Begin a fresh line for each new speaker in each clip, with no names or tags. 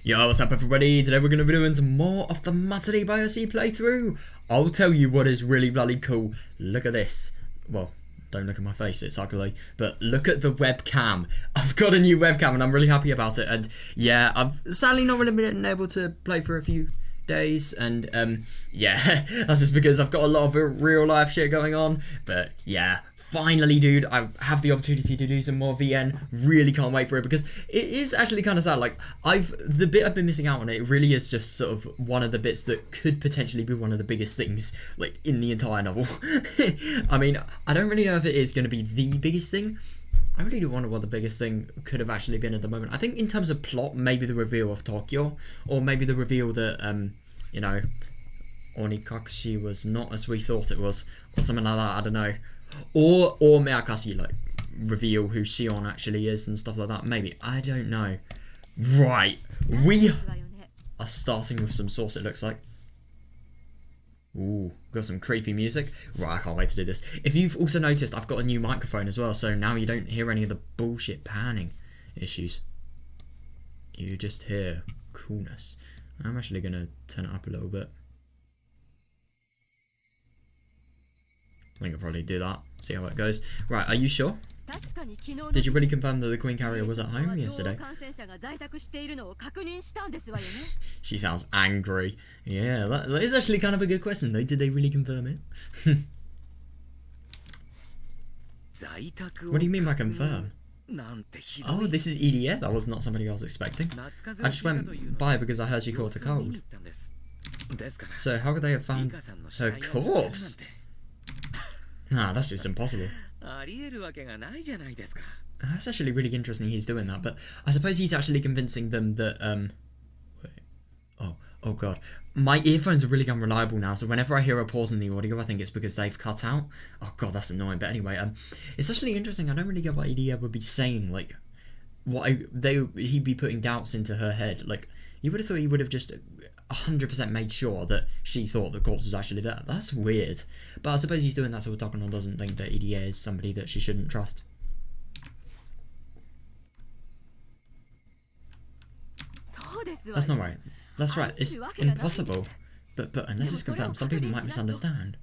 Yo, what's up everybody? Today we're going to be doing some more of the Matsuribayashi playthrough. I'll tell you what is really bloody cool. Look at this. Well, don't look at my face, it's ugly. But look at the webcam. I've got a new webcam and I'm really happy about it. And yeah, I've sadly not really been able to play for a few days. And yeah, that's just because I've got a lot of real life shit going on. But yeah. Finally, dude, I have the opportunity to do some more VN. Really can't wait for it because it is actually kind of sad. Like, the bit I've been missing out on it really is just sort of one of the bits that could potentially be one of the biggest things, like, in the entire novel. I mean, I don't really know if it is going to be the biggest thing. I really do wonder what the biggest thing could have actually been at the moment. I think in terms of plot, maybe the reveal of Tokyo, or maybe the reveal that, you know, Onikakushi was not as we thought it was, or something like that. I don't know. Or Miyakashi, like, reveal who Shion actually is and stuff like that. Maybe. I don't know. Right. We are starting with some sauce, it looks like. Ooh, got some creepy music. Right, I can't wait to do this. If you've also noticed, I've got a new microphone as well, so now you don't hear any of the bullshit panning issues. You just hear coolness. I'm actually going to turn it up a little bit. I think I'll probably do that, see how it goes. Right, are you sure? Did you really confirm that the Queen Carrier was at home yesterday? She sounds angry. Yeah, that is actually kind of a good question though. Did they really confirm it? What do you mean by confirm? Oh, this is EDF? That was not somebody I was expecting. I just went by because I heard she caught a cold. So how could they have found her corpse? Ah, that's just impossible. That's actually really interesting he's doing that, but I suppose he's actually convincing them that, wait. Oh god. My earphones are really unreliable now, so whenever I hear a pause in the audio, I think it's because they've cut out. Oh god, that's annoying, but anyway, it's actually interesting. I don't really get what Idia would be saying, like, he'd be putting doubts into her head. Like, you would have thought he would have just 100% made sure that she thought the corpse was actually there. That's weird. But I suppose he's doing that so Takano doesn't think that EDA is somebody that she shouldn't trust. That's not right. That's right. It's impossible. But unless it's confirmed, some people might misunderstand.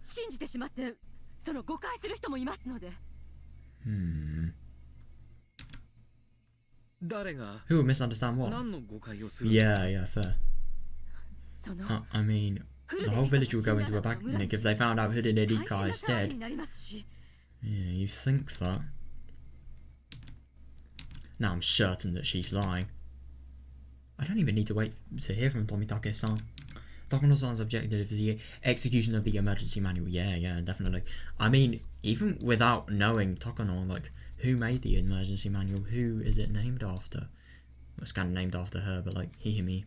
Who would misunderstand what? Yeah, fair. I mean, the whole village will go into a panic if they found out who did Erika is dead. Yeah, you think that. Now I'm certain that she's lying. I don't even need to wait to hear from Tomitake-san. Takano-san's objective is the execution of the emergency manual. Yeah, definitely. I mean, even without knowing Takano, like, who made the emergency manual? Who is it named after? Well, it's kind of named after her, but like, me.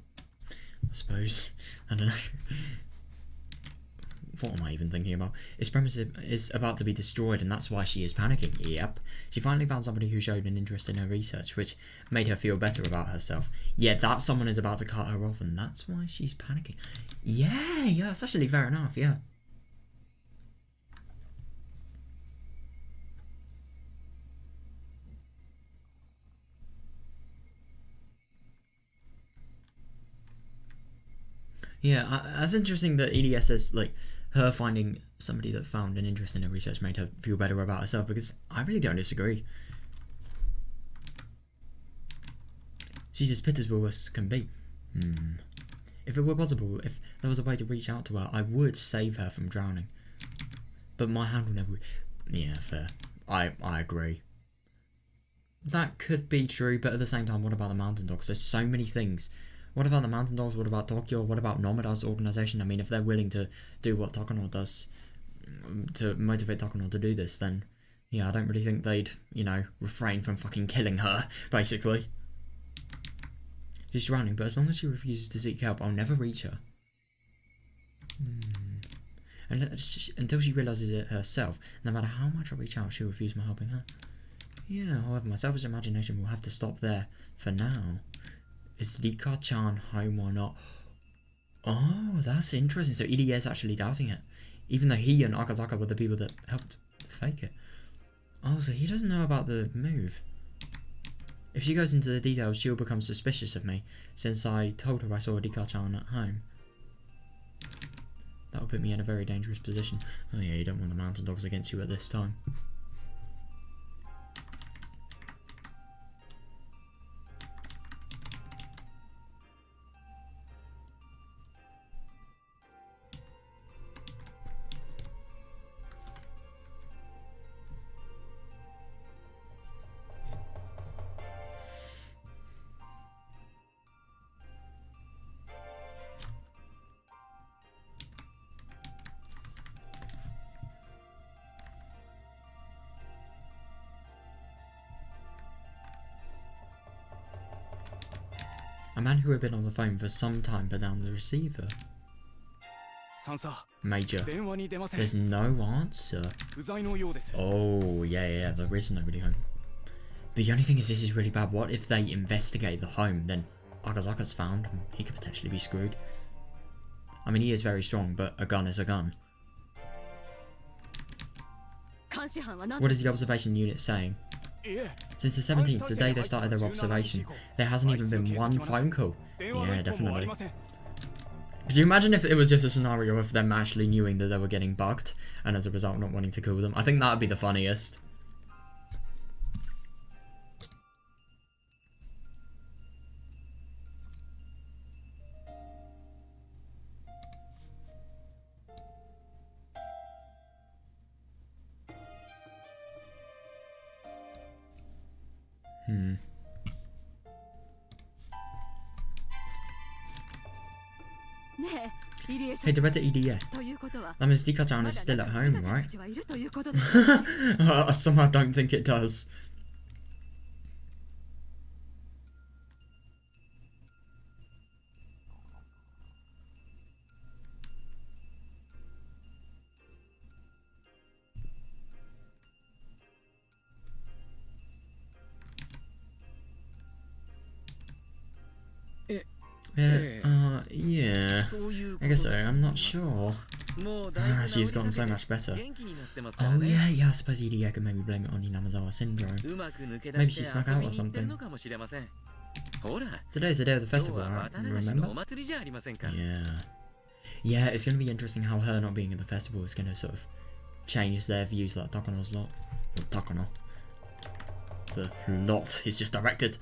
I suppose. I don't know. What am I even thinking about? Its premise is about to be destroyed and that's why she is panicking. Yep. She finally found somebody who showed an interest in her research, which made her feel better about herself. Yeah, that someone is about to cut her off and that's why she's panicking. Yeah, that's actually fair enough, yeah. Yeah, that's interesting that EDS says, like, her finding somebody that found an interest in her research made her feel better about herself, because I really don't disagree. She's as pitiful as can be. If it were possible, if there was a way to reach out to her, I would save her from drowning. But my hand will never... Yeah, fair. I agree. That could be true, but at the same time, what about the mountain dogs? There's so many things. What about the mountain dogs? What about Tokyo? What about Nomada's organisation? I mean, if they're willing to do what Takano does to motivate Takano to do this, then yeah, I don't really think they'd, you know, refrain from fucking killing her, basically. She's drowning, but as long as she refuses to seek help, I'll never reach her. And until she realises it herself, no matter how much I reach out, she'll refuse my helping her. Yeah, however, my selfish imagination will have to stop there for now. Is Rika-chan home or not? Oh, that's interesting. So Irie is actually doubting it. Even though he and Akazaka were the people that helped fake it. Oh, so he doesn't know about the move. If she goes into the details, she'll become suspicious of me, since I told her I saw Rika-chan at home. That will put me in a very dangerous position. Oh yeah, you don't want the mountain dogs against you at this time. A man who had been on the phone for some time put down the receiver. Major, there's no answer. Oh, yeah, there is nobody home. The only thing is, this is really bad. What if they investigate the home, then Akazaka's found, and he could potentially be screwed. I mean, he is very strong, but a gun is a gun. What is the observation unit saying? Since the 17th, the day they started their observation, there hasn't even been one phone call. Yeah, definitely. Could you imagine if it was just a scenario of them actually knowing that they were getting bugged, and as a result not wanting to call them? I think that would be the funniest. Hey, Director EDA. That means Rika-chan is still at home, right? I somehow don't think it does. Yeah. I guess so, I'm not sure. She's gotten so much better. Oh yeah, I suppose EDA could maybe blame it on Inamazawa syndrome. Maybe she snuck out or something. Today's the day of the festival, right? Remember? Yeah. Yeah, it's going to be interesting how her not being at the festival is going to sort of change their views, like Takono's lot. Or Takono. The lot is just directed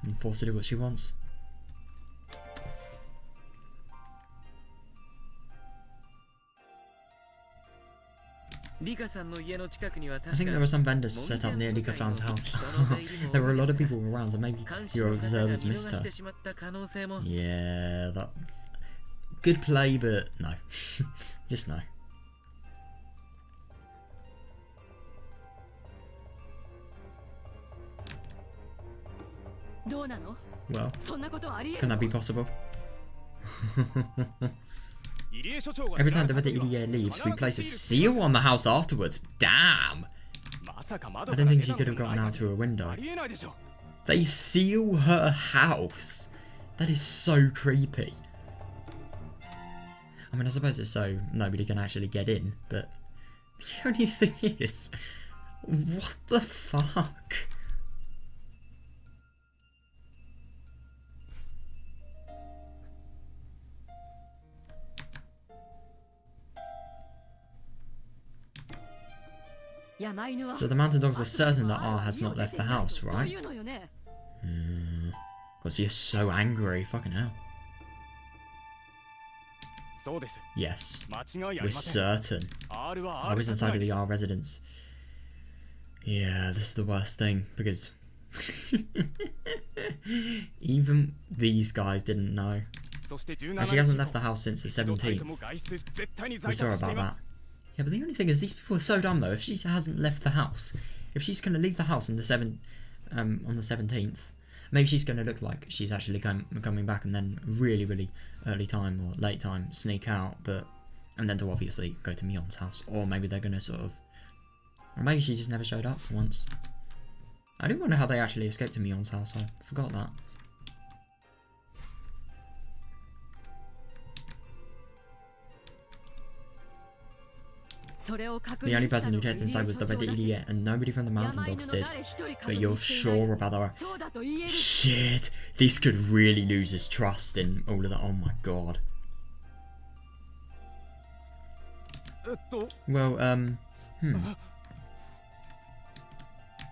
and forced to do what she wants. I think there were some vendors set up near Rika-chan's house. There were a lot of people around, so maybe your observers missed her. Yeah, that... Good play, but no. Just no. Well, can that be possible? Every time the EDA leaves, we place a seal on the house afterwards. Damn! I don't think she could have gotten out through a window. They seal her house? That is so creepy. I mean, I suppose it's so nobody can actually get in, but the only thing is, what the fuck? So the mountain dogs are certain that R has not left the house, right? Because he is so angry, fucking hell. Yes, we're certain. I was inside of the R residence. Yeah, this is the worst thing, because even these guys didn't know. And she hasn't left the house since the 17th. We saw about that. Yeah, but the only thing is, these people are so dumb though. If she hasn't left the house, if she's going to leave the house on the 17th, maybe she's going to look like she's actually coming back, and then really early time or late time sneak out, and then to obviously go to Mion's house, or maybe they're going to sort of, or maybe she just never showed up for once. I do wonder how they actually escaped to Mion's house. I forgot that. The only person who checked inside was the red idiot, and nobody from the Mountain Dogs did. But you're sure about that? Shit, this could really lose his trust in all of that. Oh my god. Well,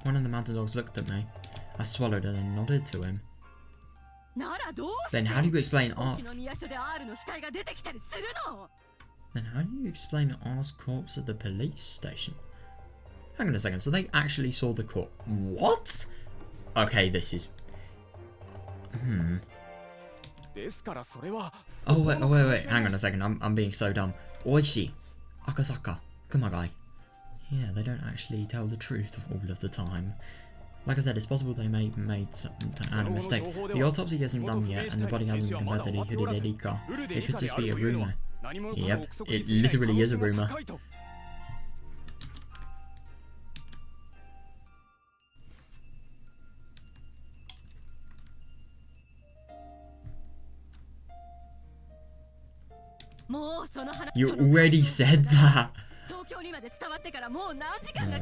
one of the Mountain Dogs looked at me. I swallowed and then nodded to him. Then how do you explain R's corpse at the police station? Hang on a second, so they actually saw the corpse. What? Okay, this is... Oh wait, hang on a second, I'm being so dumb. Oishi, Akasaka, Kumagai. Yeah, they don't actually tell the truth all of the time. Like I said, it's possible they made a mistake. The autopsy isn't done yet, and the body hasn't been compared to the Higurashi. It could just be a rumor. Yep, it literally is a rumor. You already said that!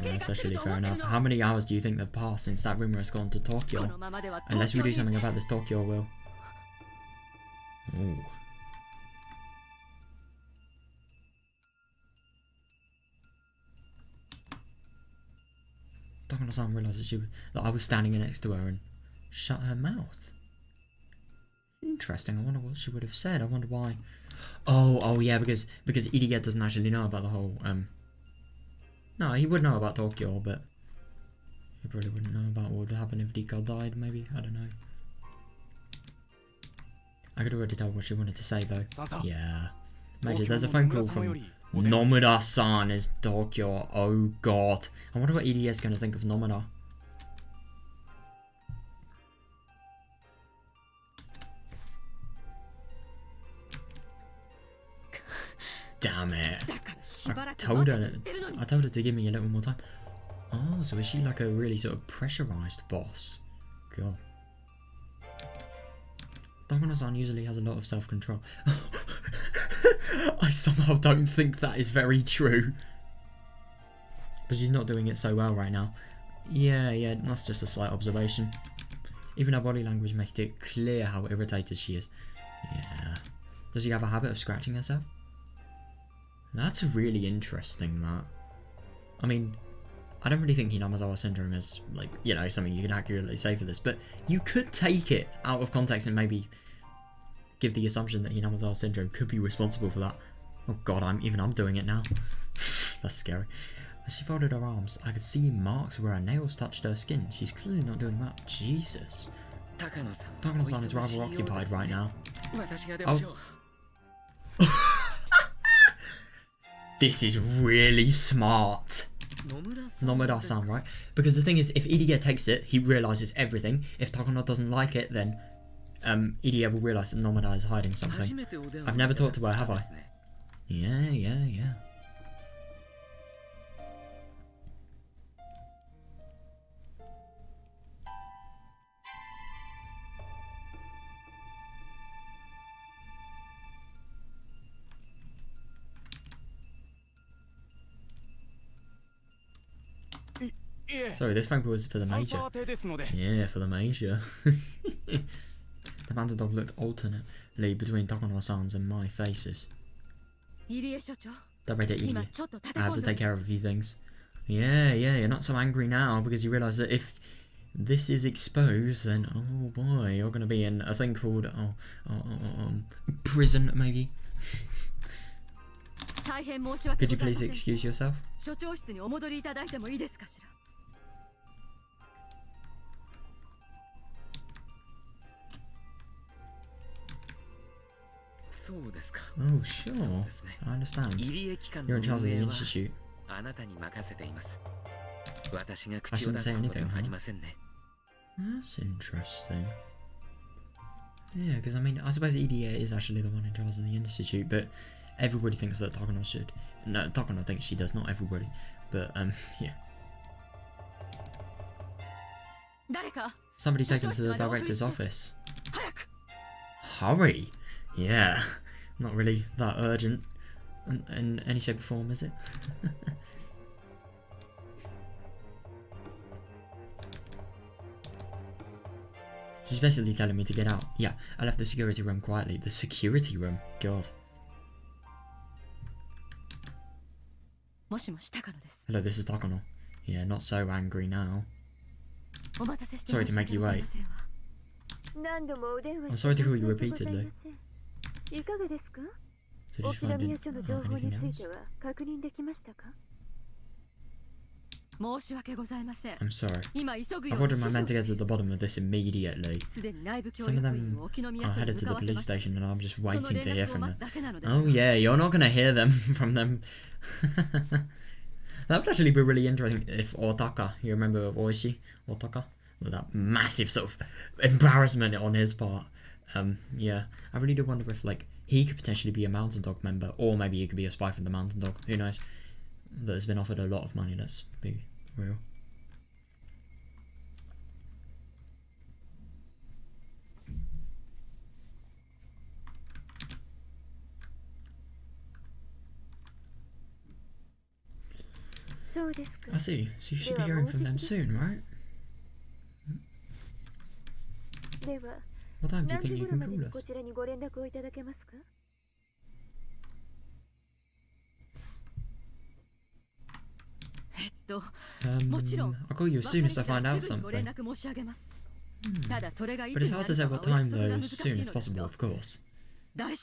That's actually fair enough. How many hours do you think they've passed since that rumor has gone to Tokyo? Unless we do something about this, Tokyo will. Ooh. Takano-san realised that I was standing next to her and shut her mouth. Interesting. I wonder what she would have said. I wonder why. Oh yeah, because Idiga doesn't actually know about the whole No, he would know about Tokyo, but he probably wouldn't know about what would happen if Dika died, maybe. I don't know. I could already tell what she wanted to say though. Yeah. Imagine there's a phone call from Nomura-san is Tokyo. Oh god. I wonder what Idiga is gonna think of Nomura. Damn it. I told her to give me a little more time. Oh, so is she like a really sort of pressurized boss? God. Takano-san usually has a lot of self-control. I somehow don't think that is very true. But she's not doing it so well right now. Yeah, that's just a slight observation. Even her body language makes it clear how irritated she is. Yeah. Does she have a habit of scratching herself? That's really interesting, that. I mean, I don't really think Hinamazawa syndrome is, like, you know, something you can accurately say for this, but you could take it out of context and maybe give the assumption that Hinamazawa syndrome could be responsible for that. Oh god, I'm doing it now. That's scary. As she folded her arms, I could see marks where her nails touched her skin. She's clearly not doing that. Jesus. Takano-san is rather occupied right now. Oh. This is really smart. Nomura-san, right? Because the thing is, if Idiga takes it, he realises everything. If Takano doesn't like it, then Idiga will realise that Nomura is hiding something. I've never talked to her, have I? Yeah. Sorry, this phone call was for the major. Yeah, for the major. The Mountain Dog looked alternately between Takano-san's and my faces. Director Irie, I have to take care of a few things. Yeah, you're not so angry now because you realise that if this is exposed, then oh boy, you're going to be in a thing called prison, maybe. Could you please excuse yourself? Oh, sure. I understand. You're in charge of the institute. I shouldn't say anything, huh? That's interesting. Yeah, because I mean, I suppose EDA is actually the one in charge of the institute, but everybody thinks that Takano should. No, Takano thinks she does, not everybody. But, yeah. Somebody's taken to the director's office. Hurry! Yeah, not really that urgent. in any shape or form, is it? She's basically telling me to get out. Yeah, I left the security room quietly. The security room? God. Hello, this is Takano. Yeah, not so angry now. Sorry to make you wait. I'm sorry to call you repeatedly. So did you find anything else? I'm sorry. I've ordered my men to get to the bottom of this immediately. Some of them are headed to the police station and I'm just waiting to hear from them. Oh yeah, you're not going to hear them from them. That would actually be really interesting if Otaka, you remember Oishi? Otaka? With that massive sort of embarrassment on his part. Yeah, I really do wonder if like he could potentially be a Mountain Dog member, or maybe he could be a spy from the Mountain Dog. Who knows? That has been offered a lot of money. Let's be real. I see. So you should be hearing from them soon, right? What time do you think you can call us? I'll call you as soon as I find out something. But it's hard to say what time though, as soon as possible, of course. Yeah,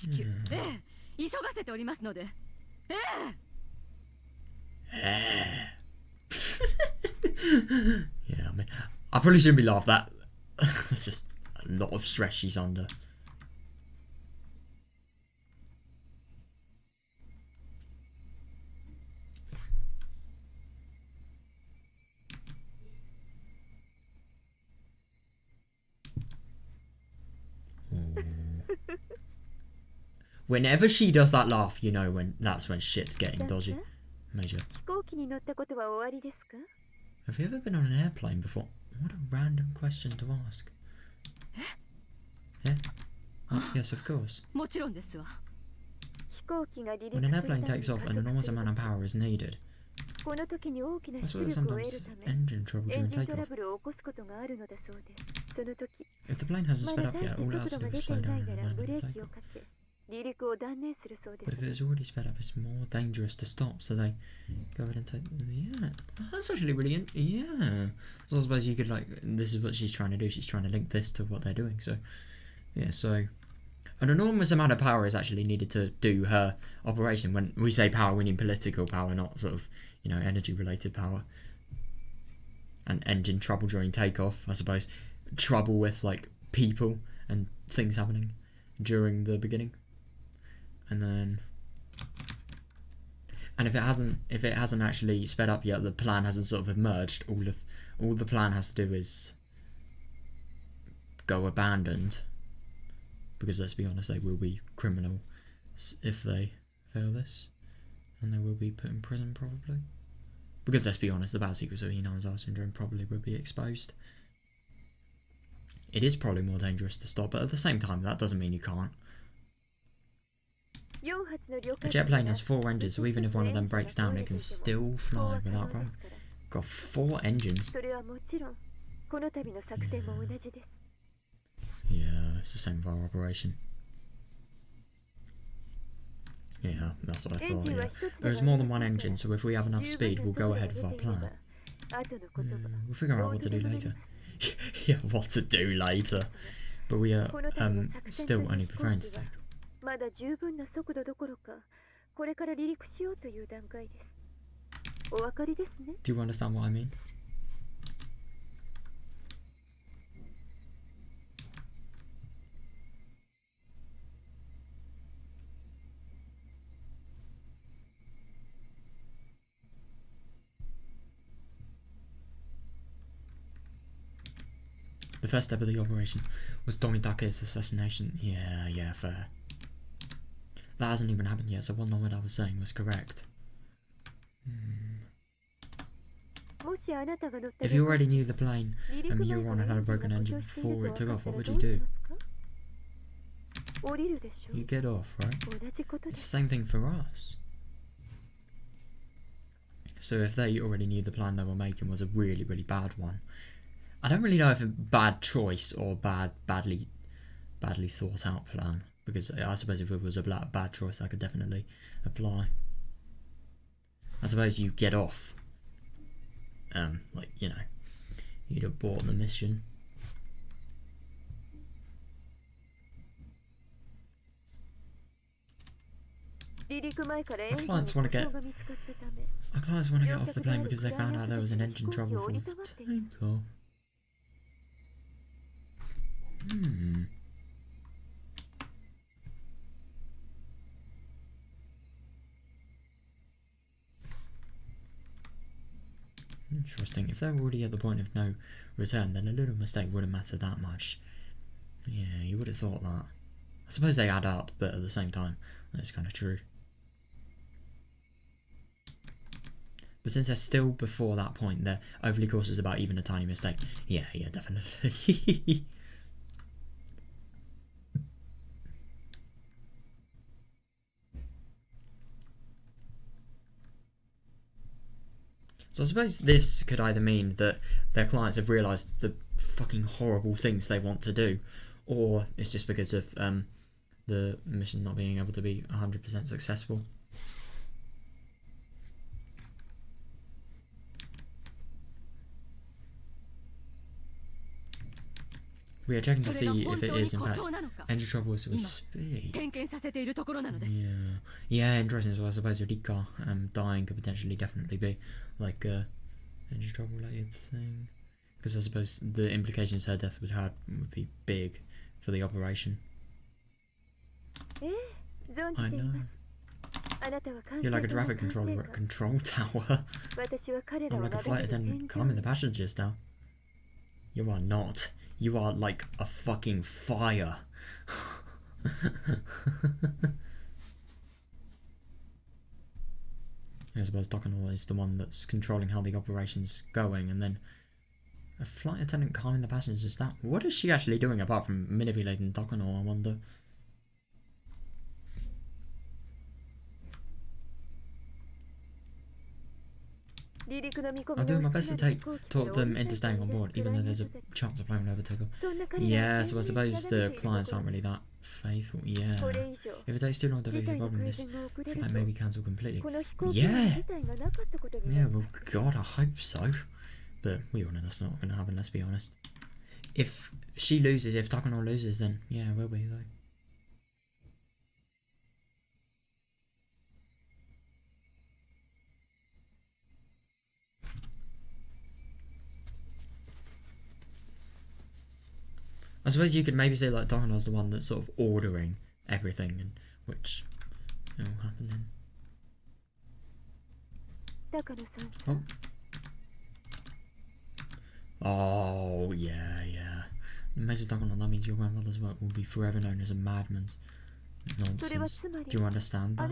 I mean, I probably shouldn't be laughed at. It's just a lot of stress she's under. Whenever she does that laugh, you know that's when shit's getting dodgy. Major. Have you ever been on an airplane before? What a random question to ask. Yeah? Oh, yes, of course. When an airplane takes off, an enormous amount of power is needed. That's why sometimes engine trouble during takeoff. If the plane hasn't sped up yet, all it has to do is slow down and land and take off. But if it is already sped up, it's more dangerous to stop, so they go ahead and take... Yeah, that's actually really... Yeah. So I suppose you could, like... This is what she's trying to do. She's trying to link this to what they're doing, so... Yeah, so... An enormous amount of power is actually needed to do her operation. When we say power, we mean political power, not sort of, you know, energy-related power. And engine trouble during takeoff, I suppose. Trouble with, like, people and things happening during the beginning. And then, and if it hasn't actually sped up yet, the plan hasn't sort of emerged. All the plan has to do is go abandoned, because let's be honest, they will be criminal if they fail this, and they will be put in prison probably. Because let's be honest, the bad secrets of Hinamizawa syndrome probably would be exposed. It is probably more dangerous to stop, but at the same time, that doesn't mean you can't. A jet plane has 4 engines, so even if one of them breaks down, it can still fly without problem. Got 4 engines. Yeah, it's the same with our operation. Yeah, that's what I thought, yeah. There is more than 1 engine, so if we have enough speed, we'll go ahead with our plan. We'll figure out what to do later. Yeah, what to do later. But we are still only preparing to take. Do you understand what I mean? The first step of the operation was Tomitake's assassination. Yeah, fair. That hasn't even happened yet, so what I was saying was correct. If you already knew the plane and you were on and had a broken engine before it took off, what would you do? You get off, right? It's the same thing for us. So if they already knew the plan they were making was a really, really bad one. I don't really know if a bad choice or badly thought out plan, because I suppose if it was a bad choice that could definitely apply. I suppose you get off, like, you know, you'd have bought the mission. Our clients want to get off the plane because they found out there was an engine trouble for takeoff. Interesting. If they're already at the point of no return, then a little mistake wouldn't matter that much. Yeah, you would have thought that. I suppose they add up, but at the same time, that's kind of true. But since they're still before that point, they're overly cautious about even a tiny mistake. Yeah, definitely. So I suppose this could either mean that their clients have realised the fucking horrible things they want to do, or it's just because of the mission not being able to be 100% successful. We are checking to see if it is in fact engine trouble with speed. Yeah, interesting. So I suppose Rika dying could potentially definitely be like engine trouble related thing, because I suppose the implications her death would be big for the operation. I know. You're like a traffic controller at a control tower. I'm like a flight attendant calming the passengers down. You are not. You are like a fucking fire. I suppose Dokanor is the one that's controlling how the operation's going, and then a flight attendant calming the passengers down. What is she actually doing apart from manipulating Dokanor, I wonder? I'll do my best to talk them into staying on board, even though there's a chance of plane overtakeoff. Yeah, so I suppose the clients aren't really that faithful. Yeah. If it takes too long to fix the problem, this flight may be cancelled completely. Yeah! Yeah, well, God, I hope so. But we all know that's not going to happen, let's be honest. If she loses, if Takanor loses, then yeah, it will be, though. I suppose you could maybe say like Dokanor's the one that's sort of ordering everything, and which will happen then. Oh yeah. Imagine Dokanor, that means your grandmother's work will be forever known as a madman's nonsense. Do you understand that?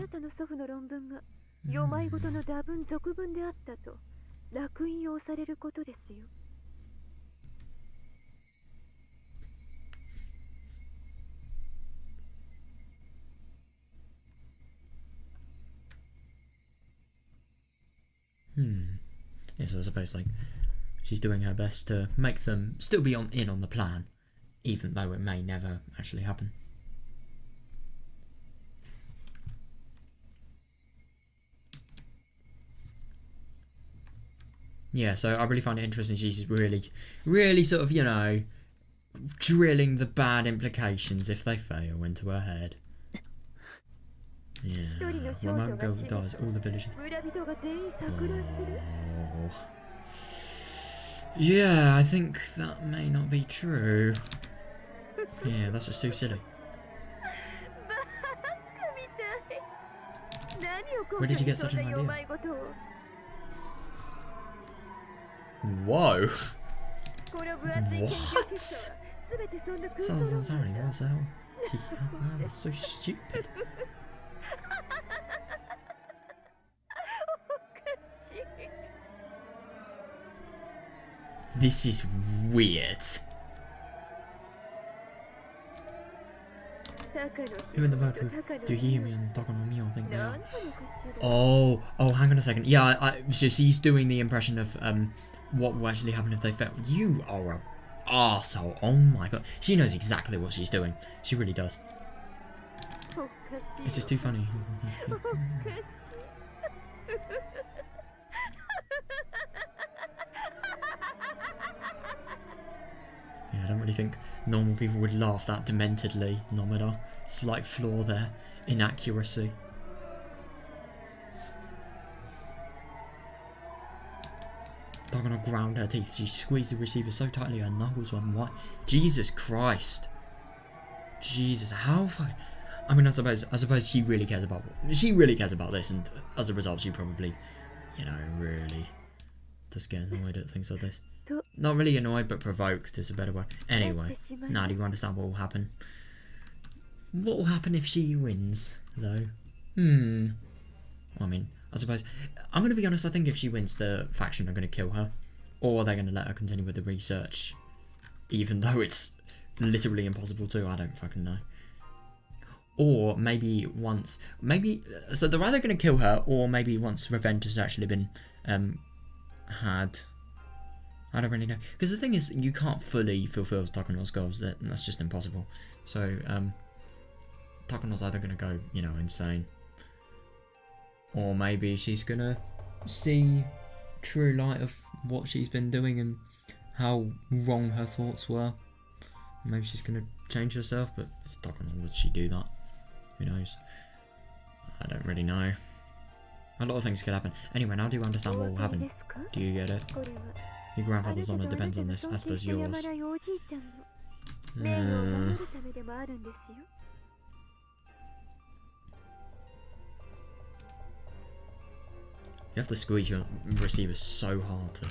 Yeah, so I suppose like she's doing her best to make them still be in on the plan, even though it may never actually happen. Yeah, so I really find it interesting. She's really sort of, you know, drilling the bad implications if they fail into her head. Yeah, when one girl dies, all the villagers. Oh. Yeah, I think that may not be true. Yeah, that's just too silly. Where did you get such an idea? Whoa! What? Sounds sorry, what the hell? Yeah, that's so stupid. This is weird. Who in the world do you hear me and Dogon on me or think they are? Oh, hang on a second. Yeah, so she's doing the impression of what will actually happen if they fail. You are a arsehole. Oh my god. She knows exactly what she's doing. She really does. It's just too funny. Yeah, I don't really think normal people would laugh that dementedly. Nomada. Slight flaw there. Inaccuracy. They're gonna ground her teeth. She squeezed the receiver so tightly her knuckles went white. Jesus Christ. Jesus, how fucking... I mean, I suppose she really cares about... She really cares about this, and as a result, she probably, you know, really just get annoyed at things like this. Not really annoyed, but provoked is a better word. Anyway, now do you understand what will happen? What will happen if she wins, though? I mean, I suppose... I'm going to be honest, I think if she wins, the faction are going to kill her. Or they're going to let her continue with the research. Even though it's literally impossible to, I don't fucking know. Or maybe once... So they're either going to kill her, or maybe once revenge has actually been had... I don't really know. Because the thing is, you can't fully fulfill Takano's goals. That's just impossible. So, Takano's either going to go, you know, insane. Or maybe she's going to see true light of what she's been doing and how wrong her thoughts were. Maybe she's going to change herself, but it's Takano. Would she do that? Who knows? I don't really know. A lot of things could happen. Anyway, now do you understand what will happen? Do you get it? Your grandfather's honour depends on this, as does yours. You have to squeeze your receiver so hard to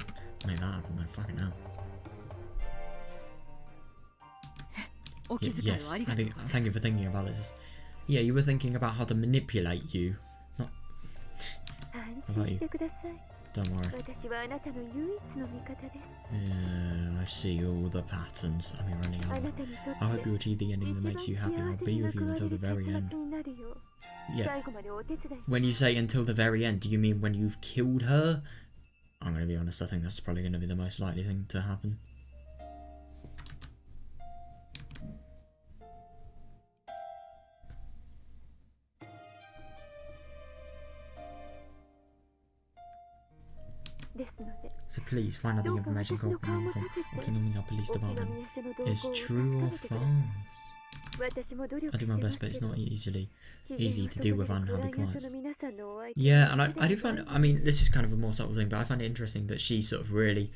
make that happen, though. Fucking hell. Yes, thank you for thinking about this. Yeah, you were thinking about how to manipulate you. Not about you. Don't worry. Yeah, I see all the patterns. I mean, running out. I hope you achieve the ending that makes you happy. I'll be with you until the very end. Yeah. When you say until the very end, do you mean when you've killed her? I'm going to be honest, I think that's probably going to be the most likely thing to happen. So please find out the information cooperating from Okinomiya Police Department is true or false. I do my best, but it's not easy to deal with unhappy clients. Yeah, and I do find, I mean, this is kind of a more subtle thing, but I find it interesting that she's sort of really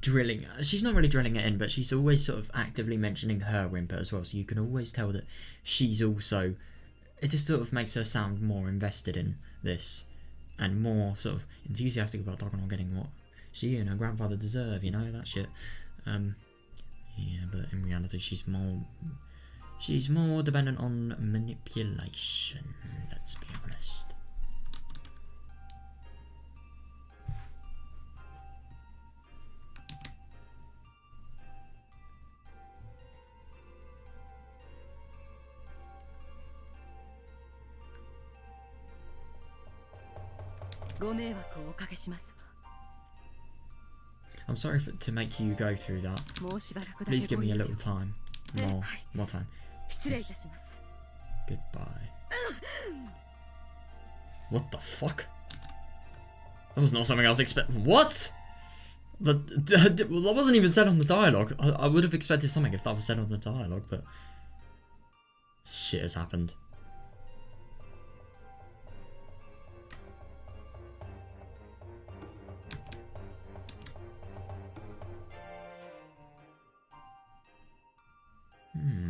drilling, she's not really drilling it in, but she's always sort of actively mentioning her whimper as well, so you can always tell that she's also, it just sort of makes her sound more invested in this, and more sort of enthusiastic about Takano getting what she and her grandfather deserve, you know, that shit. Yeah, but in reality she's more dependent on manipulation, let's be honest. I'm sorry to make you go through that. Please give me a little time. More time. Yes. Goodbye. What the fuck? That was not something I was expecting. What? That wasn't even said on the dialogue. I would have expected something if that was said on the dialogue, but shit has happened.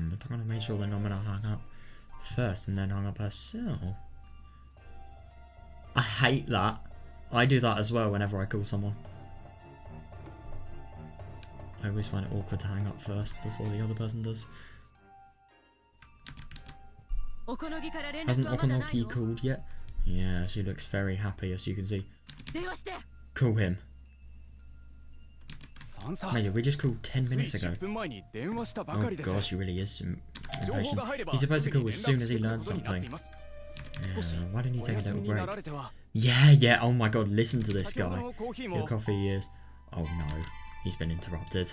But I'm gonna make sure that Nomina hung up first and then hung up herself. I hate that. I do that as well whenever I call someone. I always find it awkward to hang up first before the other person does. Hasn't Okonoki called yet? Yeah, she looks very happy, as you can see. Call him. Mate, we just called 10 minutes ago. Oh gosh, he really is impatient. He's supposed to call as soon as he learns something. Yeah, why didn't he take a little break? Yeah, oh my god, listen to this guy. Your coffee is... Oh no, he's been interrupted.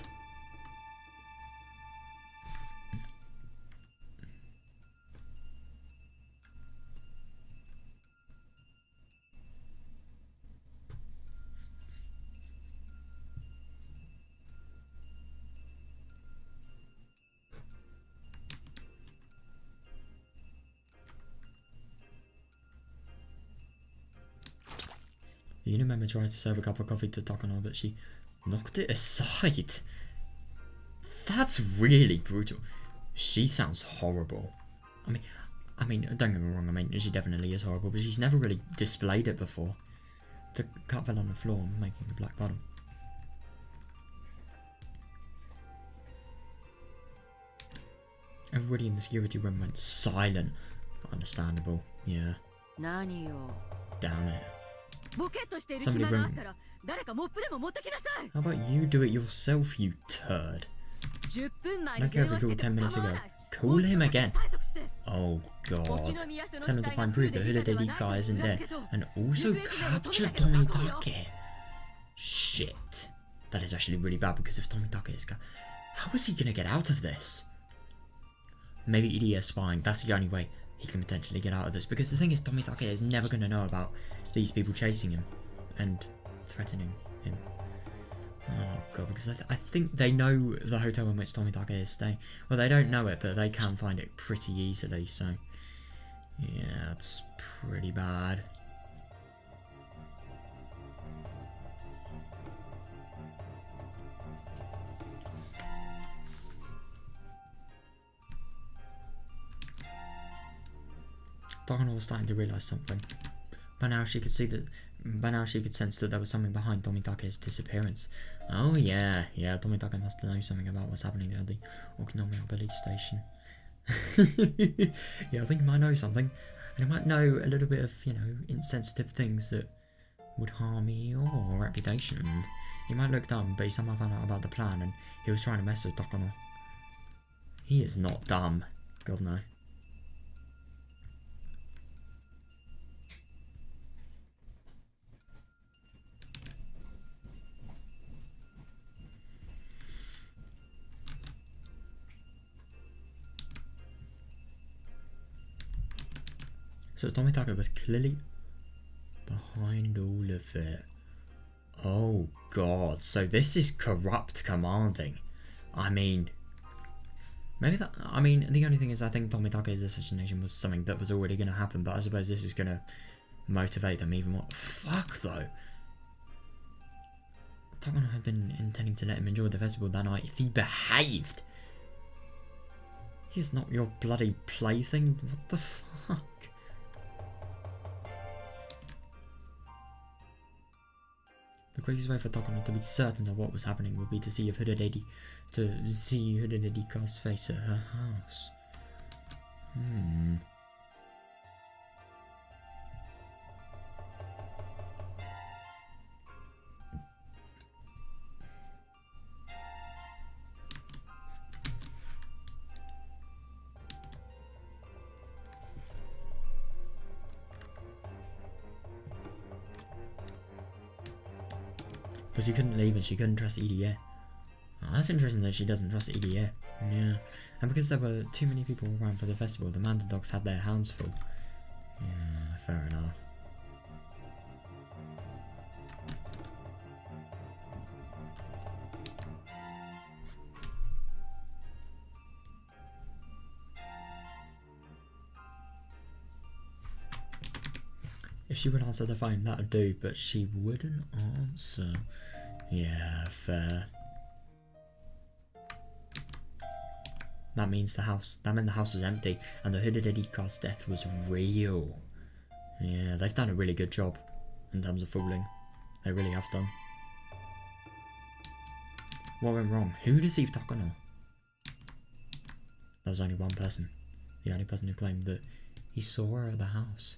The unit member tried to serve a cup of coffee to Takano, but she knocked it aside. That's really brutal. She sounds horrible. I mean, don't get me wrong, I mean, she definitely is horrible, but she's never really displayed it before. The cup fell on the floor, making a black bottom. Everybody in the security room went silent. Understandable, yeah. Damn it. Somebody bring... How about you do it yourself, you turd? I don't care if we called 10 minutes ago. Call him again. Oh god. Tell him to find proof that Hideki isn't dead. And also capture Tomitake. Shit. That is actually really bad, because if Tomitake is gone, how is he gonna get out of this? Maybe Ide is spying. That's the only way he can potentially get out of this. Because the thing is, Tomitake is never gonna know about these people chasing him and threatening him. Oh god, because I think they know the hotel in which Tomitake is staying. Well, they don't know it, but they can find it pretty easily, so... Yeah, it's pretty bad. Takano was starting to realise something. By now she could sense that there was something behind Tomitake's disappearance. Oh yeah, Tomitake must know something about what's happening at the Okinomiya police station. Yeah, I think he might know something. And he might know a little bit of, you know, insensitive things that would harm your reputation. And he might look dumb, but he somehow found out about the plan and he was trying to mess with Takano. He is not dumb. God no. So Tomitake was clearly behind all of it. Oh god, so this is corrupt commanding. I mean, maybe that, I mean, the only thing is I think Tomitake's assassination was something that was already going to happen, but I suppose this is going to motivate them even more. Fuck though. Takano had been intending to let him enjoy the festival that night if he behaved. He's not your bloody plaything. What the fuck? The quickest way for Takano to be certain of what was happening would be to see Hidedeka's face at her house. Because she couldn't leave and she couldn't trust Ide. Oh, that's interesting that she doesn't trust Ide. Yeah. And because there were too many people around for the festival, the Manda dogs had their hands full. Yeah, fair enough. If she would answer the phone, that would do, but she wouldn't answer. Yeah, fair. That means the house was empty, and the Hidedeka's death was real. Yeah, they've done a really good job in terms of fooling. They really have done. What went wrong? Who deceived Takano? There was only one person. The only person who claimed that he saw her at the house.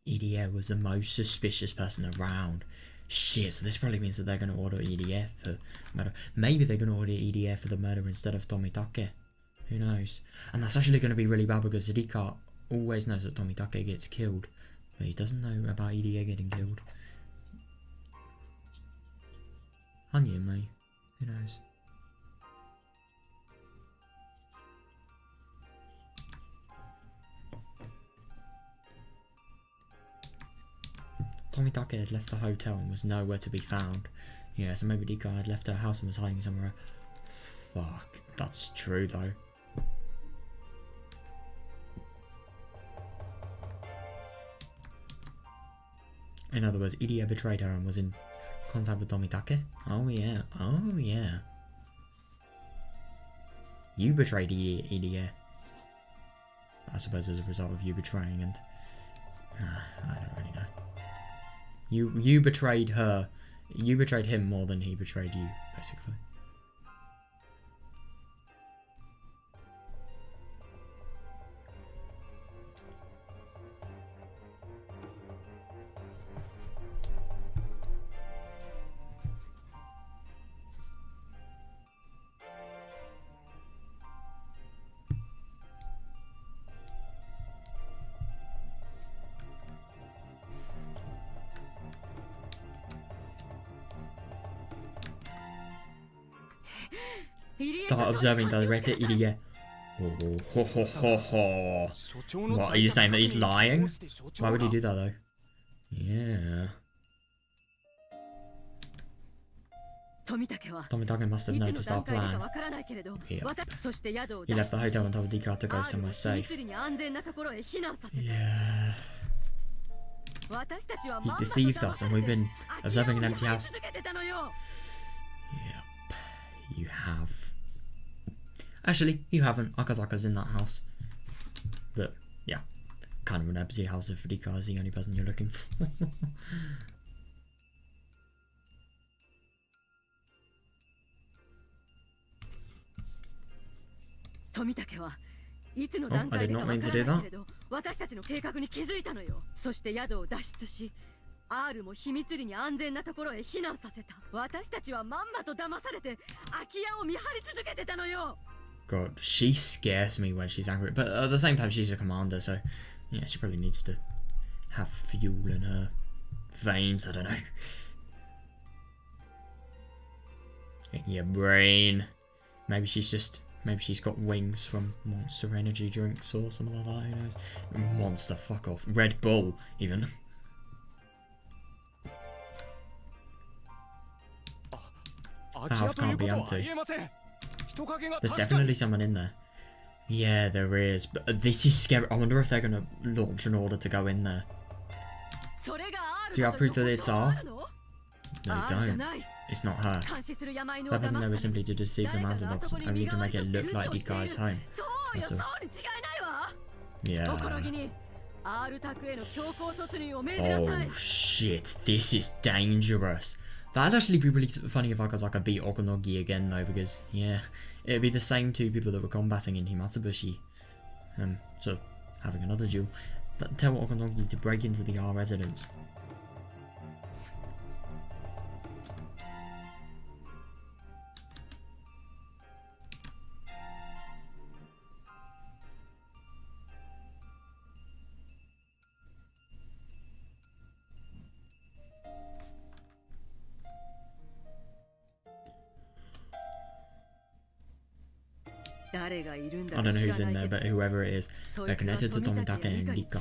Ide was the most suspicious person around. Shit, so this probably means that they're going to order EDF for murder. Maybe they're going to order EDF for the murder instead of Tomitake. Who knows? And that's actually going to be really bad because Rika always knows that Tomitake gets killed. But he doesn't know about EDA getting killed. Hanya, mate. Who knows? Tomitake had left the hotel and was nowhere to be found. Yeah, so maybe Rika had left her house and was hiding somewhere. Fuck, that's true though. In other words, Idia betrayed her and was in contact with Tomitake. Oh yeah, oh yeah. You betrayed Idia. I suppose as a result of you betraying and... I don't really know. You betrayed her. You betrayed him more than he betrayed you, basically. Start observing directed Irie. Oh, ho, ho, ho, ho. What, are you saying that he's lying? Why would he do that though? Yeah. Tomitake must have noticed our plan. Yep. He left the hotel and told Rika to go somewhere safe. Yeah. He's deceived us and we've been observing an empty house. Yep. You have. Actually, you haven't. Akazaka's in that house. But, yeah. Kind of an empty house if Rika is the only person you're looking for. Oh, I did not mean to do that. God, she scares me when she's angry, but at the same time she's a commander, so yeah, she probably needs to have fuel in her veins, I don't know. In your brain. Maybe she's got wings from Monster energy drinks or something like that, who knows. Monster, fuck off. Red Bull, even. The house can't be empty. There's definitely someone in there. Yeah, there is. But this is scary. I wonder if they're going to launch an order to go in there. Do you have proof that it's R? No, you don't. It's not her. That person there was simply to deceive the mountain dogs, only to make it look like the guy's home. That's all. Yeah. Oh shit, this is dangerous. That'd actually be really funny if Akazaka beat Okonogi again though, because, yeah, it'd be the same two people that were combating in Himatsubushi. So, having another duel. Tell Okonogi to break into the R residence. I don't know who's in there, but whoever it is, they're connected to Tomitake and Rika.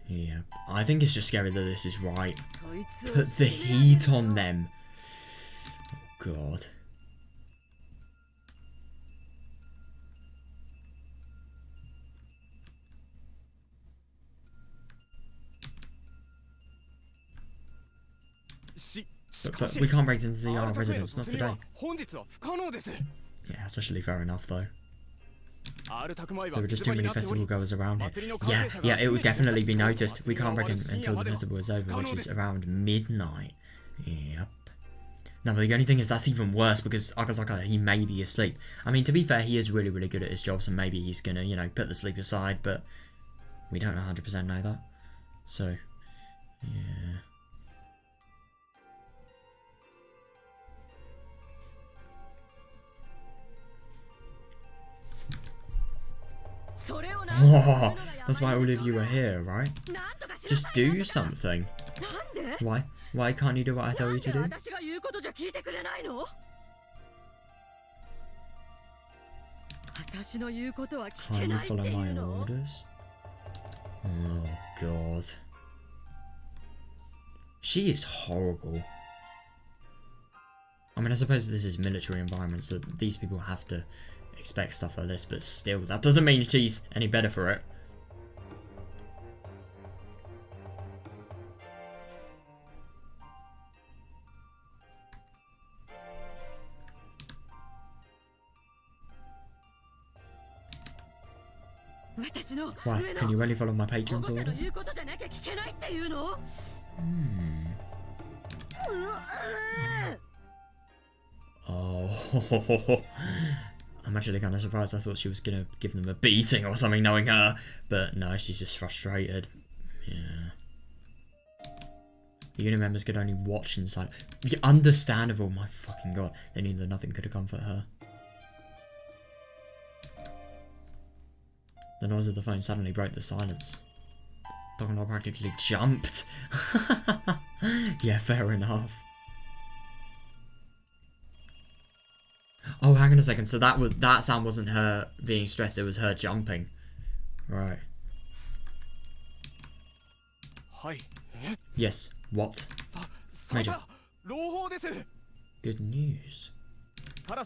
Yeah, I think it's just scary that this is right. Put the heat on them. Oh god. But we can't break into the residence, not today. Yeah, that's actually fair enough though. There were just too many festival goers around here. Yeah, it would definitely be noticed. We can't break in until the festival is over, which is around midnight. Yep. Now, the only thing is that's even worse because Akazaka, he may be asleep. I mean, to be fair, he is really, really good at his job, so maybe he's gonna, you know, put the sleep aside, but we don't 100% know that. So, yeah. Oh, that's why all of you are here, right? Just do something. Why? Why can't you do what I tell you to do? Can't you follow my orders? Oh god. She is horrible. I mean, I suppose this is military environment, so these people have to expect stuff like this, but still, that doesn't mean she's any better for it. Why? Can you really follow my patron's orders? Oh, I'm actually kind of surprised. I thought she was gonna give them a beating or something, knowing her, but no, she's just frustrated. Yeah. The unit members could only watch inside. Yeah, understandable. My fucking god, they knew that nothing could comfort her. The noise of the phone suddenly broke the silence. Dogno practically jumped. Yeah, fair enough. Oh, hang on a second. So that sound wasn't her being stressed. It was her jumping. Right. Yes. What? Major. Good news. Pro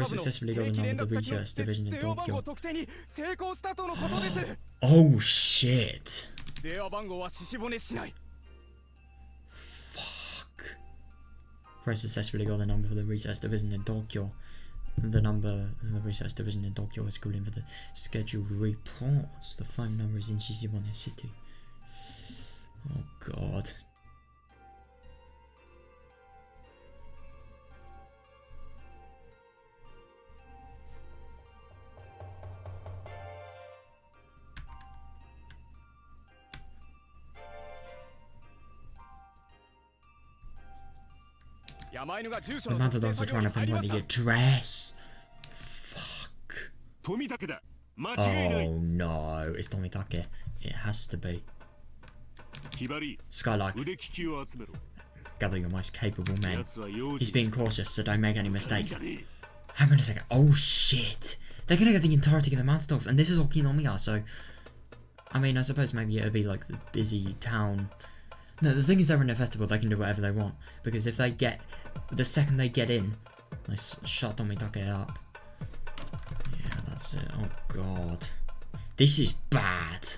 successfully got the number of the research division in Tokyo. Oh shit. Fuck. Pro successfully got the number for the research division in Tokyo. The number of the research division in Tokyo is calling for the scheduled reports. The phone number is in Shishibane City. Oh god. The mounted dogs are trying to pinpoint the address. Fuck. Oh no, it's Tomitake. It has to be. Skylark. Gather your most capable men. He's being cautious, so don't make any mistakes. Hang on a second. Oh shit. They're gonna get the entirety of the mounted dogs, and this is Okinomiya, so... I mean, I suppose maybe it'll be like the busy town... No, the thing is they're in a festival, they can do whatever they want. Because if they get... The second they get in, they shut Tomitake up. Yeah, that's it. Oh god. This is bad.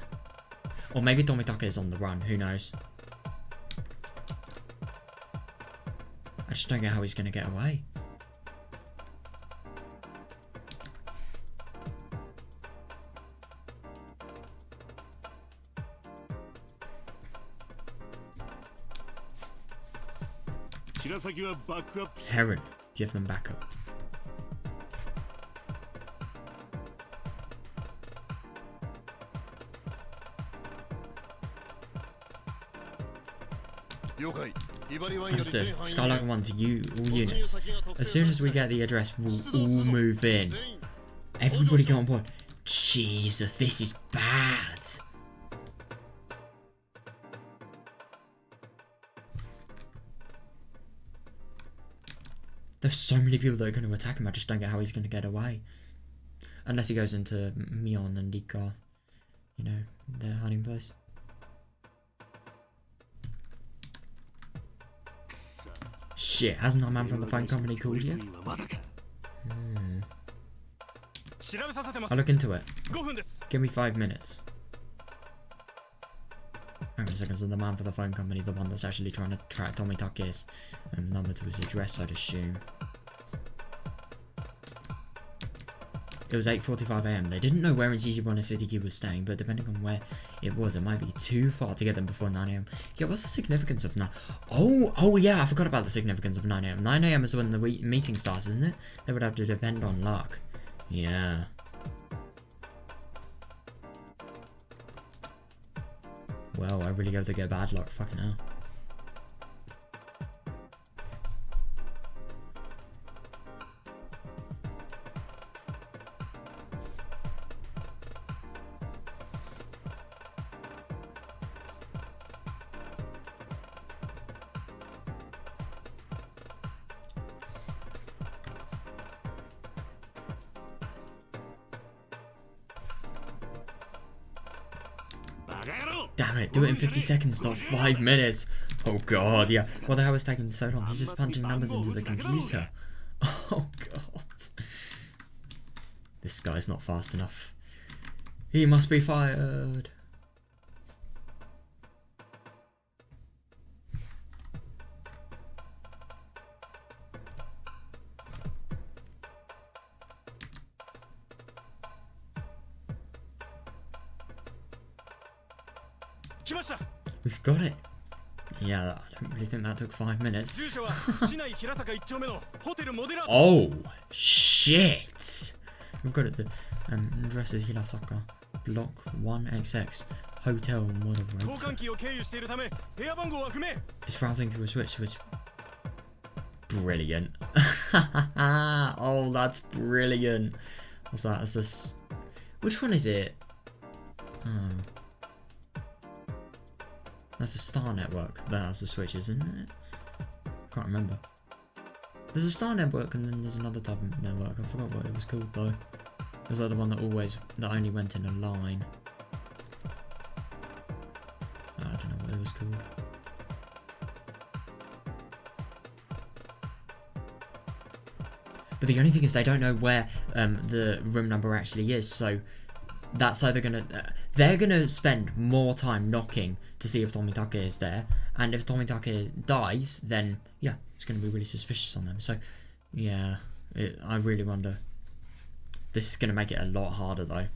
Or maybe Tomitake is on the run, who knows. I just don't get how he's going to get away. Heron, give them backup. Understood. Skylark 1 to you, all units. As soon as we get the address, we'll all move in. Everybody get on board. Jesus, this is bad. There's so many people that are going to attack him, I just don't get how he's going to get away. Unless he goes into Mion and Ika, you know, their hiding place. Shit, hasn't our man from the phone company called yet? I'll look into it. Give me 5 minutes. Hang on a second, so the man for the phone company, the one that's actually trying to track Tomitake's number to his address, I'd assume. It was 8:45 AM. They didn't know where in Shishibane City he was staying, but depending on where it was, it might be too far to get them before 9 AM. Yeah, what's the significance of 9? Oh yeah, I forgot about the significance of 9 AM. 9 AM is when the meeting starts, isn't it? They would have to depend on luck. Yeah. Well, I really hope they get bad luck. Fucking hell. Damn it, do it in 50 seconds, not 5 minutes. Oh god, yeah. What the hell is taking so long? He's just punching numbers into the computer. Oh god. This guy's not fast enough. He must be fired. We've got it. Yeah, I don't really think that took 5 minutes. Oh, shit. We've got it. The address is Hirasaka, block 1XX, hotel moderator. It's browsing through a switch was brilliant. Oh, that's brilliant. What's that? It's just... Which one is it? Oh. That's a Star Network. That's the switch, isn't it? Can't remember. There's a Star Network and then there's another type of network. I forgot what it was called though. There's like the one that only went in a line. I don't know what it was called. But the only thing is they don't know where the room number actually is, so that's either they're gonna spend more time knocking to see if Tomitake is there, and if Tomitake dies, then yeah, it's gonna be really suspicious on them. So yeah, I really wonder. This is gonna make it a lot harder though.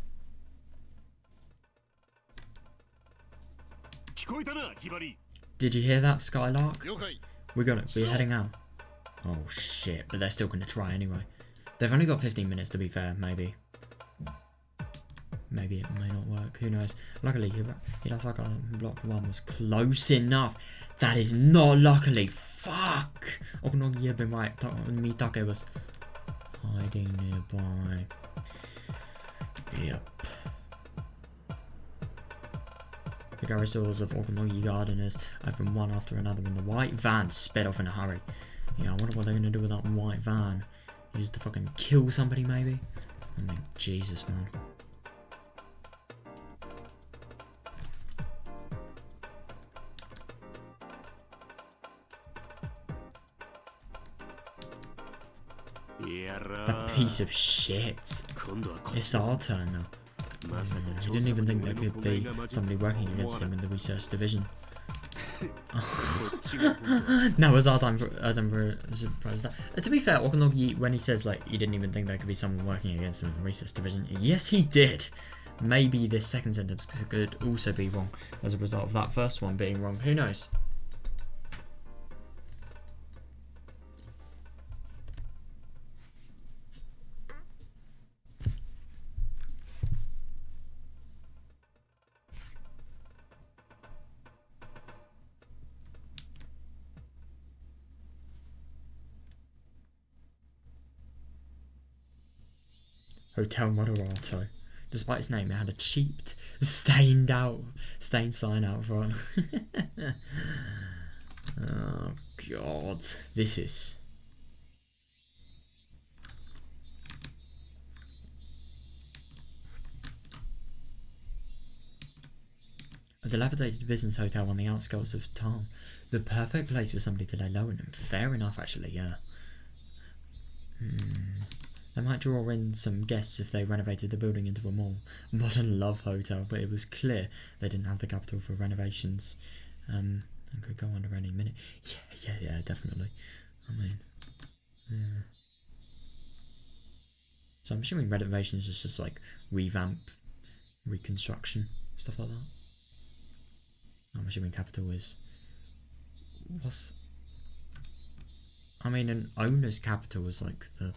Did you hear that, Skylark? We're heading out. Oh shit, but they're still gonna try anyway. They've only got 15 minutes to be fair, maybe. Maybe it may not work, who knows. Luckily, Hirasaka block 1 was close enough. That is not luckily. Fuck! Okunogi had been right. Mitake was hiding nearby. Yep. The garage doors of Okunogi Gardeners open one after another and the white van sped off in a hurry. Yeah, I wonder what they're going to do with that white van. Use to fucking kill somebody maybe? I mean, Jesus man. That piece of shit. It's our turn now. He didn't even think there could be somebody working against him in the research division. Now it's our time for a surprise. To be fair, Okunogi, when he says like he didn't even think there could be someone working against him in the research division, yes he did. Maybe this second sentence could also be wrong as a result of that first one being wrong. Who knows? Hotel Moderato. Despite its name, it had a cheaped, stained sign out front. Oh god, this is... A dilapidated business hotel on the outskirts of town. The perfect place for somebody to lay low in. Fair enough, actually, yeah. They might draw in some guests if they renovated the building into a mall. Modern love hotel, but it was clear they didn't have the capital for renovations. And could go under any minute. Yeah, definitely. I mean, yeah. So I'm assuming renovations is just like revamp, reconstruction, stuff like that. I'm assuming capital is... I mean, an owner's capital is like the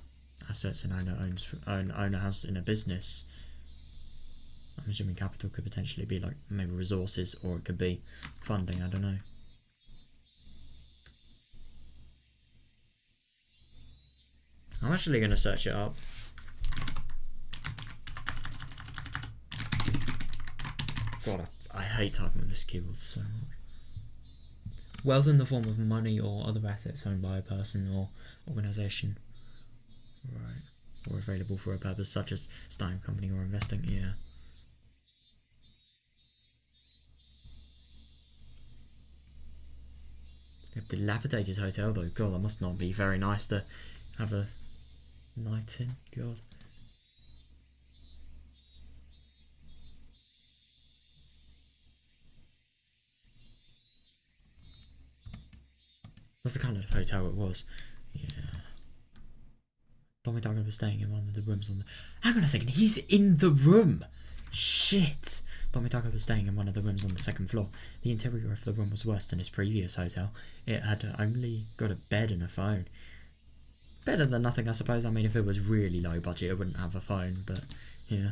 assets an owner has in a business. I'm assuming capital could potentially be like maybe resources, or it could be funding, I don't know. I'm actually going to search it up. God, I hate typing with this keyboard so much. Wealth in the form of money or other assets owned by a person or organisation. Right. Or available for a purpose such as starting a company or investing, yeah. A dilapidated hotel though. God, that must not be very nice to have a night in. God. That's the kind of hotel it was. Yeah. Tomitaka was staying in one of the rooms on the... Hang on a second, he's in the room! Shit! Tomitaka was staying in one of the rooms on the second floor. The interior of the room was worse than his previous hotel. It had only got a bed and a phone. Better than nothing, I suppose. I mean, if it was really low budget, it wouldn't have a phone, but yeah.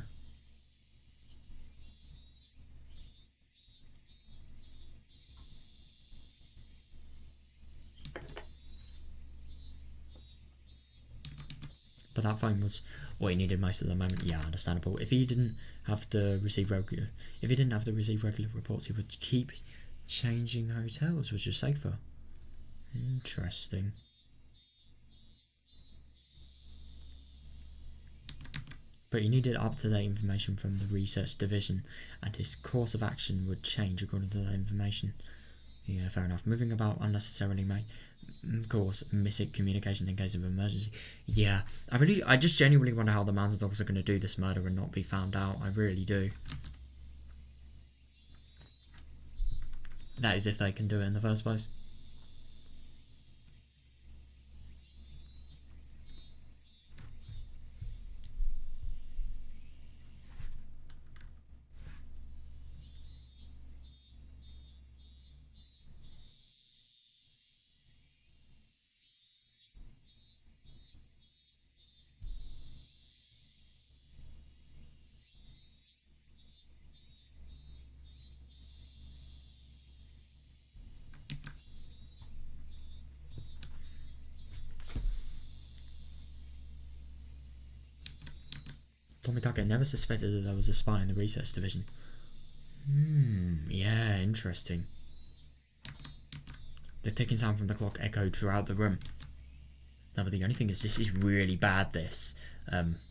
But that phone was what he needed most of the moment. Yeah, understandable. If he didn't have to receive regular reports, he would keep changing hotels, which is safer. Interesting. But he needed up-to-date information from the research division, and his course of action would change according to that information. Yeah, fair enough. Moving about unnecessarily may cause missing communication in case of emergency. Yeah, I just genuinely wonder how the Mountain Dogs are going to do this murder and not be found out. I really do. That is if they can do it in the first place. Tomitaka never suspected that there was a spy in the research division. Yeah, interesting. The ticking sound from the clock echoed throughout the room. No, but the only thing is, this is really bad, this.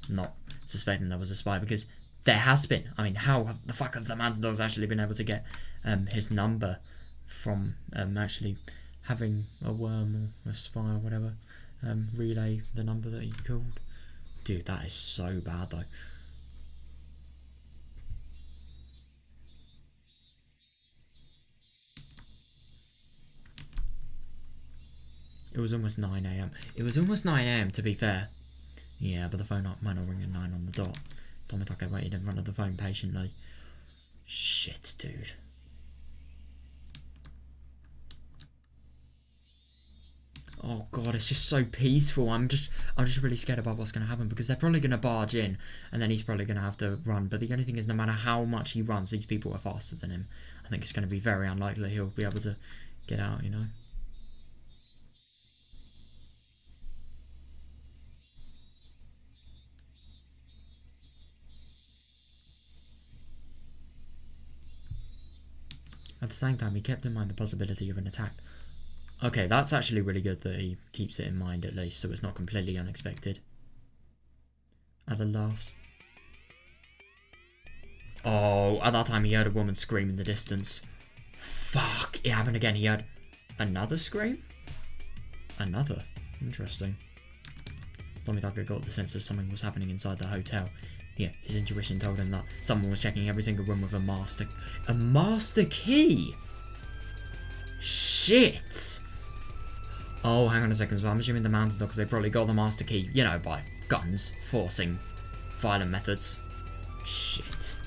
Not suspecting there was a spy, because there has been. I mean, how the fuck have the Mountain Dogs actually been able to get his number from actually having a worm or a spy or whatever relay the number that he called? Dude, that is so bad though. It was almost 9 AM. It was almost 9 AM to be fair. Yeah, but the phone might not ring at 9 on the dot. Tomitaka waited in front of the phone patiently. Shit, dude. Oh god, it's just so peaceful. I'm just really scared about what's gonna happen, because they're probably gonna barge in and then he's probably gonna have to run. But the only thing is, no matter how much he runs, these people are faster than him. I think it's gonna be very unlikely he'll be able to get out, you know. At the same time, he kept in mind the possibility of an attack. Okay, that's actually really good that he keeps it in mind at least, so it's not completely unexpected. At the last... Oh, at that time he heard a woman scream in the distance. Fuck, it happened again. He heard another scream? Another? Interesting. Tomitaka got the sense that something was happening inside the hotel. Yeah, his intuition told him that someone was checking every single room with a master... A master key? Shit! Oh, hang on a second. So I'm assuming the Mountain Dogs, they probably got the master key, you know, by guns, forcing, violent methods. Shit.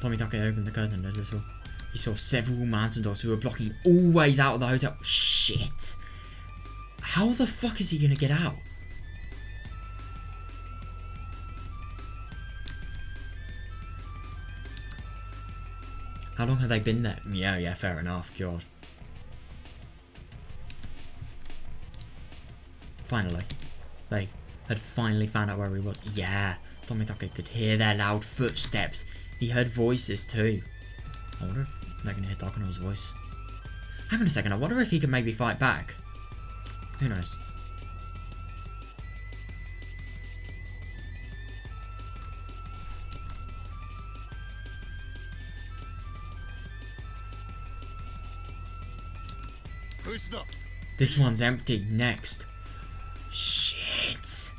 Tomitaka opened the curtain a little. He saw several Mountain Dogs who were blocking all ways out of the hotel. Shit. How the fuck is he gonna get out? How long have they been there? Yeah, fair enough. God. Finally. They had finally found out where he was. Yeah. Tomitaka could hear their loud footsteps. He heard voices too. I wonder if they're going to hear Takano's voice. Hang on a second. I wonder if he can maybe fight back. Who knows? This one's empty. Next. Shit.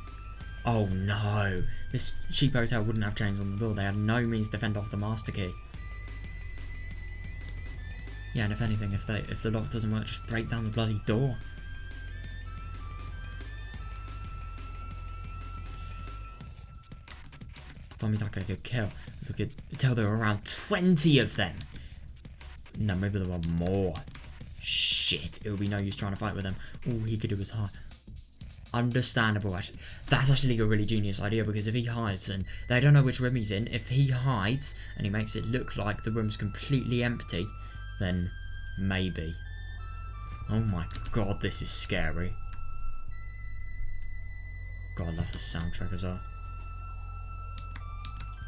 Oh no. This cheap hotel wouldn't have chains on the door. They had no means to fend off the master key. Yeah, and if anything, if the lock doesn't work, just break down the bloody door. Tomitake could kill. We could tell there were around 20 of them. No, maybe there were more. Shit, it would be no use trying to fight with them. All he could do was hide. Understandable, actually. That's actually a really genius idea, because if he hides and they don't know which room he's in, if he hides and he makes it look like the room's completely empty, then maybe. Oh my god, this is scary. God, I love this soundtrack as well.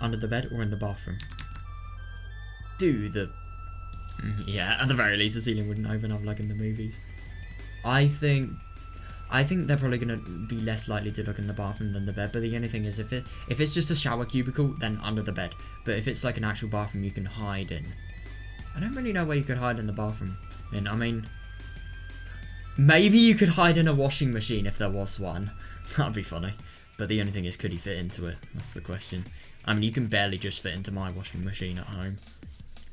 Under the bed or in the bathroom? Yeah, at the very least the ceiling wouldn't open up like in the movies. I think they're probably gonna be less likely to look in the bathroom than the bed, but the only thing is if it's just a shower cubicle, then under the bed. But if it's like an actual bathroom you can hide in. I don't really know where you could hide in the bathroom. I mean, maybe you could hide in a washing machine if there was one. That'd be funny. But the only thing is, could he fit into it? That's the question. I mean, you can barely just fit into my washing machine at home.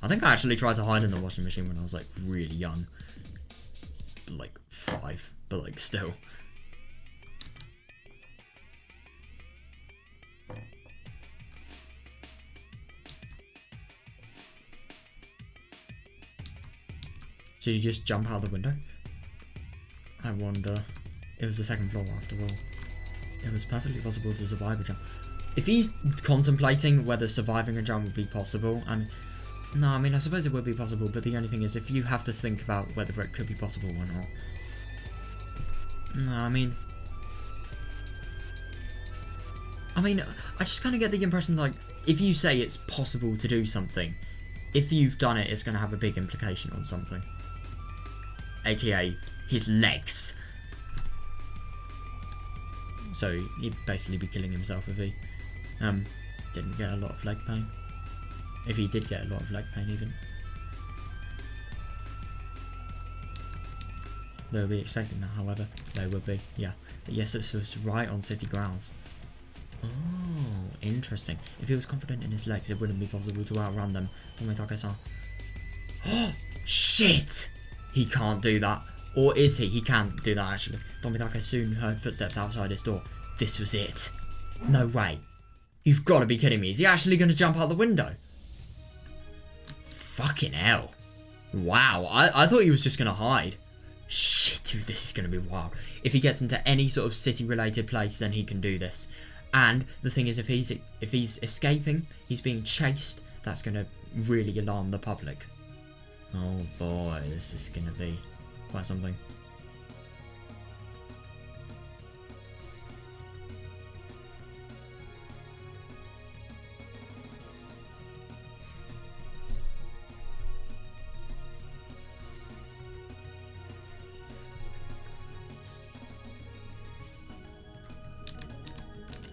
I think I actually tried to hide in the washing machine when I was like really young. Like 5, but like still. Should you just jump out the window? I wonder. It was the second floor after all. It was perfectly possible to survive a jump. If he's contemplating whether surviving a jump would be possible, I suppose it would be possible, but the only thing is if you have to think about whether it could be possible or not. No, I just kind of get the impression, like, if you say it's possible to do something, if you've done it, it's going to have a big implication on something. AKA, his legs. So, he'd basically be killing himself if he didn't get a lot of leg pain. If he did get a lot of leg pain, even. They would be expecting that, however. They would be, yeah. But yes, this was right on city grounds. Oh, interesting. If he was confident in his legs, it wouldn't be possible to outrun them. Tomitake-san. Oh, shit! He can't do that. Or is he? He can do that, actually. Tomitake soon heard footsteps outside his door. This was it. No way. You've got to be kidding me. Is he actually going to jump out the window? Fucking hell. Wow. I thought he was just going to hide. Shit, dude, this is going to be wild. If he gets into any sort of city-related place, then he can do this. And the thing is, if he's escaping, he's being chased, that's going to really alarm the public. Oh boy, this is going to be quite something.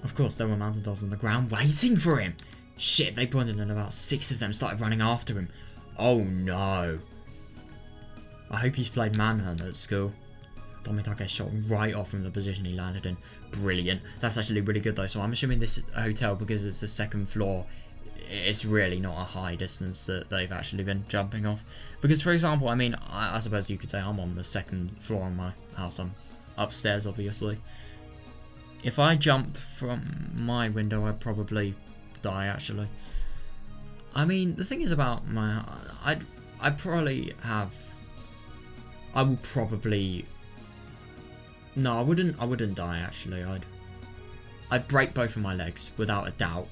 Of course, there were mountain dogs on the ground waiting for him. Shit, they pointed and about 6 of them started running after him. Oh no. I hope he's played Manhunt at school. Tomitake shot right off from the position he landed in. Brilliant. That's actually really good though. So I'm assuming this hotel, because it's the second floor, it's really not a high distance that they've actually been jumping off. Because, for example, I suppose you could say I'm on the second floor of my house. I'm upstairs, obviously. If I jumped from my window, I'd probably die, actually. I mean, the thing is about my... I'd probably have... I would probably... No, I wouldn't die, actually. I'd break both of my legs, without a doubt.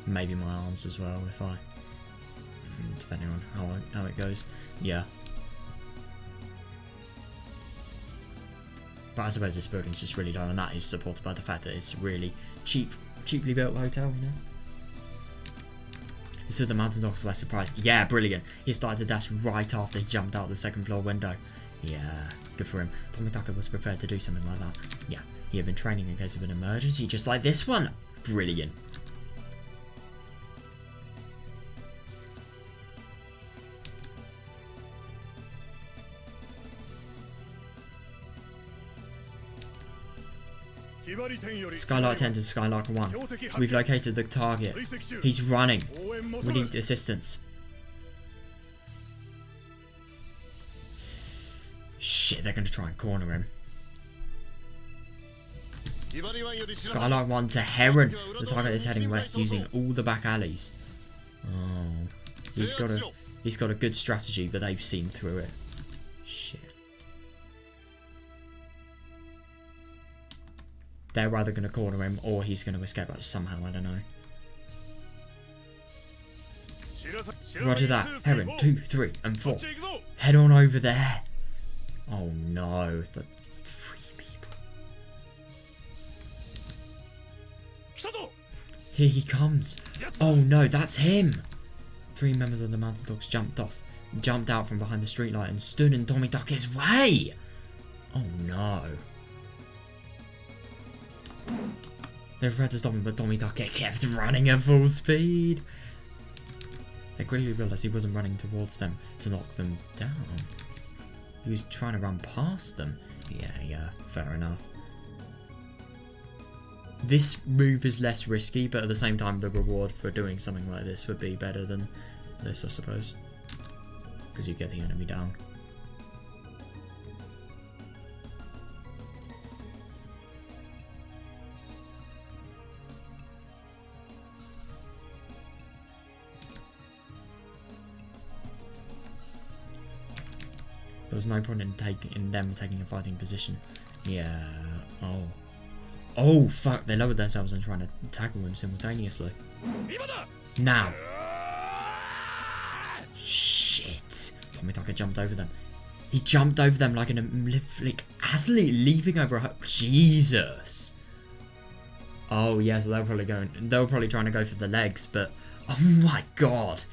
Maybe my arms as well, if I... Depending on how it goes. Yeah. But I suppose this building's just really low, and that is supported by the fact that it's really cheaply built hotel, you know? So the mountain dogs were surprised. Yeah, brilliant. He started to dash right after he jumped out the second floor window. Yeah, good for him. Tomitake was prepared to do something like that. Yeah, he had been training in case of an emergency, just like this one. Brilliant. Skylark 10 to Skylark 1. We've located the target. He's running. We need assistance. Shit, they're going to try and corner him. Skylark 1 to Heron. The target is heading west using all the back alleys. Oh, he's got a good strategy, but they've seen through it. Shit. They're either going to corner him or he's going to escape us somehow, I don't know. Roger that. Heron, 2, 3, and 4. Head on over there. Oh no, the 3 people. Here he comes. Oh no, that's him. 3 members of the Mountain Dogs jumped out from behind the streetlight and stood in Tomitake's way. Oh no. They were prepared to stop him, but Tomitake kept running at full speed. They quickly realised he wasn't running towards them to knock them down. He was trying to run past them. Yeah, fair enough. This move is less risky, but at the same time, the reward for doing something like this would be better than this, I suppose. Because you get the enemy down. There was no point in them taking a fighting position. Yeah. Oh. Oh, fuck. They lowered themselves and trying to tackle him simultaneously. Now. Shit. Tomitake jumped over them. He jumped over them like an Olympic athlete leaping over a... Jesus. Oh, yeah, so they were probably trying to go for the legs, but... Oh my god.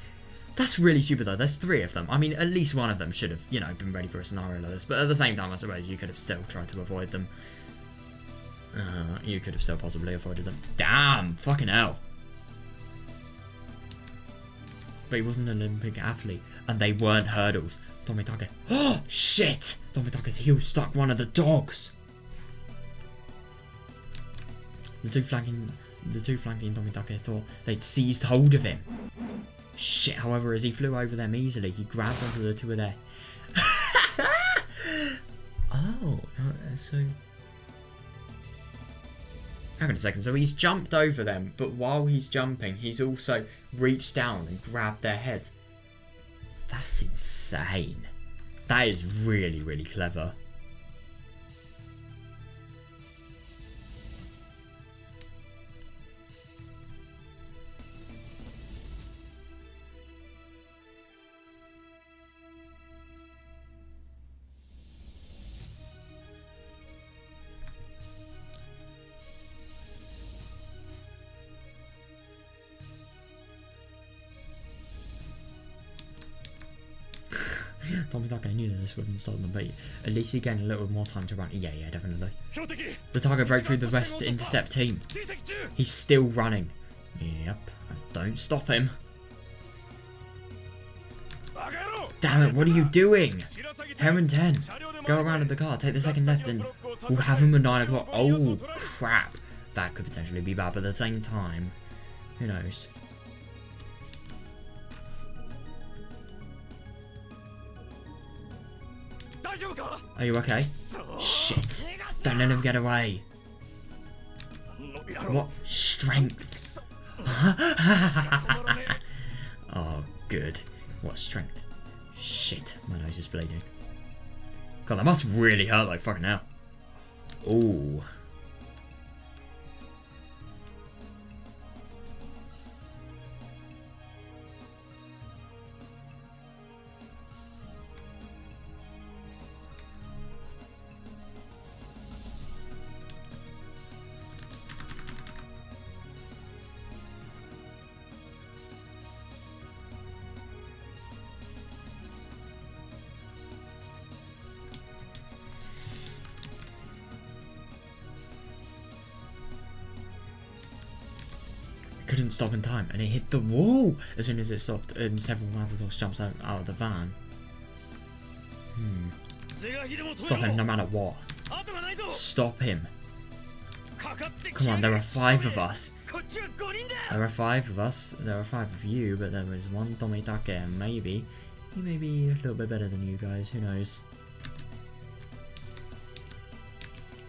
That's really stupid though, there's 3 of them. I mean, at least one of them should have, you know, been ready for a scenario like this. But at the same time, I suppose you could have still tried to avoid them. You could have still possibly avoided them. Damn! Fucking hell. But he wasn't an Olympic athlete. And they weren't hurdles. Tomitake. Oh, shit! Tomitake's heel stuck one of the dogs. The two flanking Tomitake thought they'd seized hold of him. Shit, however, as he flew over them easily, he grabbed onto the 2 of their... Oh, so... Hang on a second, so he's jumped over them, but while he's jumping, he's also reached down and grabbed their heads. That's insane. That is really, really clever. Tomitake knew that this wouldn't stop them, but at least he gained a little more time to run. Yeah, definitely. The target broke through the rest to intercept team. He's still running. Yep, don't stop him. Damn it, what are you doing? Heron 10, go around in the car, take the second left and we'll have him at 9 o'clock. Oh, crap. That could potentially be bad, but at the same time, who knows? Are you okay? Shit. Don't let him get away. What strength? Oh, good. What strength? Shit, my nose is bleeding. God, that must really hurt like fucking hell. Ooh. Couldn't stop in time, and it hit the wall as soon as it stopped. Several Matadors jumped out of the van. Stop him no matter what. Stop him. Come on, there are 5 of us. There are 5 of us. There are 5 of you, but there was one Tomitake, and maybe he may be a little bit better than you guys. Who knows?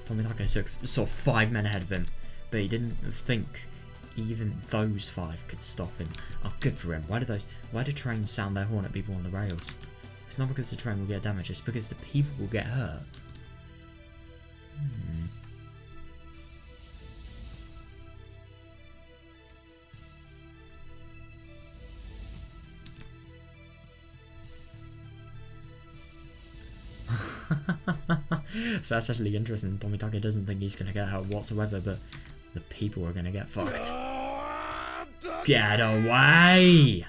Tomitake saw 5 men ahead of him, but he didn't think even those 5 could stop him. Oh, good for him. Why do trains sound their horn at people on the rails? It's not because the train will get damaged, it's because the people will get hurt. So that's actually interesting. Tomitake doesn't think he's gonna get hurt whatsoever, but the people are gonna get fucked. Get away!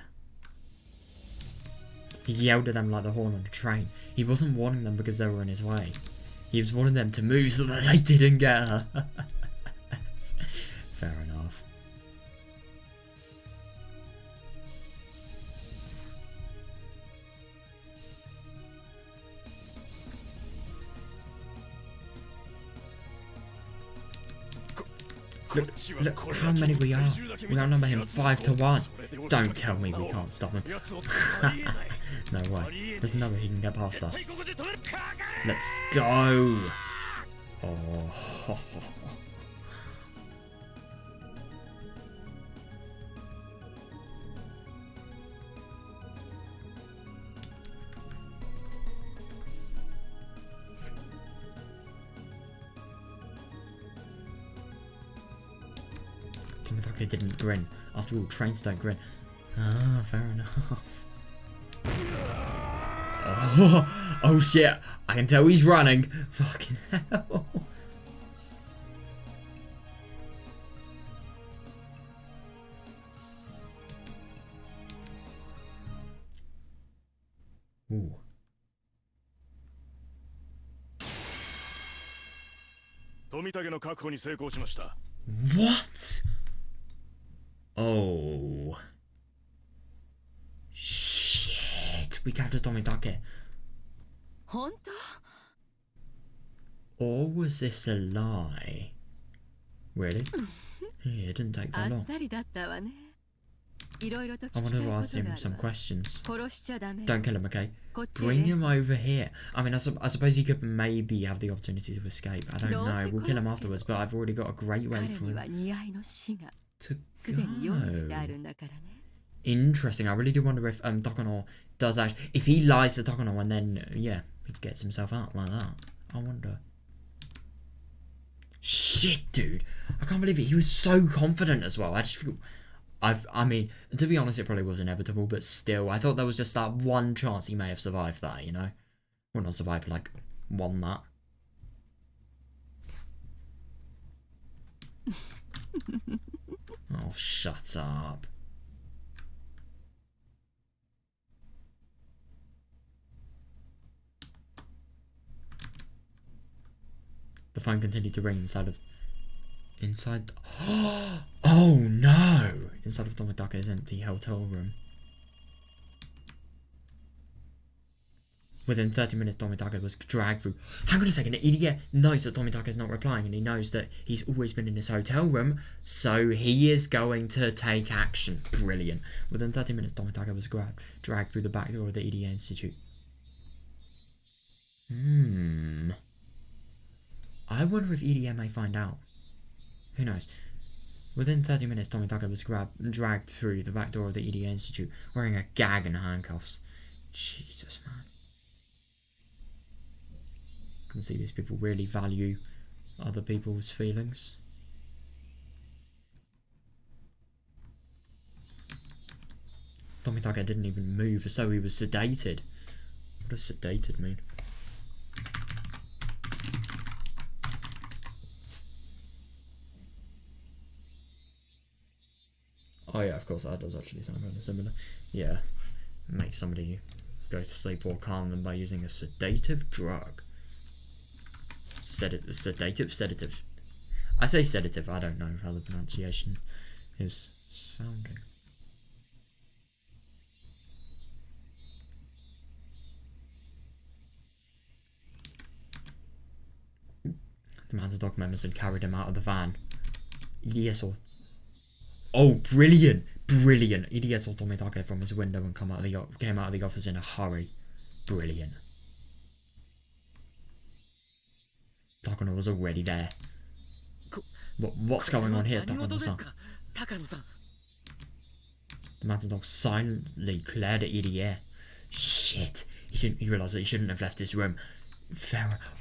He yelled at them like the horn on a train. He wasn't warning them because they were in his way. He was warning them to move so that they didn't get hurt. Fair enough. Look how many we are. We outnumber him 5 to 1. Don't tell me we can't stop him. No way. There's no way he can get past us. Let's go. Oh. Tomitake didn't grin. After all, trains don't grin. Ah, fair enough. Oh shit! I can tell he's running. Fucking hell. Ooh. What? Oh. Shit. We captured Tomitake. Or was this a lie? Really? Yeah, it didn't take that long. I wanted to ask him some questions. Don't kill him, okay? Bring him over here. I mean, I suppose he could maybe have the opportunity to escape. I don't know. We'll kill him afterwards, but I've already got a great way for him to go. Interesting. I really do wonder if Takono does actually... If he lies to Takono and then, yeah, he gets himself out like that. I wonder. Shit, dude. I can't believe it. He was so confident as well. I just feel... I mean, to be honest, it probably was inevitable, but still, I thought there was just that one chance he may have survived that, you know? Well, not survived, but, like, won that. Oh, shut up. The phone continued to ring inside... Oh no! Inside of Tomitake's empty hotel room. Within 30 minutes, Tomitake was dragged through. Hang on a second, the idiot knows that Tomitake is not replying, and he knows that he's always been in his hotel room, so he is going to take action. Brilliant. Within 30 minutes, Tomitake was dragged through the back door of the EDA Institute. I wonder if EDM may find out. Who knows? Within 30 minutes, Tomitake was dragged through the back door of the EDA Institute, wearing a gag and handcuffs. Jesus, man. I can see these people really value other people's feelings. Tomitake didn't even move as though he was sedated. What does sedated mean? Oh yeah, of course, that does actually sound kind of similar. Yeah, make somebody go to sleep or calm them by using a sedative drug. Sedative. I say sedative, I don't know how the pronunciation is sounding. The Mad Dog members had carried him out of the van. Idia saw... Oh, brilliant! Brilliant! Idia saw Tomitake from his window and came out of the office in a hurry. Brilliant. Takano was already there. What's going on here, Takano-san? The Mad Dog silently glared at Idia. Shit! He realised that he shouldn't have left this room.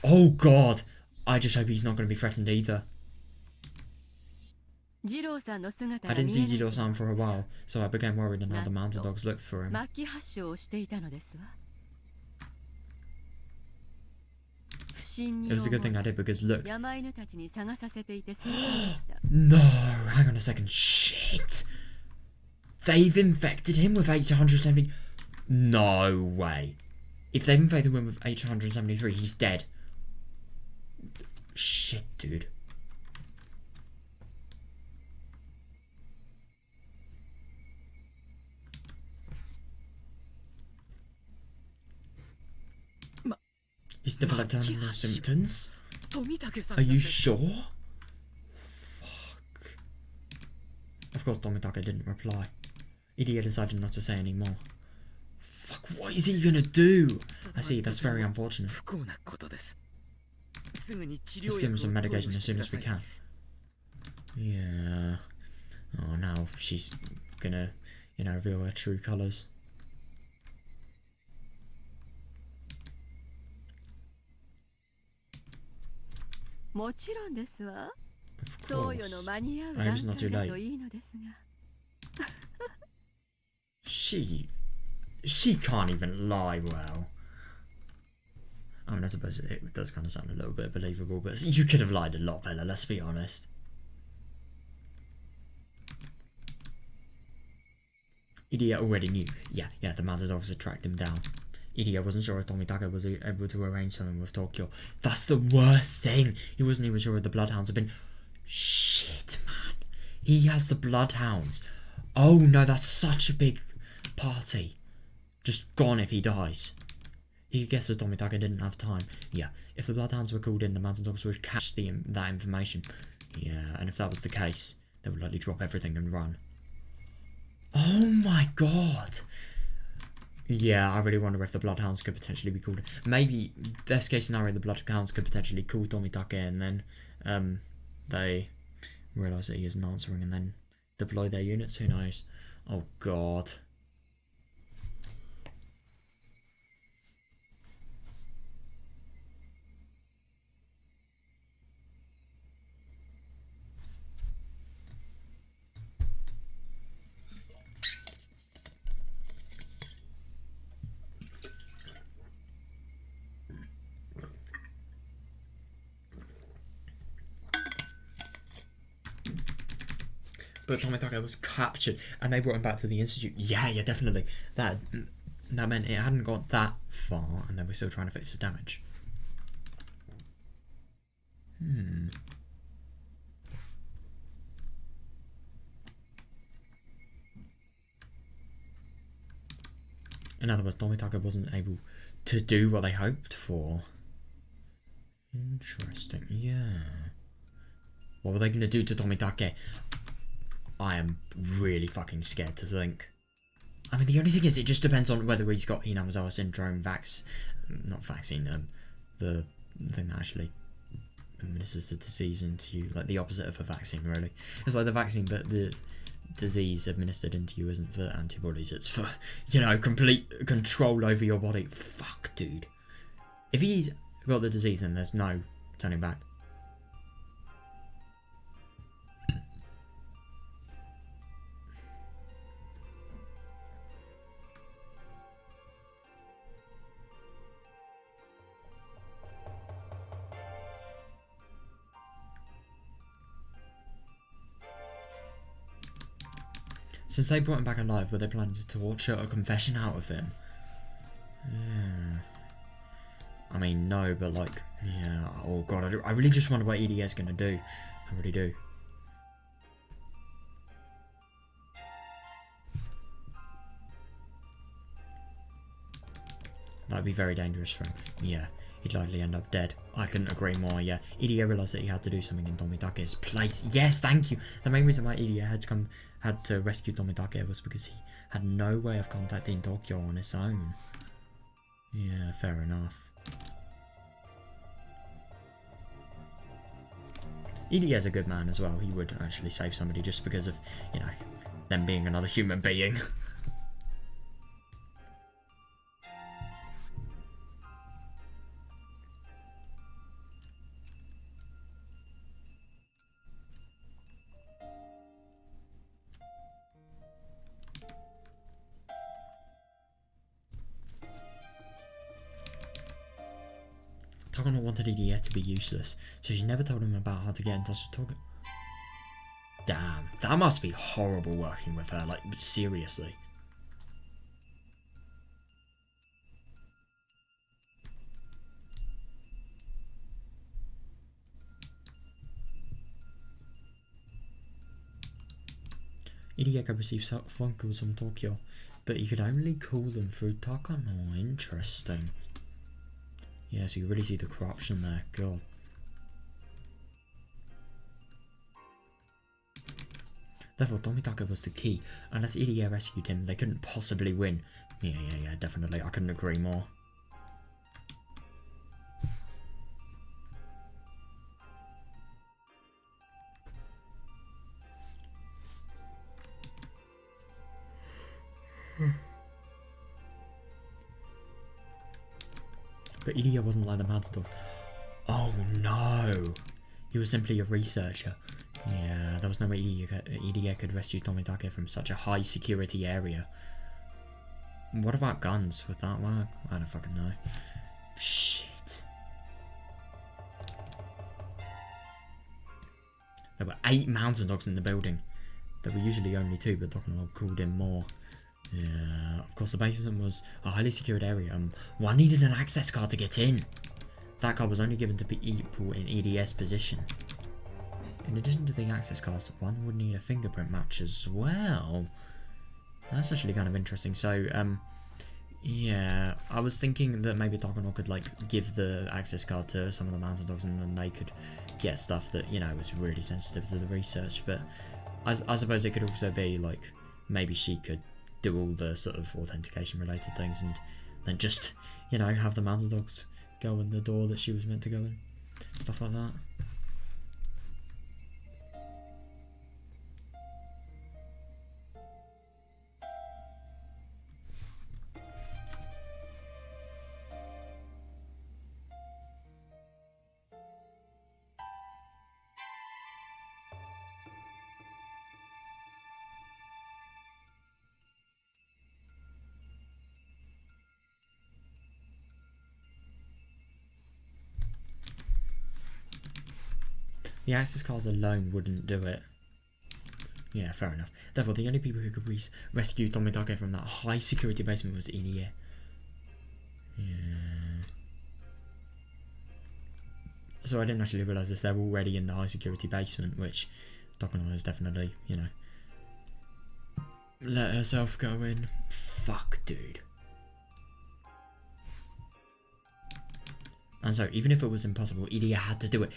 Oh god! I just hope he's not going to be threatened either. I didn't see Jiro-san for a while, so I became worried and had the Manta Dogs look for him. It was a good thing I did because look. No, hang on a second. Shit! They've infected him with 870. No way. If they've infected him with 873, he's dead. Shit, dude. He's developed animal symptoms? Are you sure? Fuck. Of course Tomitake didn't reply. Idia decided not to say any more. Fuck, what is he gonna do? I see, that's very unfortunate. Let's give him some medication as soon as we can. Yeah. Oh, now she's gonna, reveal her true colours. Of course. I hope it's not too late. She can't even lie well. I mean, I suppose it does kind of sound a little bit believable, but you could have lied a lot better, let's be honest. Idia already knew. Yeah, the Mother Dogs had tracked him down. Idia wasn't sure if Tomitake was able to arrange something with Tokyo. That's the worst thing. He wasn't even sure if the Bloodhounds had been... Shit, man. He has the Bloodhounds. Oh no, that's such a big party. Just gone if he dies. He could guess that Tomitake didn't have time. Yeah, if the Bloodhounds were called in, the Mountain Dogs would catch that information. Yeah, and if that was the case, they would likely drop everything and run. Oh my god! Yeah, I really wonder if the Bloodhounds could potentially be called. Maybe, best case scenario, the Bloodhounds could potentially call Tomitake and then they realise that he isn't answering and then deploy their units. Who knows? Oh god. But Tomitake was captured and they brought him back to the institute. Yeah, definitely. That meant it hadn't got that far and they were still trying to fix the damage. In other words, Tomitake wasn't able to do what they hoped for. Interesting, yeah. What were they going to do to Tomitake? I am really fucking scared to think. I mean, the only thing is, it just depends on whether he's got Hinamizawa syndrome not vaccine, the thing that actually administers the disease into you, like the opposite of a vaccine, really. It's like the vaccine, but the disease administered into you isn't for antibodies, it's for, complete control over your body. Fuck, dude. If he's got the disease, then there's no turning back. Since they brought him back alive, were they planning to torture a confession out of him? Yeah. I mean, no, but like, yeah. Oh god, I really just wonder what EDA's gonna do. I really do. That'd be very dangerous for him. Yeah. he'd likely end up dead. I couldn't agree more, yeah. Idia realised that he had to do something in Tomidake's place. Yes, thank you! The main reason why Idia had to rescue Tomitake was because he had no way of contacting Tokyo on his own. Yeah, fair enough. Idia's a good man as well. He would actually save somebody just because of, you know, them being another human being. Takano wanted Idia to be useless, so she never told him about how to get in touch with Tokyo. Damn, that must be horrible working with her, like, seriously. Idia could receive phone calls from Tokyo, but he could only call them through Takano. Interesting. Yeah, so you really see the corruption there, god. Therefore, Tomitake was the key. Unless Idia rescued him, they couldn't possibly win. Yeah, definitely. I couldn't agree more. But Idia wasn't like the Matador. Oh no! He was simply a researcher. Yeah, there was no way Idia could rescue Tomitake from such a high security area. What about guns? Would that work? I don't fucking know. Shit. There were 8 mountain dogs in the building. There were usually only 2, but Takano called in more. Yeah, of course the basement was a highly secured area and one needed an access card to get in. That card was only given to people in EDS position. In addition to the access cards, one would need a fingerprint match as well. That's actually kind of interesting. So, yeah, I was thinking that maybe Takano could, like, give the access card to some of the mountain dogs and then they could get stuff that, you know, was really sensitive to the research. But I suppose it could also be, like, maybe she could do all the sort of authentication related things and then just, you know, have the mountain dogs go in the door that she was meant to go in. Stuff like that. The access cards alone wouldn't do it. Yeah, fair enough. Therefore, the only people who could rescue Tomitake from that high security basement was Irie. Yeah. So I didn't actually realise this. They're already in the high security basement, which Takano has definitely, you know, let herself go in. Fuck, dude. And so, even if it was impossible, Irie had to do it.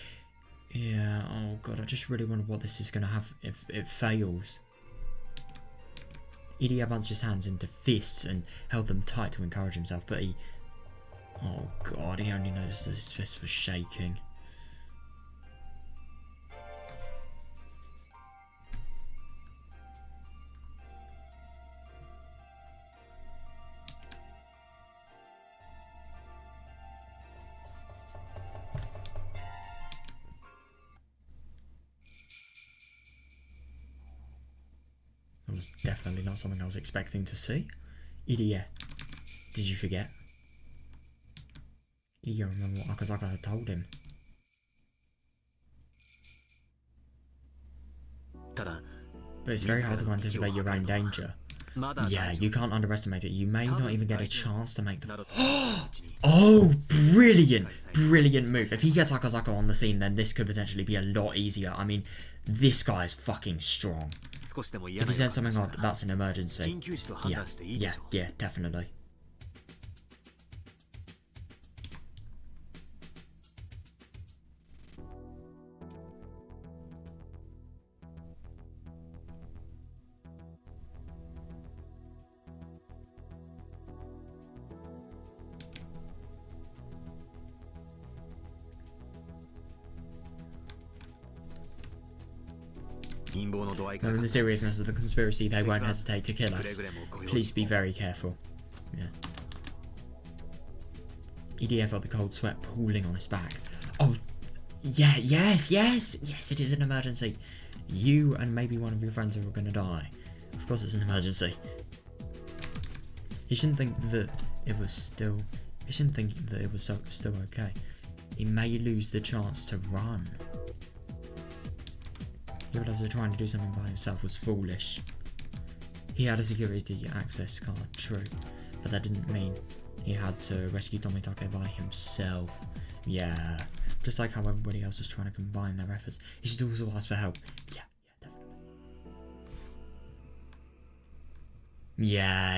Yeah, oh god, I just really wonder what this is going to have if it fails. Idia bunched his hands into fists and held them tight to encourage himself, but he... Oh god, he only noticed that his fist was shaking. That was definitely not something I was expecting to see. Idia, did you forget? Idia remember what Akazaka had told him. But it's very hard to anticipate your own danger. Yeah, you can't underestimate it. You may not even get a chance to make the... Oh, brilliant! Brilliant move. If he gets Akazaka on the scene, then this could potentially be a lot easier. I mean, this guy's fucking strong. If he says something odd, that's an emergency. Yeah, definitely. Knowing the seriousness of the conspiracy, they won't hesitate to kill us. Please be very careful. Yeah. EDF felt the cold sweat pooling on his back. Oh, yeah, yes, it is an emergency. You and maybe one of your friends are going to die. Of course it's an emergency. He shouldn't think that it was still... He shouldn't think that it was still okay. He may lose the chance to run. He realised that trying to do something by himself was foolish. He had a security access card, true, but that didn't mean he had to rescue Tomitake by himself. Yeah, just like how everybody else was trying to combine their efforts. He should also ask for help. Yeah, definitely.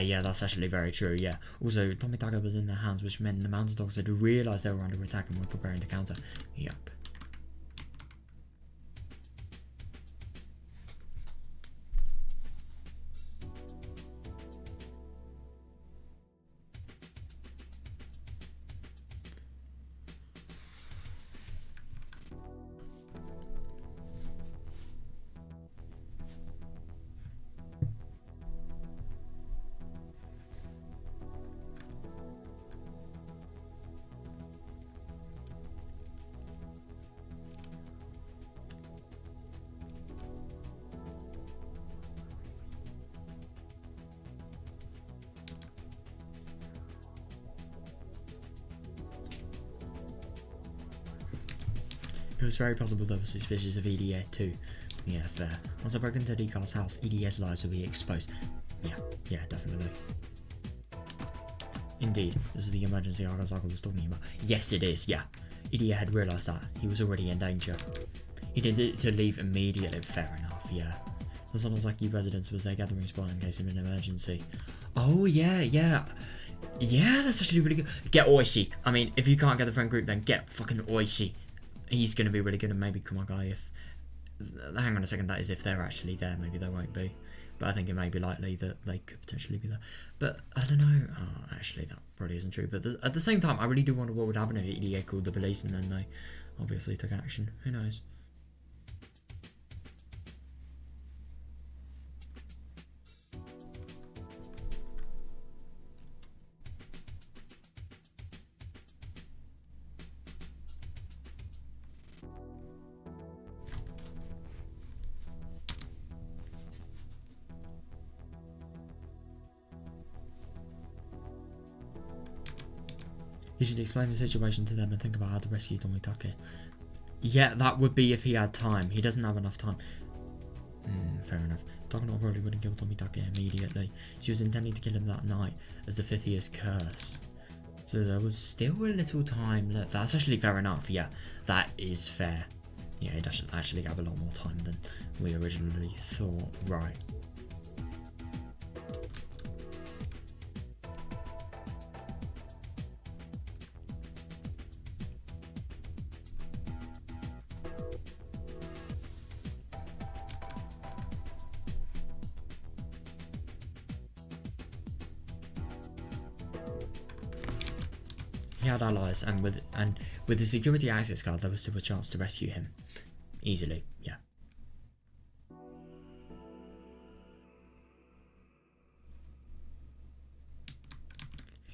Yeah, that's actually very true, yeah. Also, Tomitake was in their hands, which meant the mountain dogs had realised they were under attack and were preparing to counter. Yep. It was very possible they were suspicious of EDA too. Yeah, fair. Once I broke into Dika's house, EDA's lies will be exposed. Yeah, definitely. Indeed, this is the emergency Akazaka was talking about. Yes, it is, yeah. EDA had realised that. He was already in danger. He did it to leave immediately. Fair enough, yeah. The Sonozaki residence was their gathering spot in case of an emergency. Oh, yeah. Yeah, that's actually really good. Get Oishi. I mean, if you can't get the friend group, then get fucking Oishi. He's going to be really good, and maybe Kumagai if... Hang on a second, that is if they're actually there. Maybe they won't be. But I think it may be likely that they could potentially be there. But I don't know. Oh, actually, that probably isn't true. But at the same time, I really do wonder what would happen if EDA called the police and then they obviously took action. Who knows? You should explain the situation to them and think about how to rescue Tomitake. Yeah, that would be if he had time. He doesn't have enough time. Fair enough. Takano probably wouldn't kill Tomitake immediately. She was intending to kill him that night as the 5th year's curse. So there was still a little time left. That's actually fair enough, yeah. That is fair. Yeah, he does actually have a lot more time than we originally thought. Right. He had allies, and with the security access card, there was still a chance to rescue him easily. Yeah.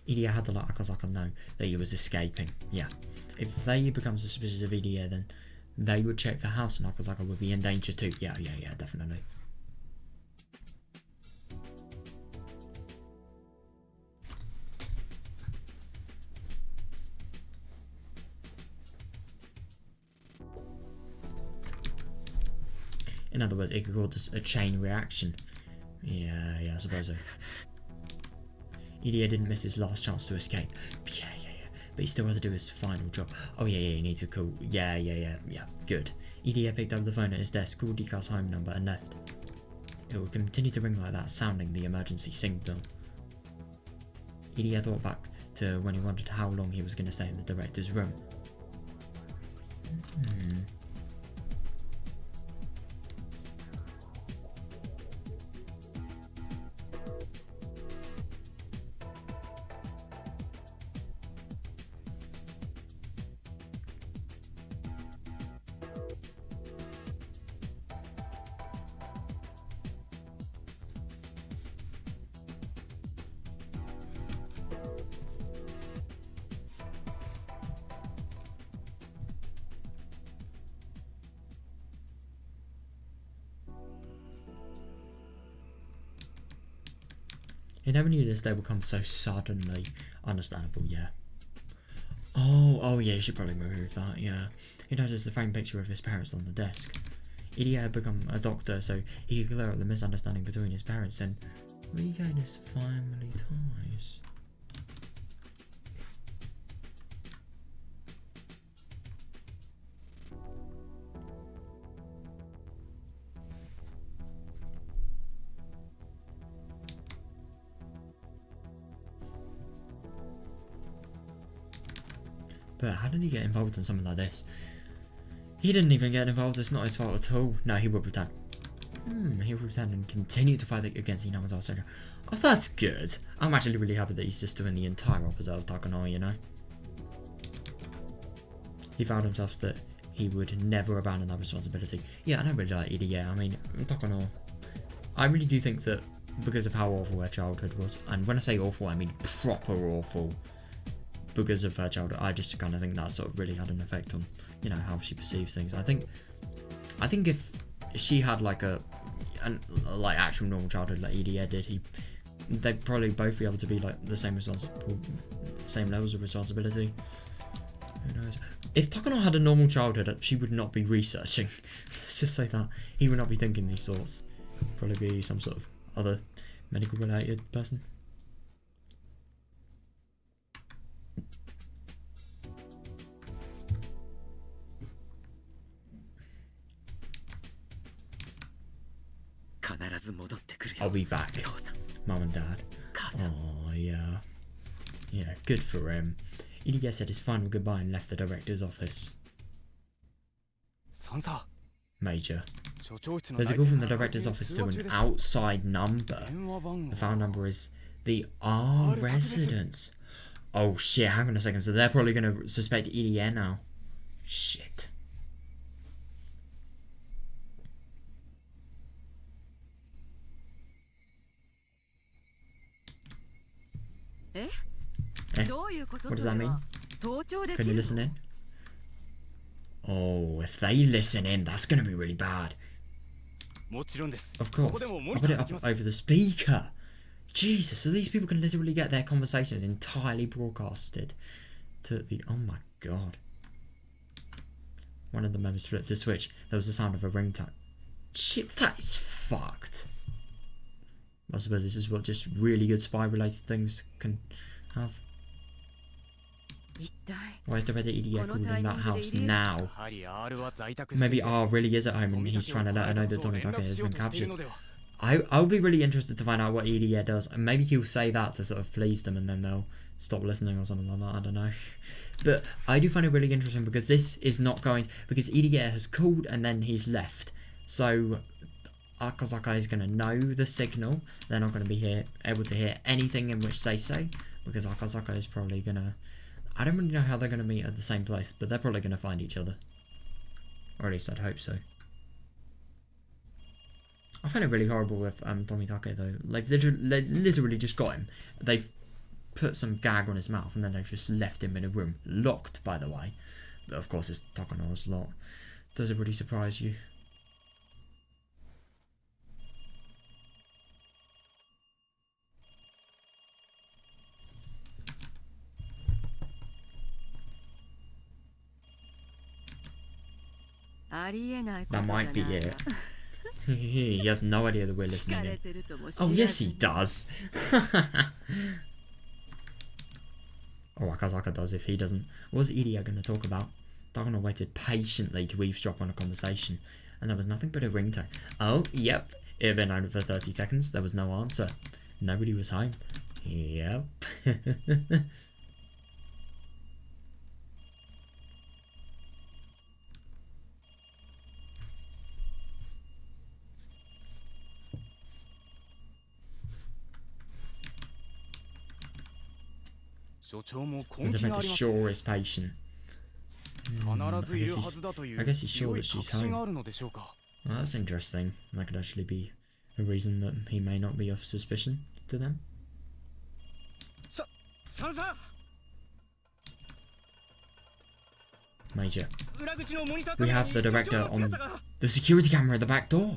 Idia had to let Akazaka know that he was escaping. Yeah. If they become suspicious of Idia, then they would check the house, and Akazaka would be in danger too. Yeah, definitely. In other words, it could cause a chain reaction. Yeah, I suppose so. Idia didn't miss his last chance to escape. Yeah. But he still had to do his final job. Oh yeah, you need to call. Yeah, good. Idia picked up the phone at his desk, called Dika's home number and left. It would continue to ring like that, sounding the emergency signal. Idia thought back to when he wondered how long he was going to stay in the director's room. He never knew this day would come so suddenly. Understandable, yeah. Oh yeah, you should probably remove that, yeah. He noticed the framed picture of his parents on the desk. Idiot had become a doctor so he could clear up the misunderstanding between his parents and regain his family ties. But how did he get involved in something like this? He didn't even get involved, it's not his fault at all. No, he will pretend. He will pretend and continue to fight against Inama's soldier. Oh, that's good. I'm actually really happy that he's just doing the entire opposite of Takano, you know? He found himself that he would never abandon that responsibility. Yeah, I don't really like Ida, I mean, Takano. I really do think that because of how awful her childhood was, and when I say awful, I mean proper awful. Because of her childhood, I just kind of think that sort of really had an effect on, you know, how she perceives things. I think if she had like like actual normal childhood like Ida did, they'd probably both be able to be like the same levels of responsibility. Who knows? If Takano had a normal childhood, she would not be researching. Let's just say that. He would not be thinking these thoughts. Probably be some sort of other medical related person. I'll be back, Mum and Dad. Oh yeah. Yeah, good for him. Idiya said his final goodbye and left the director's office. Major. There's a call from the director's office to an outside number. The phone number is the R residence. Oh shit, hang on a second. So they're probably going to suspect Idiya now. Shit. What does that mean? Can you listen in? Oh, if they listen in, that's going to be really bad. Of course. I'll put it up over the speaker. Jesus, so these people can literally get their conversations entirely broadcasted to the... Oh my god. One of the members flipped the switch. There was the sound of a ringtone. Shit, that is fucked. I suppose this is what just really good spy-related things can have. Why is the red idiot called in that house now? Maybe R really is at home and he's trying to let her know that Donitake has been captured. I'll be really interested to find out what Idiya does, and maybe he'll say that to sort of please them and then they'll stop listening or something like that, I don't know. But I do find it really interesting because this is not going... Because Idiya has called and then he's left. So Akazaka is going to know the signal. They're not going to be able to hear anything in which they say, because Akazaka is probably going to... I don't really know how they're going to meet at the same place, but they're probably going to find each other. Or at least I'd hope so. I find it really horrible with Donitake though. They've literally just got him. They've put some gag on his mouth and then they've just left him in a room. Locked, by the way. But of course it's Takano's lot. Does it really surprise you? That might be it. He has no idea that we're listening in. Oh yes he does. Or Akazaka does if he doesn't. What was Idiya going to talk about? Takano waited patiently to eavesdrop on a conversation, and there was nothing but a ringtone. Oh, yep. It had been over for 30 seconds. There was no answer. Nobody was home. Yep. The defender sure is patient. I guess he's sure that she's home. Well, that's interesting. That could actually be a reason that he may not be of suspicion to them. Major. We have the director on the security camera at the back door.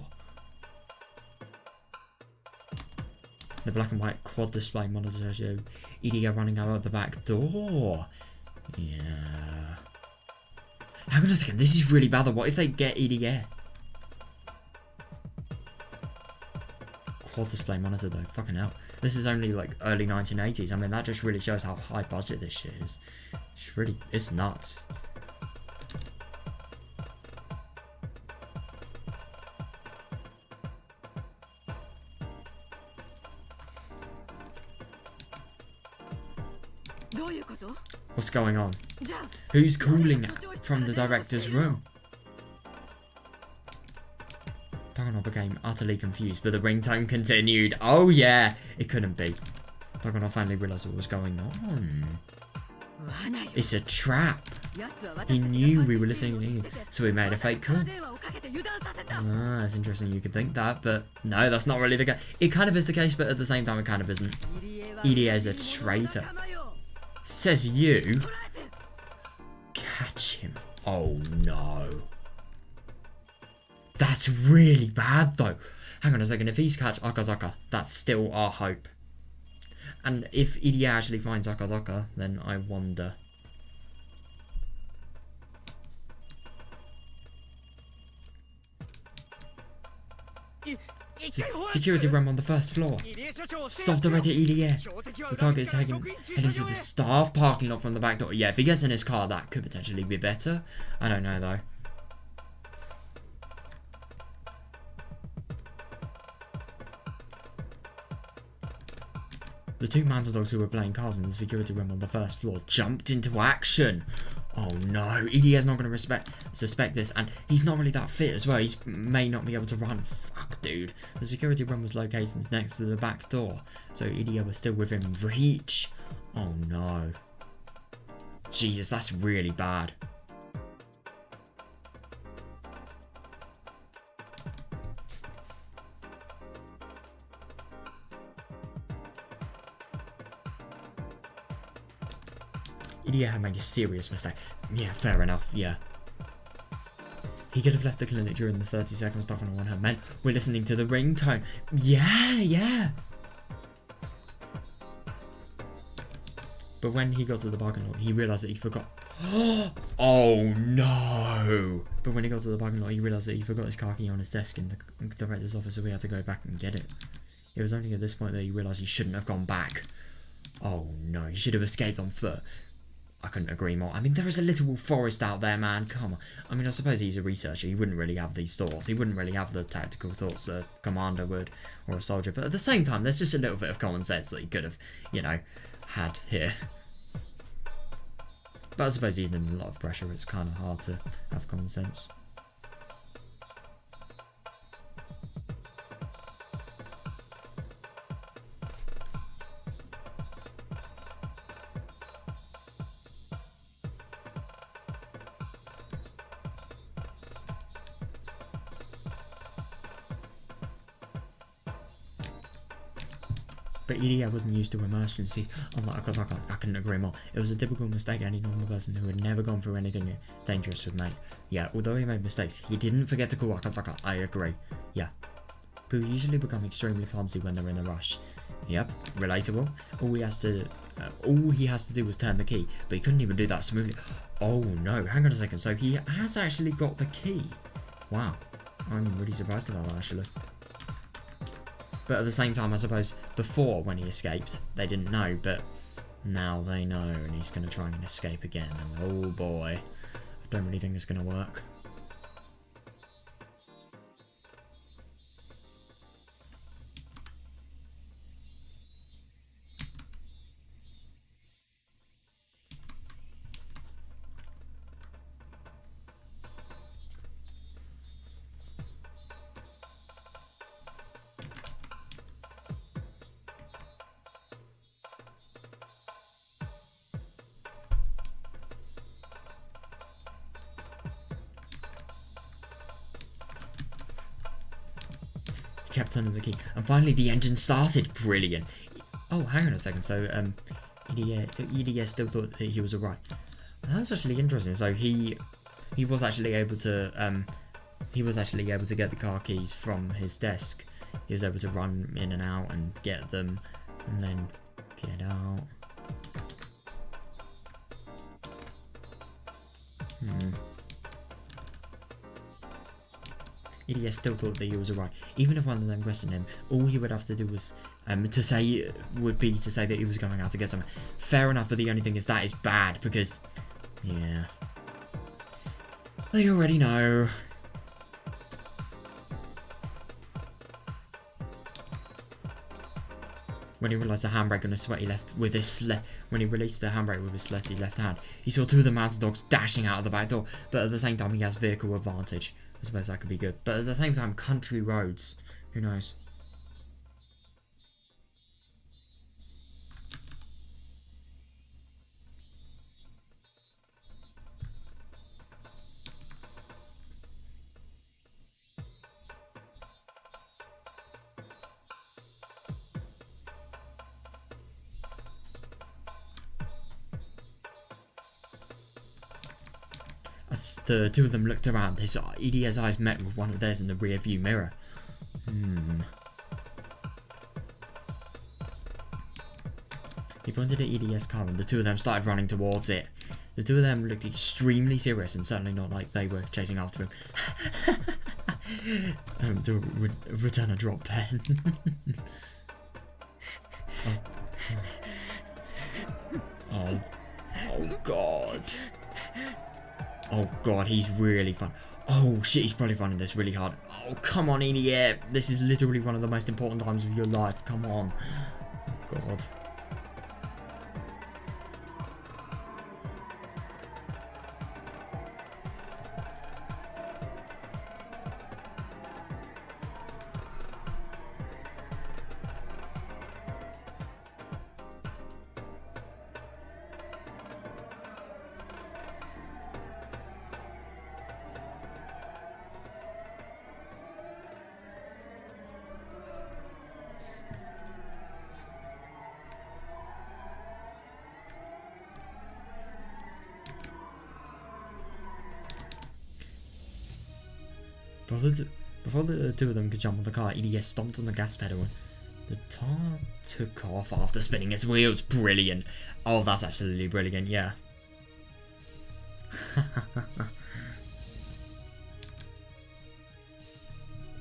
The black and white quad display monitor shows Idia running out the back door. Yeah. Hang on a second, this is really bad. What if they get Idia? Quad display monitor though, fucking hell. This is only like early 1980s. I mean, that just really shows how high budget this shit is. It's nuts. What's going on? Who's calling from the director's room? Dagonoff became utterly confused, but the ringtone continued. Oh yeah, it couldn't be. Dagonoff finally realised what was going on. It's a trap. He knew we were listening, so he made a fake call. Ah, it's interesting you could think that, but no, that's not really the case. It kind of is the case, but at the same time it kind of isn't. Idia is a traitor. Says you. Catch him. Oh no. That's really bad though. Hang on a second, if he's catch Akazaka, that's still our hope. And if Idia actually finds Akazaka, then I wonder. Security room on the first floor. Stop the red Idia. The target is heading to the staff parking lot from the back door. Yeah, if he gets in his car, that could potentially be better. I don't know though. The two Matadors who were playing cards in the security room on the first floor jumped into action. Oh no, Idia's not going to suspect this, and he's not really that fit as well. He may not be able to run. Fuck, dude. The security room was located next to the back door, so Idia was still within reach. Oh no. Jesus, that's really bad. Idia had made a serious mistake. Yeah, fair enough, yeah. He could have left the clinic during the 30 seconds stuck on one hand. Men, we're listening to the ringtone. Yeah. But when he got to the parking lot, he realised that he forgot. Oh no! But when he got to the parking lot, he realised that he forgot his car key on his desk in the director's office, so we had to go back and get it. It was only at this point that he realised he shouldn't have gone back. Oh no, he should have escaped on foot. I couldn't agree more. I mean, there is a literal forest out there, man. Come on. I mean, I suppose he's a researcher. He wouldn't really have these thoughts. He wouldn't really have the tactical thoughts that a commander would, or a soldier. But at the same time, there's just a little bit of common sense that he could have, you know, had here. But I suppose he's in a lot of pressure. It's kind of hard to have common sense. But Idia wasn't used to emergencies, unlike Akazaka. I couldn't agree more. It was a typical mistake any normal person who had never gone through anything dangerous would make. Yeah, although he made mistakes, he didn't forget to call Akazaka. I agree. Yeah. People usually become extremely clumsy when they're in a rush. Yep, relatable. All he has to do was turn the key, but he couldn't even do that smoothly. Oh no, hang on a second. So he has actually got the key. Wow. I'm really surprised about that actually. But at the same time, I suppose, before when he escaped, they didn't know, but now they know, and he's going to try and escape again, and oh boy, I don't really think it's going to work. Kept turning the key, and finally the engine started. Brilliant. Oh, hang on a second. So, Idia still thought that he was alright. That's actually interesting. So he was actually able to get the car keys from his desk. he was able to run in and out and get them, and then get out. EDS still thought that he was alright. Even if one of them questioned him, all he would have to do was to say that he was going out to get something. Fair enough, but the only thing is that is bad because, yeah, they already know. When he realised the handbrake on his sweaty left with his when he released the handbrake with his sweaty left hand, he saw two of the mountain dogs dashing out of the back door. But at the same time, he has vehicle advantage. I suppose that could be good. But at the same time, country roads, who knows? As the two of them looked around, his EDS eyes met with one of theirs in the rear view mirror. He pointed at EDS car and the two of them started running towards it. The two of them looked extremely serious and certainly not like they were chasing after him. To return a drop pen. Oh god. Oh god, he's really fun. Oh shit, he's probably finding this really hard. Oh come on, idiot. This is literally one of the most important times of your life. Come on. Oh god. Before the two of them could jump on the car, EDS stomped on the gas pedal and the car took off after spinning its wheels. Brilliant. Oh, that's absolutely brilliant, yeah.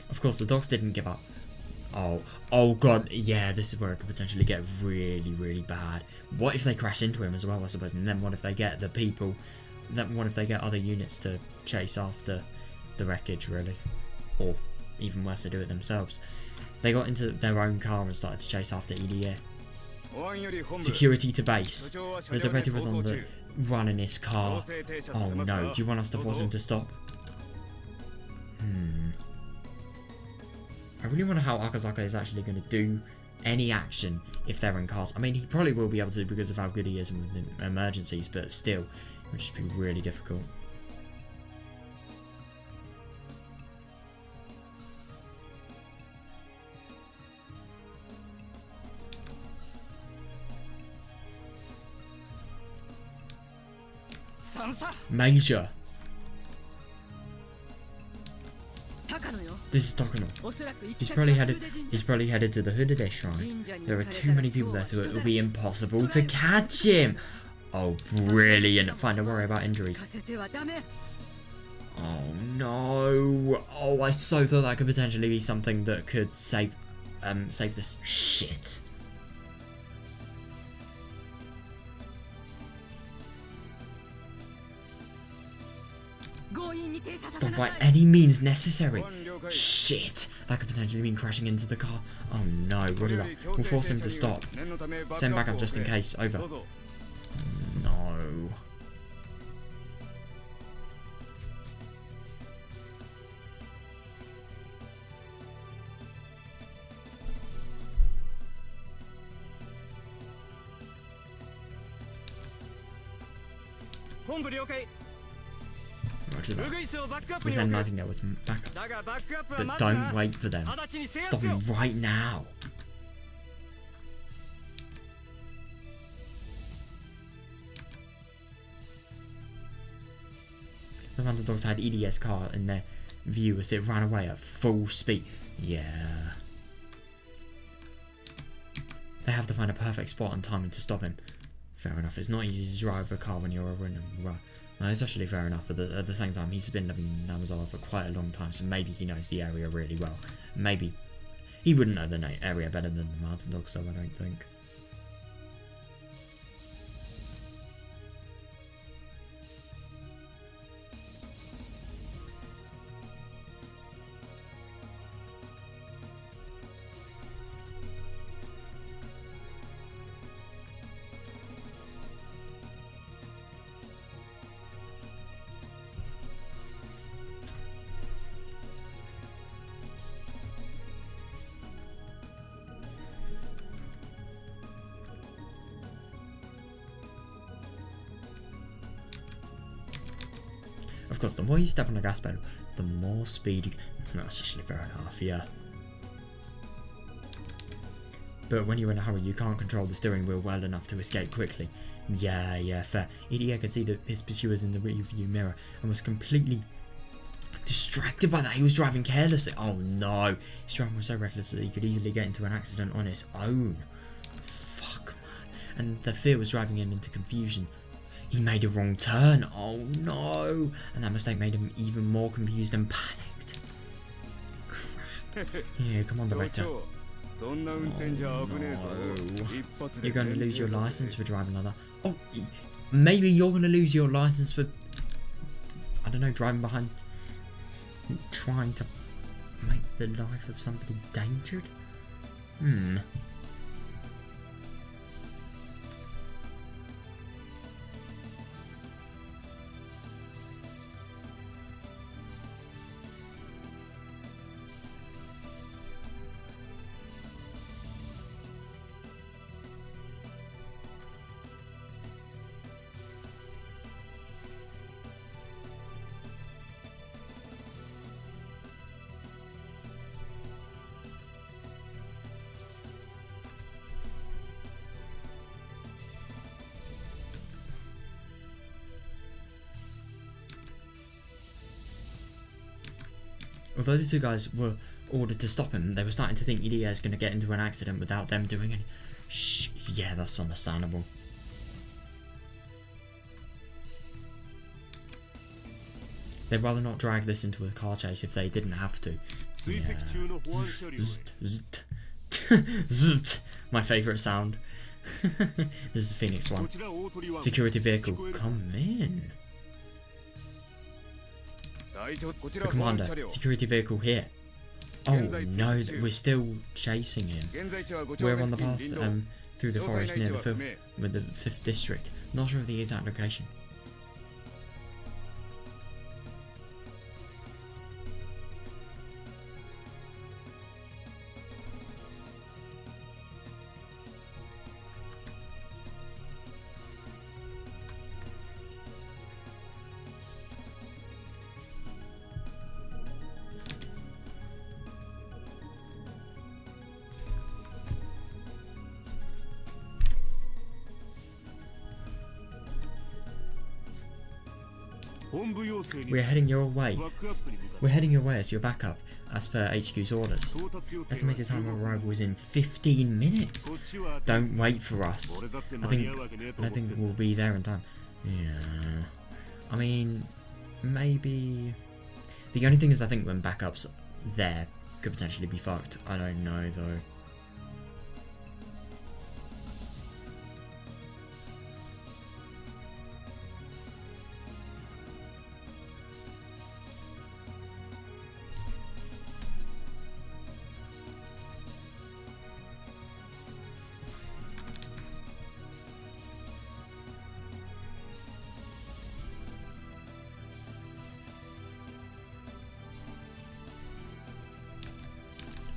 Of course, the dogs didn't give up. Oh god, yeah, this is where it could potentially get really, really bad. What if they crash into him as well, I suppose, and then what if they get the people, then what if they get other units to chase after the wreckage, really? Or even worse, to do it themselves. They got into their own car and started to chase after EDA. Security to base. The director was on the run in his car. Oh no, do you want us to force him to stop? I really wonder how Akazaka is actually going to do any action if they're in cars. I mean, he probably will be able to because of how good he is with emergencies, but still, it would just be really difficult. Major. This is Takano. He's probably headed to the Higurashi shrine. There are too many people there, so it will be impossible to catch him. Oh, brilliant! Fine, don't worry about injuries. Oh no! Oh, I so thought that could potentially be something that could save this shit. Stop by any means necessary. Shit! That could potentially mean crashing into the car. Oh no, roger that. We'll force him to stop. Send backup just in case. Over. No. We send Nightingale with backup. But don't wait for them. Stop them right now. The Phantom Dogs had EDS car in their view as it ran away at full speed. Yeah. They have to find a perfect spot and timing to stop him. Fair enough. It's not easy to drive a car when you're a runner. Right. No, it's actually fair enough, but at the same time, he's been living in Amazon for quite a long time, so maybe he knows the area really well. Maybe he wouldn't know the area better than the mountain dog, so I don't think. Of course, the more you step on the gas pedal, the more speed you... That's actually fair enough, yeah. But when you're in a hurry, you can't control the steering wheel well enough to escape quickly. Yeah, fair. EDA could see his pursuers in the rearview mirror and was completely distracted by that. He was driving carelessly. Oh no. His driving was so reckless that he could easily get into an accident on his own. Fuck, man. And the fear was driving him into confusion. He made a wrong turn. Oh no. And that mistake made him even more confused and panicked. Crap. Yeah, come on, director. Oh, no. You're going to lose your license for driving like that. Oh, maybe you're going to lose your license for, I don't know, driving behind, trying to make the life of somebody endangered? Although the two guys were ordered to stop him, they were starting to think Idia is going to get into an accident without them doing any... Yeah, that's understandable. They'd rather not drag this into a car chase if they didn't have to. Yeah. My favourite sound. This is Phoenix 1. Security vehicle, come in. The commander, security vehicle here. Oh no, we're still chasing him. We're on the path through the forest near the with the 5th district. Not sure of the exact location. We're heading your way. We're heading your way as your backup, as per HQ's orders. Estimated time of arrival is in 15 minutes. Don't wait for us. I don't think we'll be there in time. Yeah. I mean, maybe... The only thing is I think when backup's there, could potentially be fucked. I don't know though.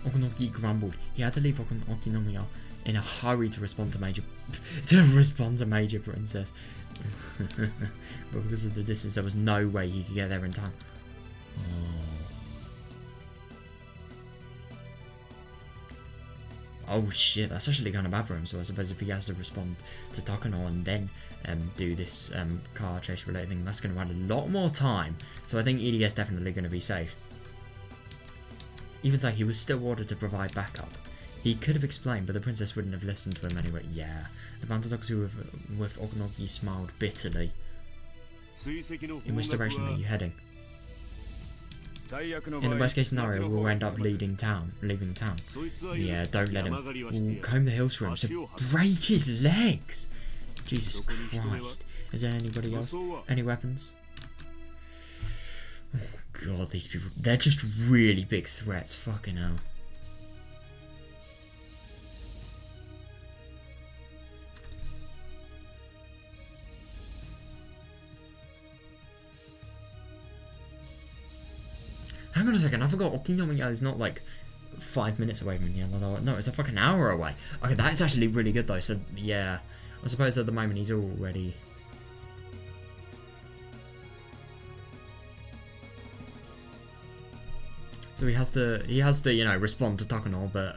Okanoki grumbled. He had to leave Okinomiya in a hurry to respond to Major Princess. But because of the distance, there was no way he could get there in time. Oh shit, that's actually kind of bad for him. So I suppose if he has to respond to Takano and then do this car chase related thing, that's going to add a lot more time. So I think EDS definitely going to be safe. Even though he was still ordered to provide backup, He could have explained, but the princess wouldn't have listened to him anyway. Yeah. The banter doctor with Ognogi smiled bitterly. In which direction are you heading? In the worst case scenario, we'll end up leaving town. Yeah, don't let him. We'll comb the hills for him to break his legs. Jesus Christ. Is there anybody else? Any weapons? Oh god, these people. They're just really big threats. Fucking hell. Hang on a second, I forgot Okinomi is not like 5 minutes away from here. No, it's a fucking hour away. Okay, that's actually really good though, so yeah. I suppose at the moment he's already... So he has to, you know, respond to Takano, but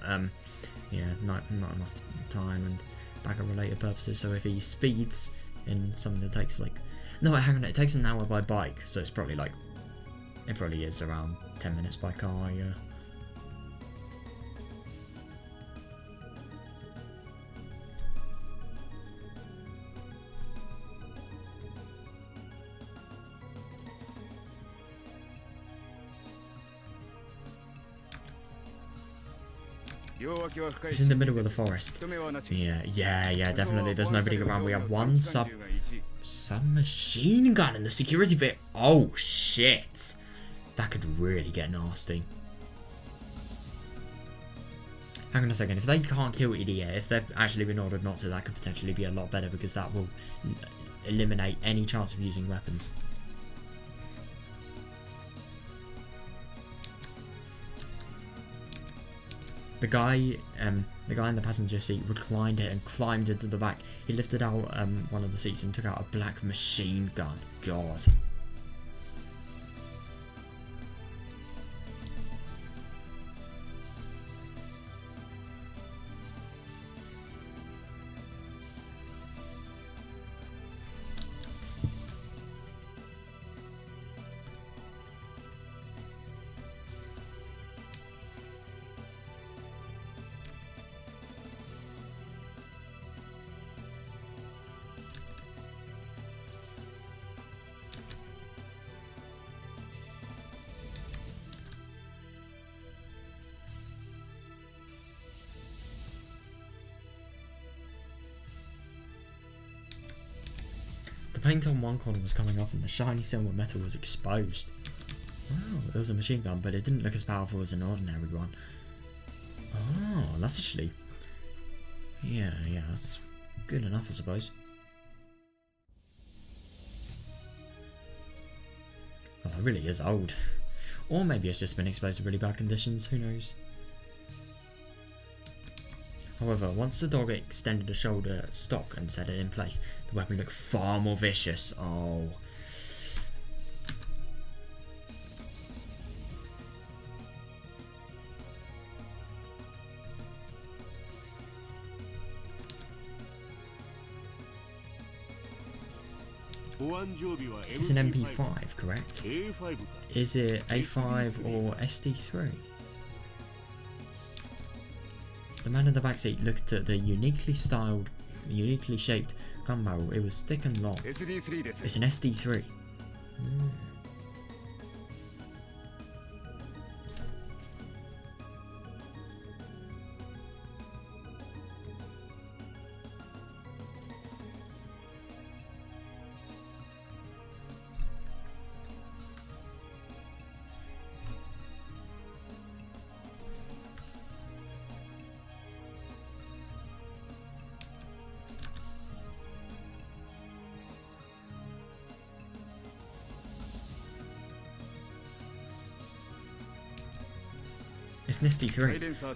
yeah, not enough time and backup related purposes. So if he speeds in something that takes like... No, hang on, it takes an hour by bike, so it's probably like... It probably is around 10 minutes by car, yeah. It's in the middle of the forest. Yeah, definitely. There's nobody around. We have one submachine gun in the security bit. Oh shit. That could really get nasty. Hang on a second, if they can't kill Idia, if they've actually been ordered not to, that could potentially be a lot better because that will eliminate any chance of using weapons. The guy in the passenger seat reclined it and climbed into the back. He lifted out one of the seats and took out a black machine gun. God. The paint on one corner was coming off and the shiny silver metal was exposed. Wow, it was a machine gun, but it didn't look as powerful as an ordinary one. Oh, that's actually... Yeah, that's good enough, I suppose. Well, that really is old. Or maybe it's just been exposed to really bad conditions, who knows. However, once the dog extended a shoulder stock and set it in place, the weapon looked far more vicious. Oh. It's an MP5, correct? Is it A5 or SD3? The man in the backseat looked at the uniquely shaped gun barrel. It was thick and long. It's an SD3. It's an SD3.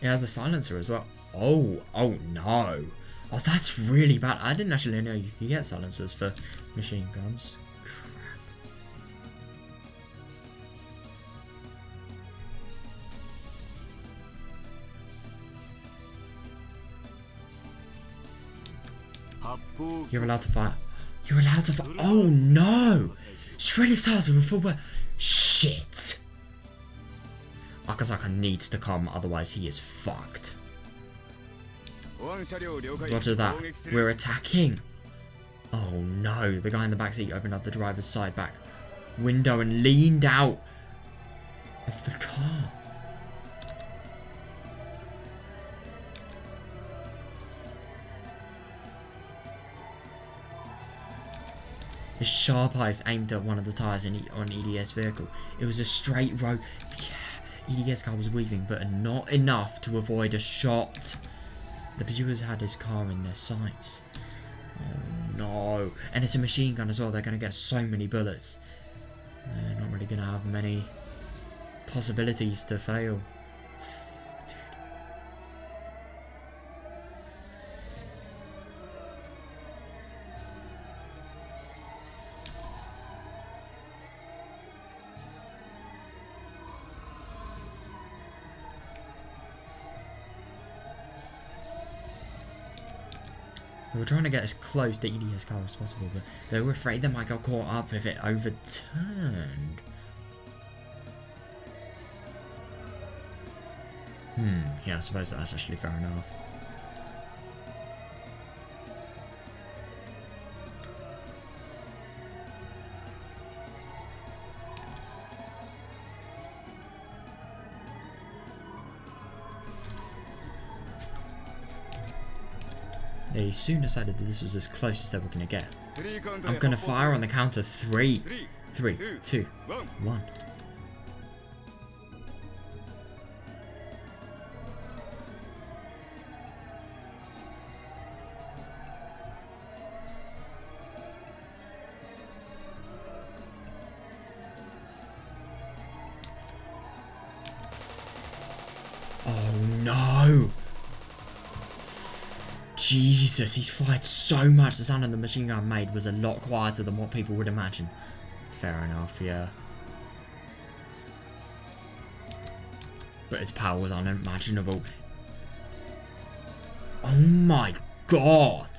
It has a silencer as well. Oh no. Oh, that's really bad. I didn't actually know you could get silencers for machine guns. Crap. You're allowed to fire. You're allowed to fire. Oh no! Shredded stars with a full burst. Shit! Akazaka needs to come, otherwise he is fucked. Roger that. We're attacking. Oh no, the guy in the backseat opened up the driver's side back window and leaned out of the car. His sharp eyes aimed at one of the tyres on EDS vehicle. It was a straight road. Yeah, EDS car was weaving, but not enough to avoid a shot. The pursuers had his car in their sights. Oh no. And it's a machine gun as well. They're going to get so many bullets. They're not really going to have many possibilities to fail. They were trying to get as close to EDS car as possible, but they were afraid they might get caught up if it overturned. Yeah, I suppose that's actually fair enough. They soon decided that this was as close as they were going to get. I'm going to fire on the count of 3. 3, 2, 1. Oh no! Jesus, he's fired so much. The sound of the machine gun made was a lot quieter than what people would imagine. Fair enough, yeah. But its power was unimaginable. Oh my god!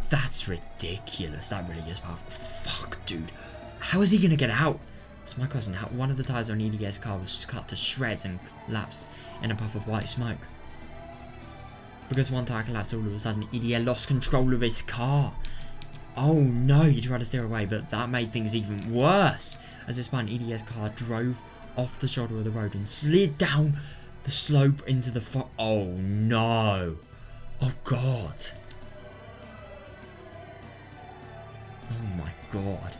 That's ridiculous. That really is powerful. Fuck, dude. How is he gonna get out? That's my question. How one of the tires on EDS car was cut to shreds and collapsed in a puff of white smoke. Because one tire collapsed, all of a sudden, EDL lost control of his car. Oh no, he tried to steer away, but that made things even worse. As this spun, EDS car drove off the shoulder of the road and slid down the slope into the oh no. Oh god. Oh my god.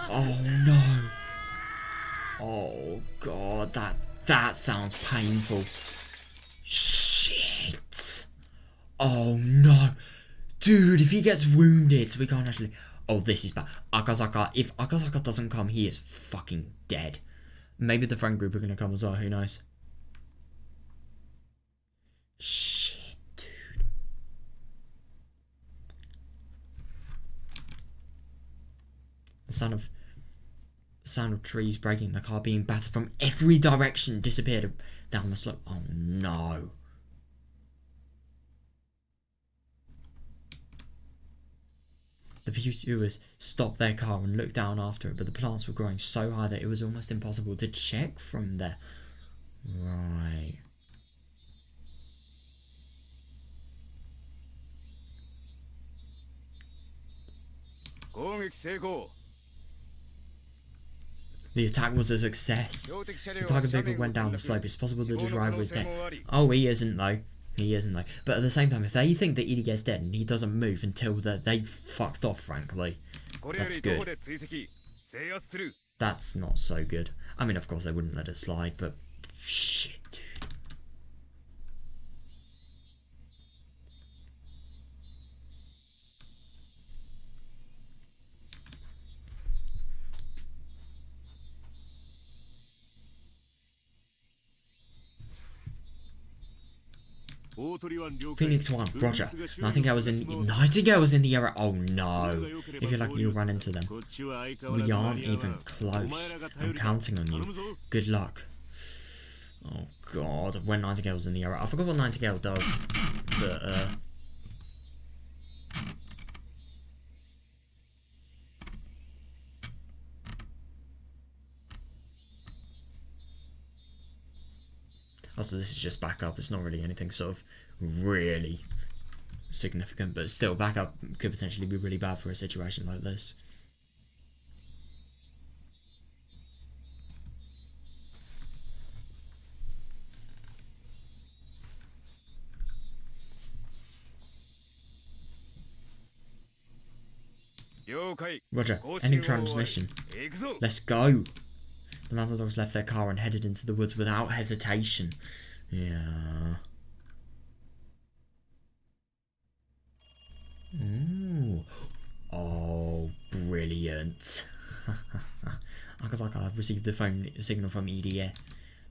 Oh no. Oh god, that sounds painful. Shit. Oh no. Dude, if he gets wounded, so we can't actually... Oh, this is bad. Akazaka, if Akazaka doesn't come, he is fucking dead. Maybe the friend group are going to come as well, who knows. Shit, dude. The sound of trees breaking, the car being battered from every direction, disappeared down the slope. Oh no. The pursuers stopped their car and looked down after it, but the plants were growing so high that it was almost impossible to check from there. Right. The attack was a success. The target vehicle went down the slope. It's possible that the driver was dead. Oh, he isn't though. He isn't though. But at the same time, if they think that Idige's dead and he doesn't move until they've fucked off, frankly, that's good. That's not so good. I mean, of course they wouldn't let it slide, but shit, dude. Phoenix 1, roger. Nightingale's in the area. Oh no. If you're lucky, you'll run into them. We aren't even close. I'm counting on you. Good luck. Oh god, when Nightingale's in the area. I forgot what Nightingale does. But, also, this is just backup. It's not really anything sort of really significant, but still, backup could potentially be really bad for a situation like this. Roger, ending transmission. Let's go. The mountain dogs left their car and headed into the woods without hesitation. Yeah. Ooh. Oh, brilliant. Akazaka, I've received the phone signal from EDA.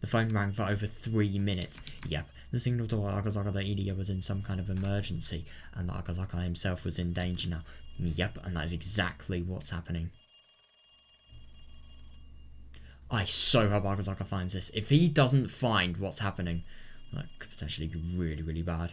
The phone rang for over 3 minutes. Yep, the signal told Akazaka that EDA was in some kind of emergency and that Akazaka himself was in danger now. Yep, and that is exactly what's happening. I so hope Akazaka finds this. If he doesn't find what's happening, that could potentially be really, really bad.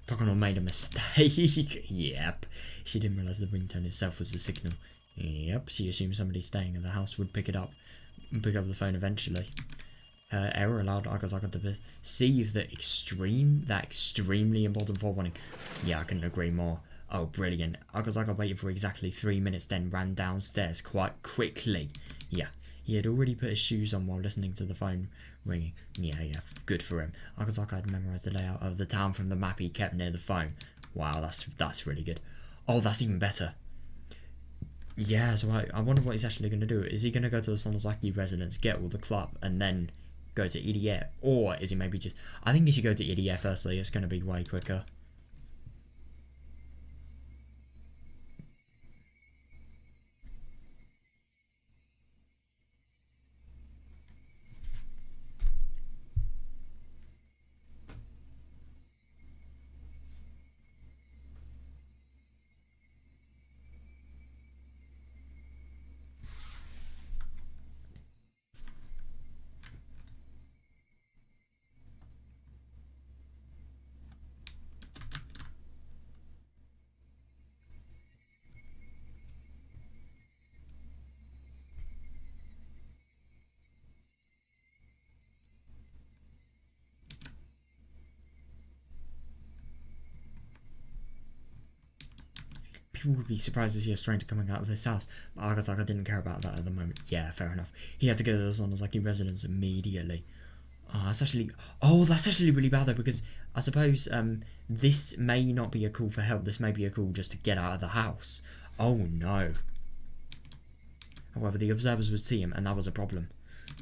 Takano made a mistake. Yep. She didn't realise the ringtone itself was the signal. Yep. She assumed somebody staying at the house would pick up the phone eventually. Her error allowed Akazaka to perceive that extremely important forewarning. Yeah, I couldn't agree more. Oh, brilliant. Akazaka waited for exactly 3 minutes, then ran downstairs quite quickly. Yeah. He had already put his shoes on while listening to the phone ringing. Yeah, good for him. Akazaka had memorised the layout of the town from the map he kept near the phone. Wow, that's really good. Oh, that's even better. Yeah, so I wonder what he's actually going to do. Is he going to go to the Sonozaki residence, get all the club, and then go to EDF? Or is he maybe just... I think he should go to EDF firstly. It's going to be way quicker. People would be surprised to see a stranger coming out of this house, but Akazaka didn't care about that at the moment. Yeah, fair enough. He had to go to the Sonozaki residence immediately. That's actually really bad though, because I suppose this may not be a call for help. This may be a call just to get out of the house. Oh no. However, the observers would see him, and that was a problem.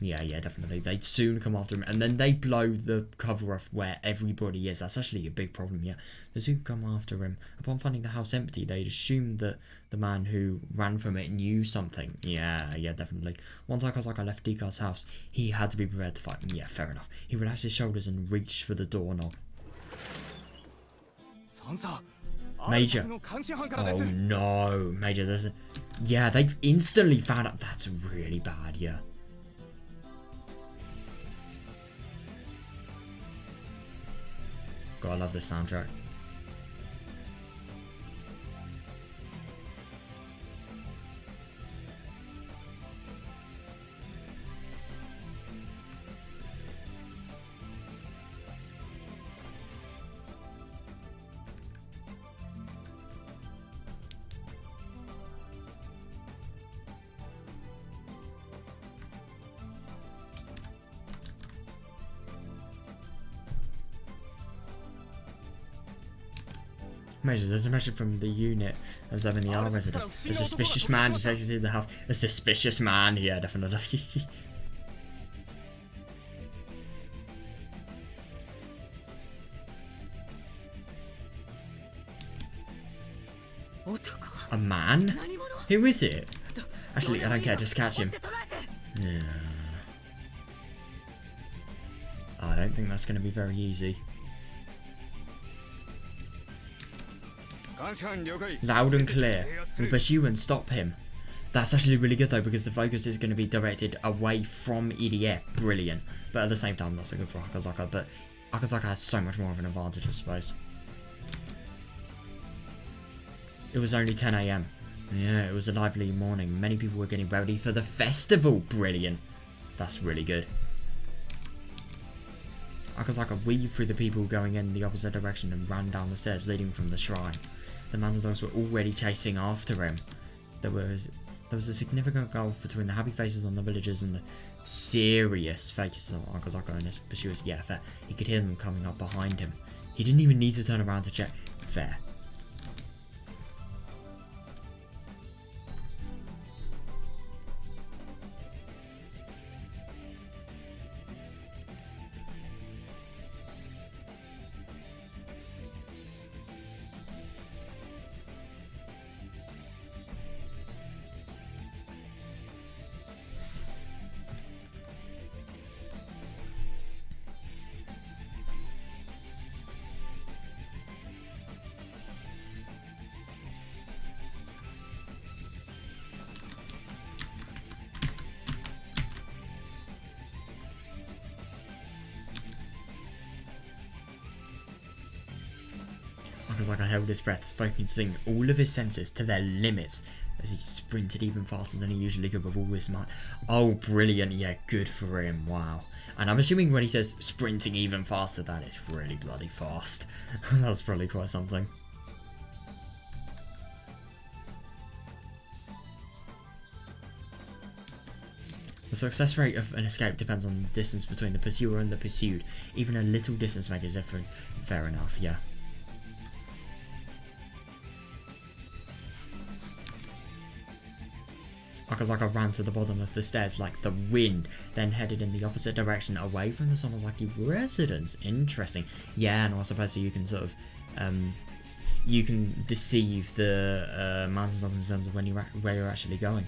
Yeah, definitely. They'd soon come after him, and then they blow the cover off where everybody is. That's actually a big problem, yeah. They soon come after him. Upon finding the house empty, they'd assumed that the man who ran from it knew something. Yeah, definitely. Once Akazaka left Dika's house, he had to be prepared to fight. Yeah, fair enough. He relaxed his shoulders and reached for the doorknob. Major. Oh no, Major, there's a... Yeah, they've instantly found out. That's really bad, yeah. God, I love this soundtrack. Measures. There's a message from the unit observing the R residence. A suspicious man just exited the house. A suspicious man. Yeah, definitely. A man? Who is it? Actually, I don't care. Just catch him. Yeah. I don't think that's going to be very easy. Loud and clear. And pursue and stop him. That's actually really good though, because the focus is going to be directed away from EDF. Brilliant. But at the same time, not so good for Akazaka. But Akazaka has so much more of an advantage, I suppose. It was only 10 AM. Yeah, it was a lively morning. Many people were getting ready for the festival. Brilliant. That's really good. Akazaka weaved through the people going in the opposite direction and ran down the stairs leading from the shrine. The Manzadogs were already chasing after him. There was a significant gulf between the happy faces on the villagers and the serious faces on Akazaka and his pursuers. Yeah, fair. He could hear them coming up behind him. He didn't even need to turn around to check. Fair. Akazaka held his breath, focusing all of his senses to their limits as he sprinted even faster than he usually could with all his might. Oh, brilliant. Yeah, good for him. Wow. And I'm assuming when he says sprinting even faster, that is really bloody fast. That's probably quite something. The success rate of an escape depends on the distance between the pursuer and the pursued. Even a little distance makes a difference. Fair enough, yeah. Akazaka ran to the bottom of the stairs like the wind, then headed in the opposite direction away from the Somozaki residence. Interesting. Yeah, and I suppose so you can sort of, you can deceive the mountain dogs in terms of where you're actually going.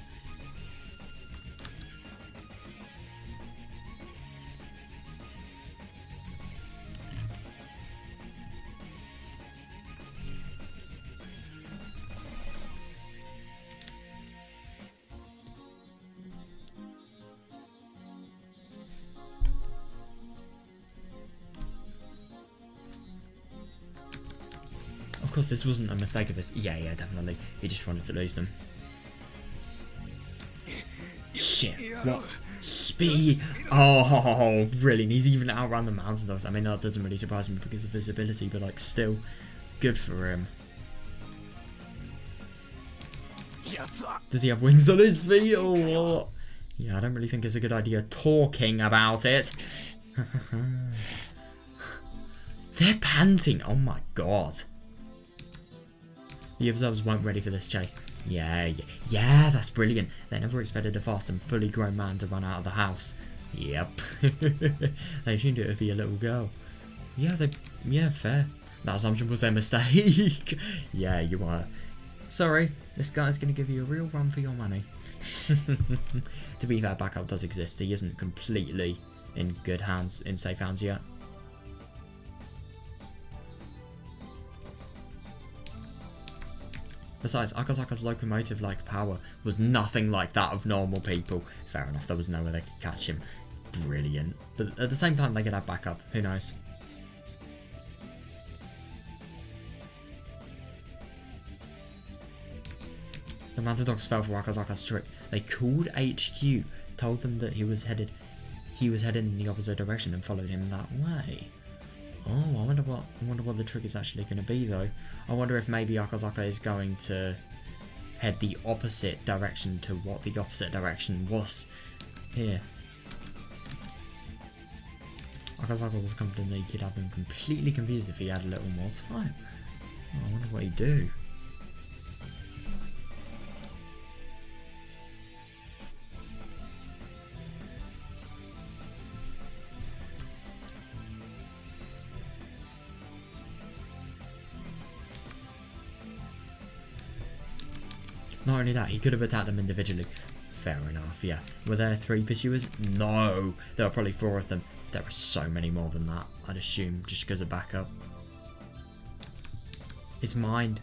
Of course, this wasn't a mistake of his. Yeah, definitely. He just wanted to lose them. Shit. What? Speed. Oh, brilliant. He's even outrun the mountain dogs. I mean, that doesn't really surprise me because of his ability, but like, still, good for him. Does he have wings on his feet or what? Yeah, I don't really think it's a good idea talking about it. They're panting. Oh my god. The observers weren't ready for this chase. Yeah, that's brilliant. They never expected a fast and fully grown man to run out of the house. Yep. They assumed it would be a little girl. Yeah, fair. That assumption was their mistake. Yeah, you are. Sorry, this guy's going to give you a real run for your money. To be fair, backup does exist. He isn't completely in good hands, in safe hands yet. Besides, Akazaka's locomotive-like power was nothing like that of normal people. Fair enough, there was no way they could catch him. Brilliant. But at the same time, they could have backup. Who knows? The Manta Dogs fell for Akazaka's trick. They called HQ, told them that he was headed in the opposite direction and followed him that way. Oh, I wonder what the trick is actually going to be, though. I wonder if maybe Akazaka is going to head the opposite direction to what the opposite direction was here. Akazaka was confident that he could have been completely confused if he had a little more time. Oh, I wonder what he'd do. Not only that, he could have attacked them individually. Fair enough, yeah. Were there 3 pursuers? No! There were probably 4 of them. There are so many more than that, I'd assume, just because of backup. His mind,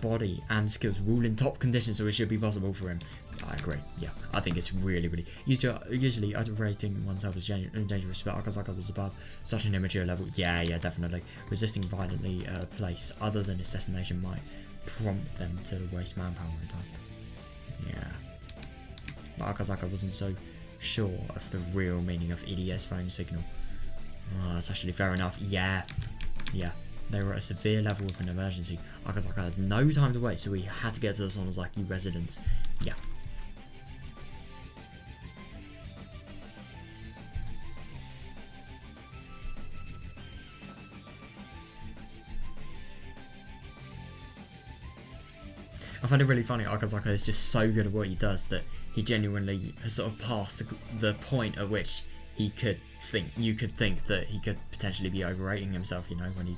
body, and skills were all in top condition, so it should be possible for him. I agree, yeah. I think it's really... Usually, underrating oneself is dangerous, but Akazaka was above such an immature level. Yeah, definitely. Resisting violently a place other than its destination might prompt them to waste manpower and time. Yeah. But Akazaka wasn't so sure of the real meaning of EDS phone signal. Oh, that's actually fair enough. Yeah. They were at a severe level of an emergency. Akazaka had no time to wait, so he had to get to the Sonozaki residence. Yeah. I find it really funny. Akazaka is just so good at what he does that he genuinely has sort of passed the point at which you could think that he could potentially be overrating himself, you know, when he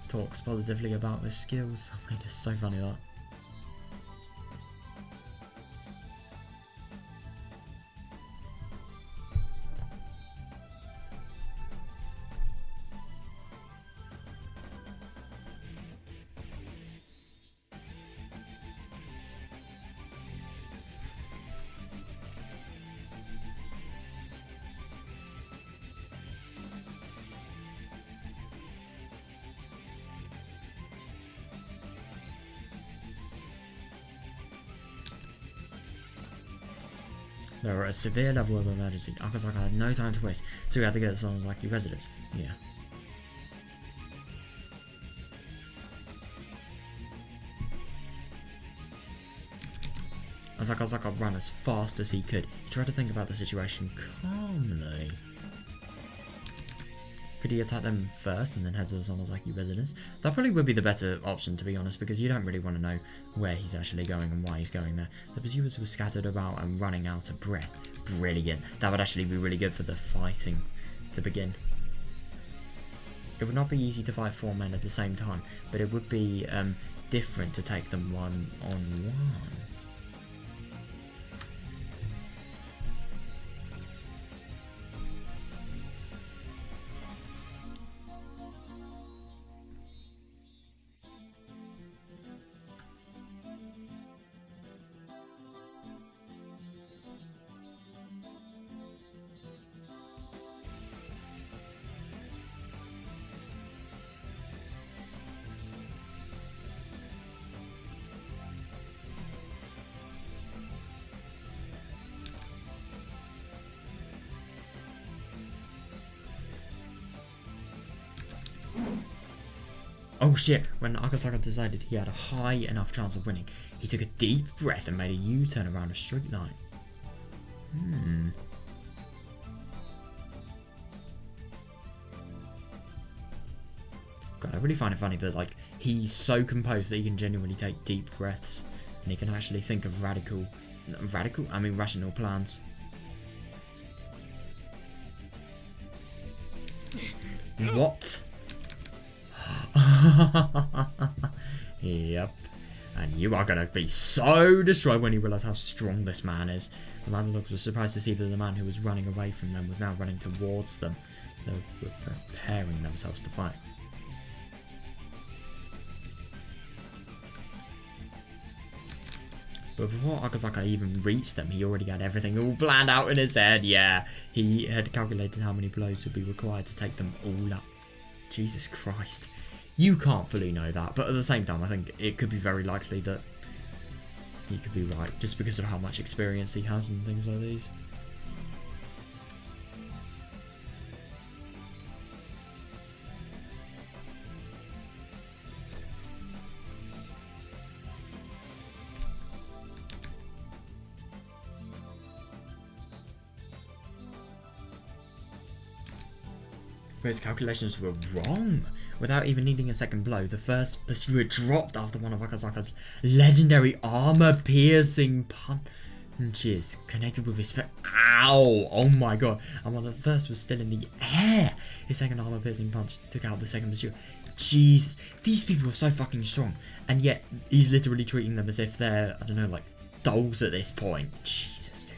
talks positively about his skills. I mean, it's so funny that. They were at a severe level of emergency. Akazaka had no time to waste, so he had to get to someone's lucky residence. Yeah. As Akazaka ran as fast as he could, he tried to think about the situation calmly. Could he attack them first and then head to the Sonozaki residence? That probably would be the better option, to be honest, because you don't really want to know where he's actually going and why he's going there. The pursuers were scattered about and running out of breath. Brilliant. That would actually be really good for the fighting to begin. It would not be easy to fight 4 men at the same time, but it would be different to take them one on one. Oh shit, when Akazaka decided he had a high enough chance of winning, he took a deep breath and made a U-turn around a street light. God, I really find it funny that, like, he's so composed that he can genuinely take deep breaths and he can actually think of rational plans. What? Yep. And you are gonna be so destroyed when you realise how strong this man is. The landlords were surprised to see that the man who was running away from them was now running towards them. They were preparing themselves to fight. But before Akazaka even reached them, he already had everything all planned out in his head. Yeah, he had calculated how many blows would be required to take them all up. Jesus Christ. You can't fully know that, but at the same time, I think it could be very likely that he could be right, just because of how much experience he has and things like these. But his calculations were wrong. Without even needing a second blow, the first pursuer dropped after one of Akazaka's legendary armor-piercing punches connected with his face. Ow! Oh my god. And while the first was still in the air, his second armor-piercing punch took out the second pursuer. Jesus, these people are so fucking strong. And yet, he's literally treating them as if they're, I don't know, like, dolls at this point. Jesus, dude.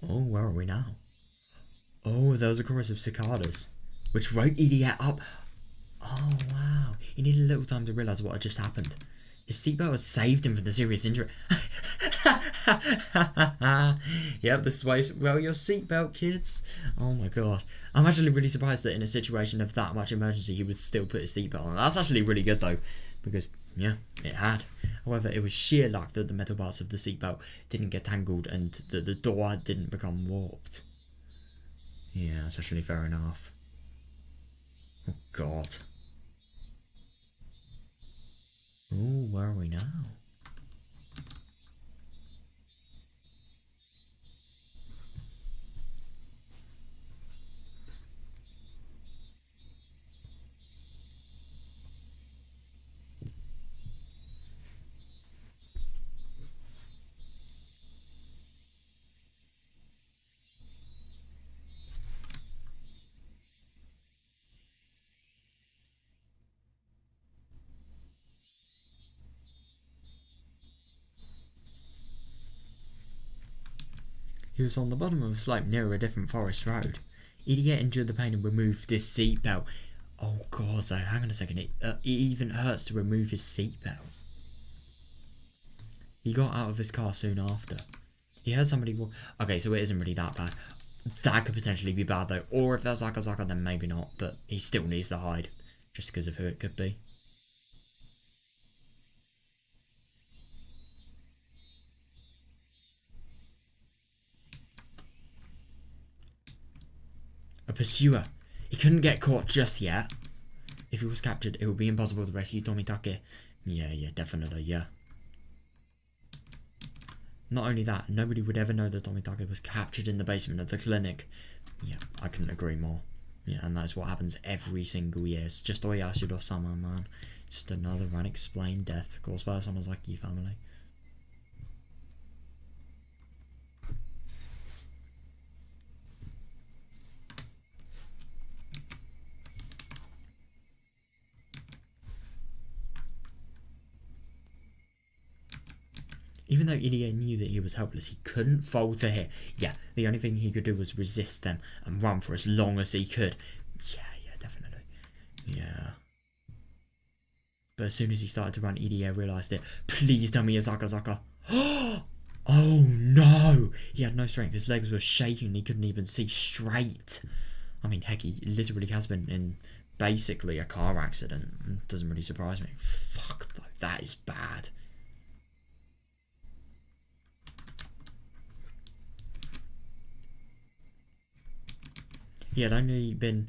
Oh, where are we now? Oh, there was a chorus of cicadas, which woke Idiot up. Oh, wow. He needed a little time to realise what had just happened. His seatbelt had saved him from the serious injury. Yep, this is why you wear your seatbelt, kids. Oh my god. I'm actually really surprised that in a situation of that much emergency, he would still put his seatbelt on. That's actually really good, though, because, yeah, it had. However, it was sheer luck that the metal parts of the seatbelt didn't get tangled and that the door didn't become warped. Yeah, that's actually fair enough. Oh god. Oh, where are we now? He was on the bottom of a slope near a different forest road. Idiot endured the pain and removed his seatbelt. Oh god, so hang on a second, it even hurts to remove his seatbelt. He got out of his car soon after. He heard somebody walk. Okay, so it isn't really that bad. That could potentially be bad though, or if that's Akazaka then maybe not, but he still needs to hide, just because of who it could be. A pursuer. He couldn't get caught just yet. If he was captured, it would be impossible to rescue Tomitake. Yeah, definitely, yeah. Not only that, nobody would ever know that Tomitake was captured in the basement of the clinic. Yeah, I couldn't agree more. Yeah, and that's what happens every single year. It's just Oyashiro-sama, man. Just another unexplained death caused by a Sonozaki family. Even though Idiot knew that he was helpless, he couldn't falter here. Yeah, the only thing he could do was resist them and run for as long as he could. Yeah, definitely. Yeah. But as soon as he started to run, Idiot realised it. Please tell me it's Akazaka. Oh no! He had no strength. His legs were shaking and he couldn't even see straight. I mean, heck, he literally has been in basically a car accident. It doesn't really surprise me. Fuck, though. That is bad. He had only been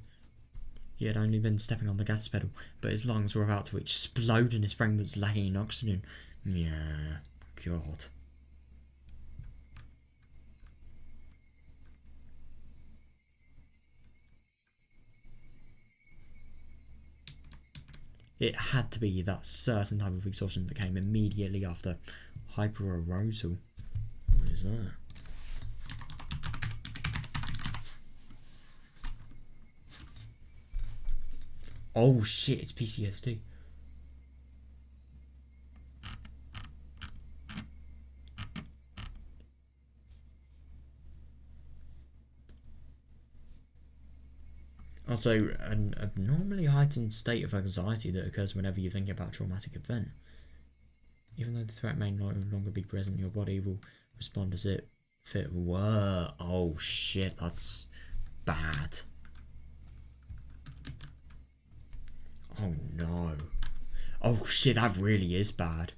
stepping on the gas pedal, but his lungs were about to explode and his brain was lacking in oxygen. Yeah, god. It had to be that certain type of exhaustion that came immediately after hyperarousal. What is that? Oh shit, it's PTSD. Also, an abnormally heightened state of anxiety that occurs whenever you think about a traumatic event. Even though the threat may no longer be present, your body will respond as if it were. Oh shit, that's bad. Oh no. Oh shit, that really is bad.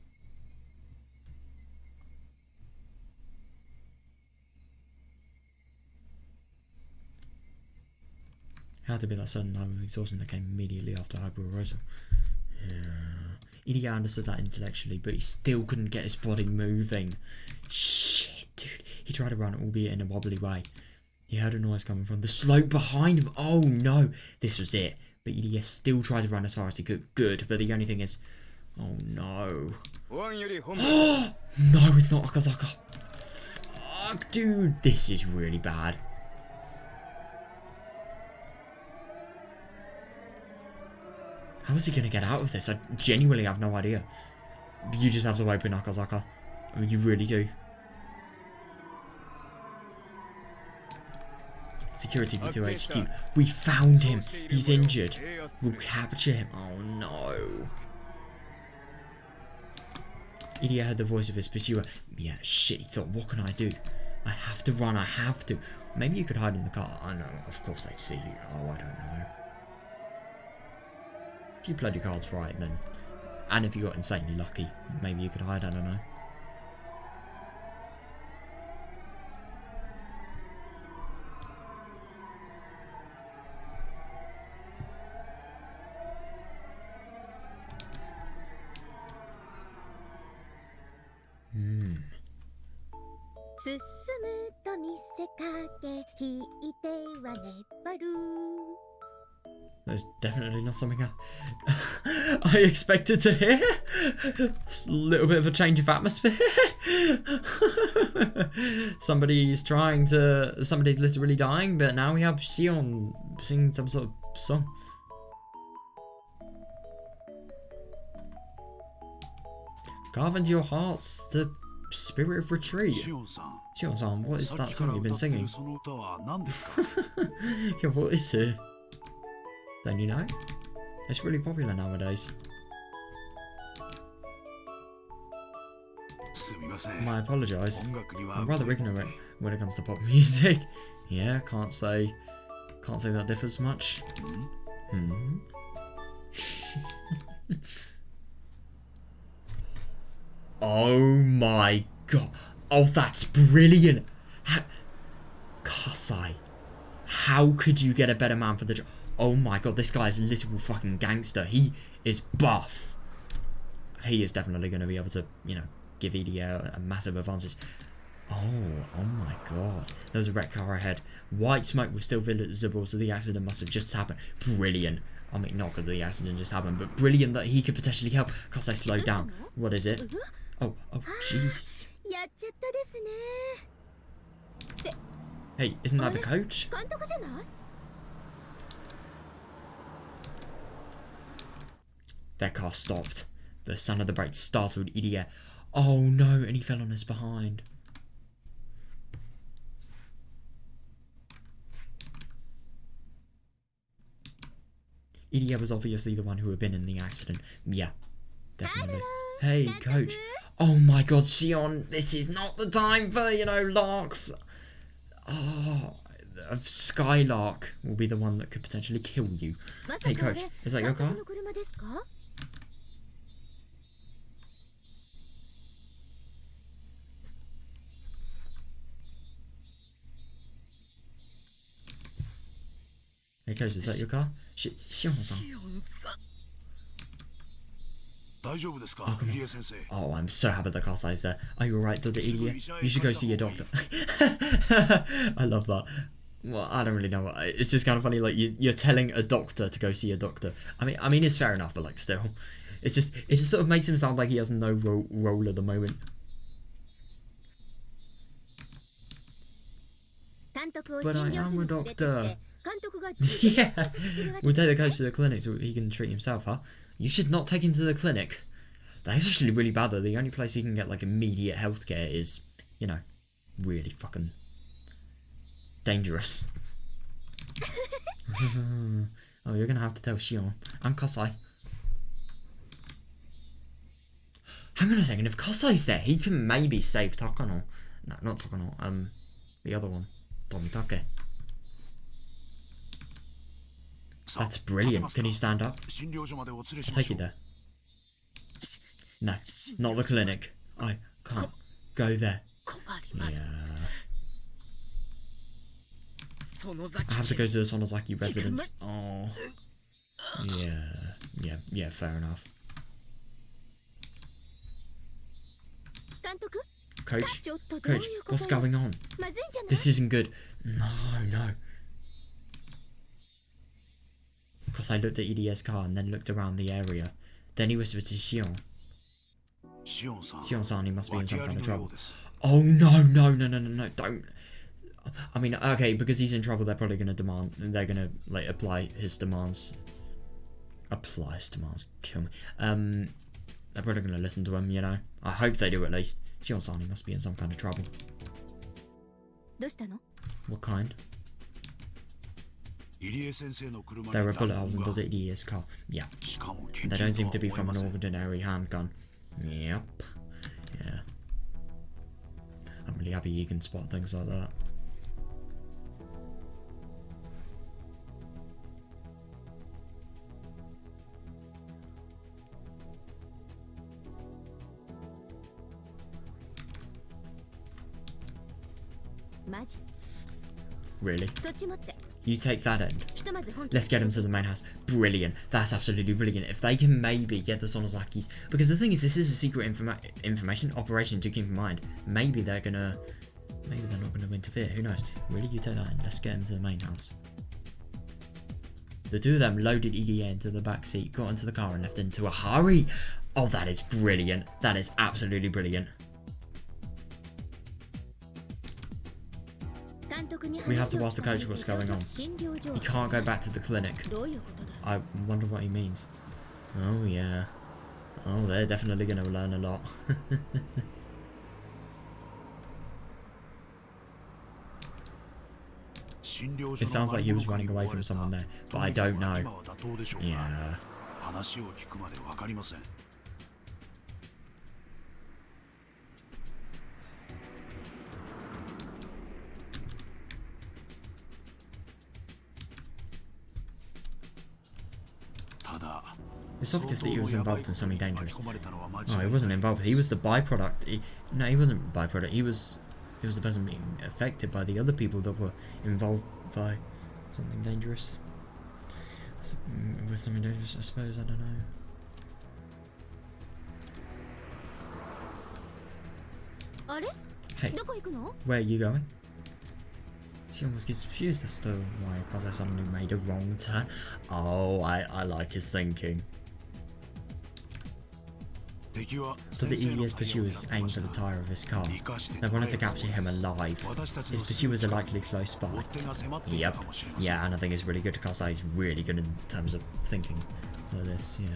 It had to be that sudden level of exhaustion that came immediately after Higurashi. Yeah. Idiot understood that intellectually, but he still couldn't get his body moving. Shit, dude. He tried to run, albeit in a wobbly way. He heard a noise coming from the slope behind him. Oh no, this was it. But Idiot still tried to run as far as he could. Good, but the only thing is... Oh no. No, it's not Akazaka. Fuck, dude. This is really bad. How is he going to get out of this? I genuinely have no idea. You just have to open Akazaka. I mean, you really do. Security V2 HQ. We found him. He's injured. We'll capture him. Oh no. Idiot heard the voice of his pursuer. Yeah, shit, he thought, what can I do? I have to run, I have to. Maybe you could hide in the car. I know, of course they'd see you. Oh, I don't know. If you played your cards right, then... And if you got insanely lucky, maybe you could hide, I don't know. That's definitely not something I expected to hear. Just a little bit of a change of atmosphere. Somebody's literally dying, but now we have Sion singing some sort of song. Carve into your hearts the spirit of retreat. Shion-san, what is that song you've been singing? Yeah, what is it? Don't you know? It's really popular nowadays. I apologise. I'm rather ignorant when it comes to pop music. Yeah, can't say that differs much. Oh my god. Oh, that's brilliant. Kasai. How could you get a better man for the job? Oh my god, this guy is a literal fucking gangster. He is buff. He is definitely going to be able to, you know, give EDA a massive advantage. Oh my god. There's a wrecked car ahead. White smoke was still visible, so the accident must have just happened. Brilliant. I mean, not that the accident just happened, but brilliant that he could potentially help. Because I slowed down. What is it? Oh, jeez. Hey, isn't that the coach? Their car stopped. The sound of the brakes startled Idia. Oh no, and he fell on his behind. Idia was obviously the one who had been in the accident. Yeah, definitely. Hey, coach. Oh my god, Sion, this is not the time for, you know, larks. Oh, a Skylark will be the one that could potentially kill you. Hey, coach, is that your car? Hey, coach, is that your car? Shion-san. Oh, I'm so happy the car size there. Are you alright, Dr. Idiot? You should go see your doctor. I love that. Well, I don't really know. It's just kind of funny, like, you're telling a doctor to go see a doctor. I mean, it's fair enough, but, like, still. It just sort of makes him sound like he has no role at the moment. But I am a doctor. Yeah. We'll take the coach to the clinic so he can treat himself, huh? You should not take him to the clinic. That is actually really bad though. The only place he can get like immediate healthcare is, you know, really fucking dangerous. Oh, you're gonna have to tell Shion and Kasai. Hang on a second, if Kasai's there, he can maybe save Takano. No, not Takano, the other one. Tomitake. That's brilliant. Can you stand up? I'll take you there. No, not the clinic. I can't go there. Yeah. I have to go to the Sonozaki residence. Oh. Yeah, fair enough. Coach, what's going on? This isn't good. No. Because I looked at EDS car and then looked around the area. Then he whispered to Shion. Shion-san, he must be in some kind of trouble. Oh no, don't. I mean, okay, because he's in trouble, they're probably going to they're going to, like, apply his demands. Apply his demands, kill me. They're probably going to listen to him, you know. I hope they do at least. Shion-san, he must be in some kind of trouble. What kind? There are bullet holes in the Idiot's car. Yeah. They don't seem to be from an ordinary handgun. Yep. Yeah. I'm really happy you can spot things like that. Really? You take that end. Let's get him to the main house. Brilliant. That's absolutely brilliant. If they can maybe get the Sonozakis... Because the thing is, this is a secret information operation to keep in mind. Maybe they're gonna... Maybe they're not gonna interfere. Who knows? Really, you take that end. Let's get him to the main house. The two of them loaded EDA into the back seat, got into the car and left into a hurry. Oh, that is brilliant. That is absolutely brilliant. We have to ask the coach what's going on. He can't go back to the clinic. I wonder what he means. Oh yeah. Oh, they're definitely going to learn a lot. It sounds like he was running away from someone there, but I don't know. Yeah. It's obvious that he was involved in something dangerous. Oh, he wasn't involved. He was the byproduct. No, he wasn't byproduct. He was the person being affected by the other people that were involved by something dangerous. With something dangerous, I suppose. I don't know. Hey, where are you going? She almost gets confused as to why, because I suddenly made a wrong turn. Oh, I like his thinking. So the EDS pursuers aimed for the tyre of his car. They wanted to capture him alive. His pursuers are likely close by. Yep. Yeah, and I think it's really good because he's really good in terms of thinking like this, yeah.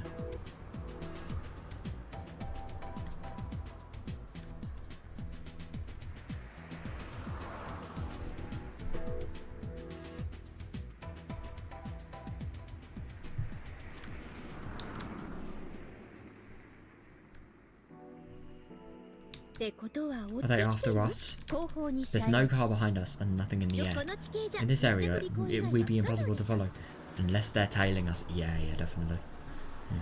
Are they after us? There's no car behind us and nothing in the air. In this area, it would be impossible to follow. Unless they're tailing us. Yeah, definitely. Yeah.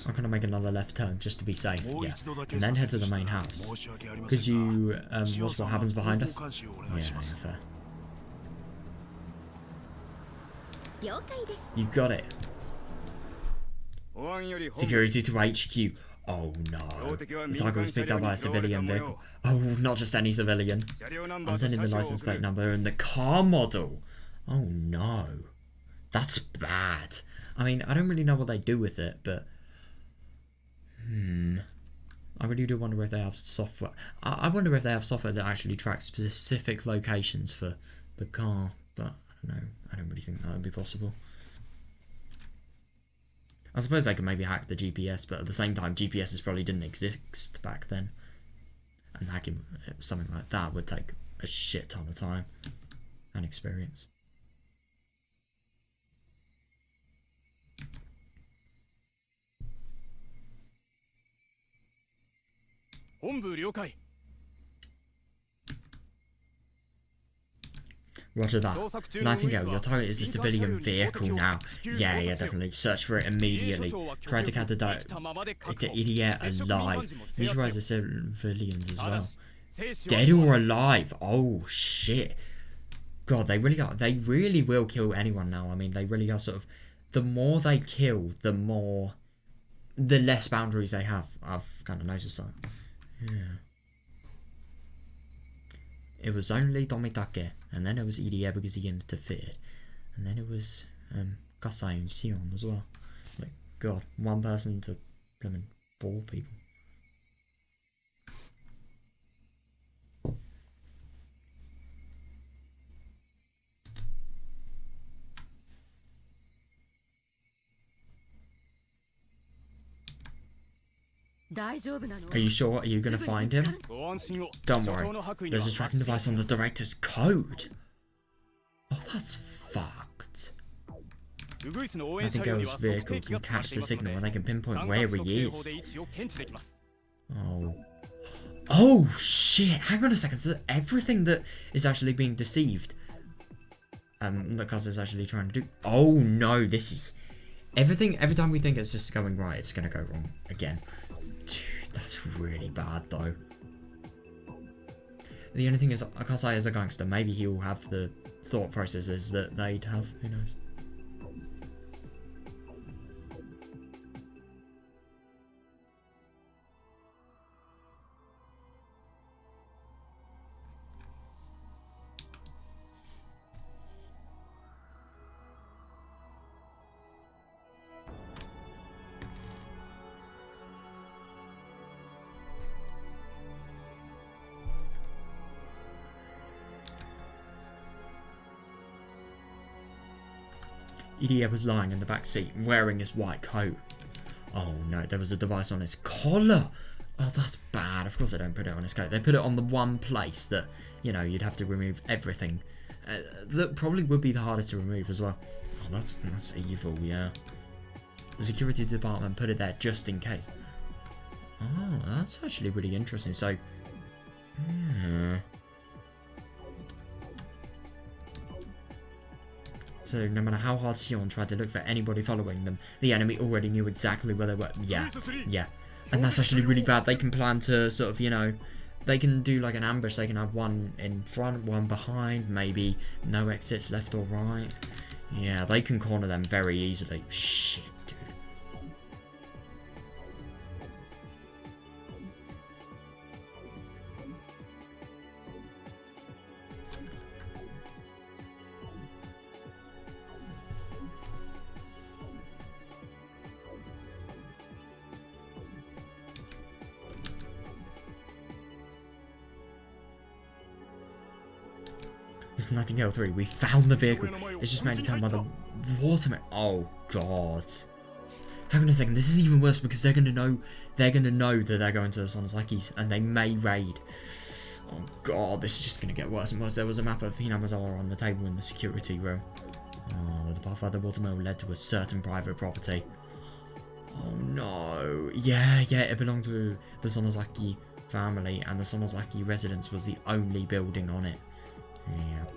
I'm gonna make another left turn just to be safe, yeah, and then head to the main house. Could you watch what happens behind us? Yeah, fair. You've got it. Security to HQ. Oh no. The target was picked up by a civilian vehicle. Oh, not just any civilian. I'm sending the license plate number and the car model. Oh no. That's bad. I mean, I don't really know what they do with it, but... I really do wonder if they have software. I wonder if they have software that actually tracks specific locations for the car, but I don't know. I don't really think that would be possible. I suppose they could maybe hack the GPS, but at the same time, GPSs probably didn't exist back then. And hacking something like that would take a shit ton of time and experience. Roger that. Nightingale, your target is a civilian vehicle now. Yeah, definitely. Search for it immediately. Try to catch the idiot alive. Neutralize the civilians as well. Dead or alive? Oh, shit. God, they really will kill anyone now. I mean, they really are sort of... The more they kill, the less boundaries they have. I've kind of noticed that. Yeah. It was only Domitake, and then it was Irie because he interfered. And then it was Kasai and Sion as well. Like, God, one person to 4 people. Are you sure? Are you going to find him? Don't worry. There's a tracking device on the director's code. Oh, that's fucked. Nightingale's vehicle can catch the signal and they can pinpoint where he is. Oh. Oh, shit. Hang on a second. So everything that is actually being deceived, that Kaz is actually trying to do. Oh, no. This is... Everything, every time we think it's just going right, it's going to go wrong again. Dude, that's really bad, though. The only thing is, Akasai is a gangster. Maybe he will have the thought processes that they'd have. Who knows? Idiot was lying in the back seat, wearing his white coat. Oh no, there was a device on his collar. Oh, that's bad. Of course they don't put it on his coat. They put it on the one place that, you know, you'd have to remove everything. That probably would be the hardest to remove as well. Oh, that's evil, yeah. The security department put it there just in case. Oh, that's actually really interesting. So, yeah. So no matter how hard Sion tried to look for anybody following them, the enemy already knew exactly where they were. Yeah, yeah. And that's actually really bad. They can plan to sort of, you know, they can do like an ambush. They can have one in front, one behind, maybe no exits left or right. Yeah, they can corner them very easily. Shit, dude. It's Nightingale 3. We found the vehicle. It's just mainly come by the waterman. Oh god. Hang on a second. This is even worse because they're gonna know. They're gonna know that they're going to the Sonosaki's and they may raid. Oh god, this is just gonna get worse and worse. There was a map of Hinamazawa on the table in the security room. Oh, the path by the watermill led to a certain private property. Oh no. Yeah, it belonged to the Sonosaki family, and the Sonosaki residence was the only building on it. Yep.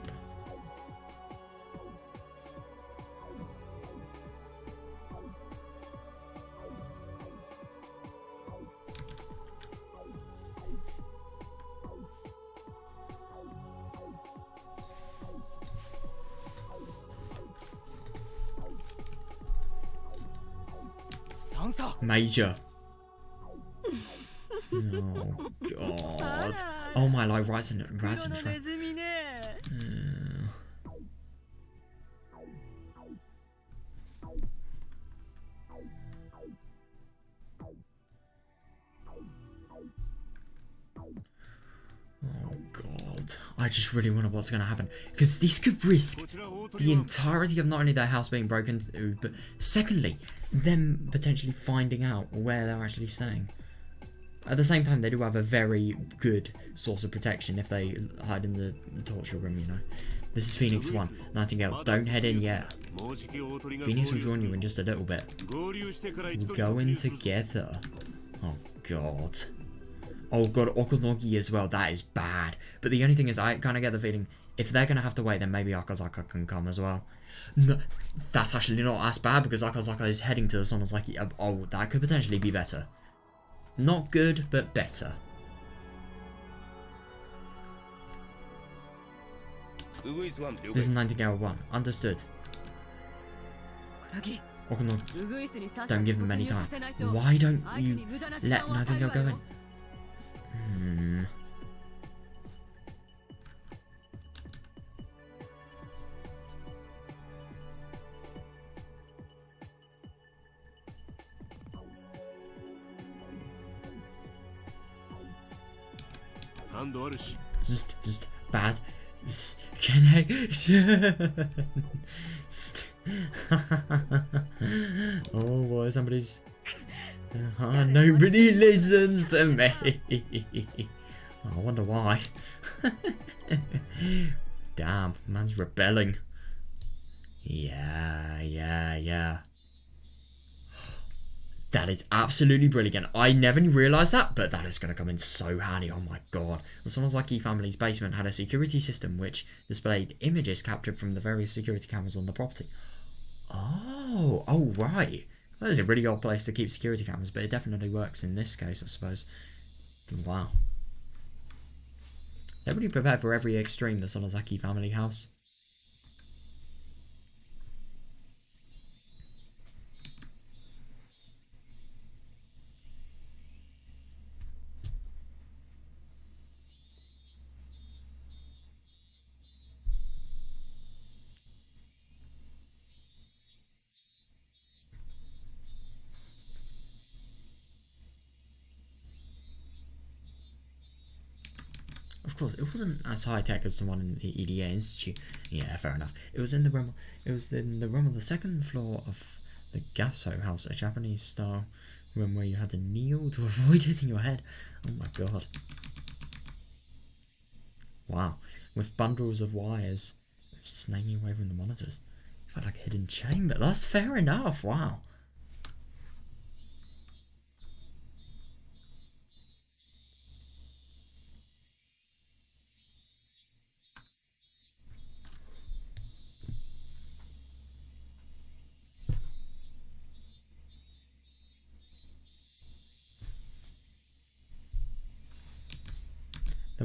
Major. Oh god. Oh my life, right in the trap. Oh god. I just really wonder what's going to happen. Because this could risk the entirety of not only their house being broken into, but secondly, them potentially finding out where they're actually staying. At the same time, they do have a very good source of protection if they hide in the torture room, you know. This is Phoenix 1. Nightingale, don't head in yet. Phoenix will join you in just a little bit. We'll go in together. Oh, God. Oh, God, Okonogi as well. That is bad. But the only thing is, I kind of get the feeling, if they're going to have to wait, then maybe Akazaka can come as well. No, that's actually not as bad, because Akazaka is heading to the Sonozaki. Oh, that could potentially be better. Not good, but better. This is Nightingale 1. Understood. Okonogi, don't give them any time. Why don't you let Nightingale go in? Just bad. Connection. Oh boy, somebody's. Nobody listens to me. I wonder why. Damn, man's rebelling. Yeah. That is absolutely brilliant. I never realised that, but that is going to come in so handy. Oh my god. The Sonozaki family's basement had a security system which displayed images captured from the various security cameras on the property. Oh right. That is a really odd place to keep security cameras, but it definitely works in this case, I suppose. Wow. They're really prepared for every extreme the Sonozaki family house. Of course, it wasn't as high tech as the one in the EDA Institute. Yeah, fair enough. It was in the room. It was in the room on the second floor of the Gasso house, a Japanese-style room where you had to kneel to avoid hitting your head. Oh my god! Wow, with bundles of wires snaking away from the monitors. It felt like a hidden chamber. That's fair enough. Wow.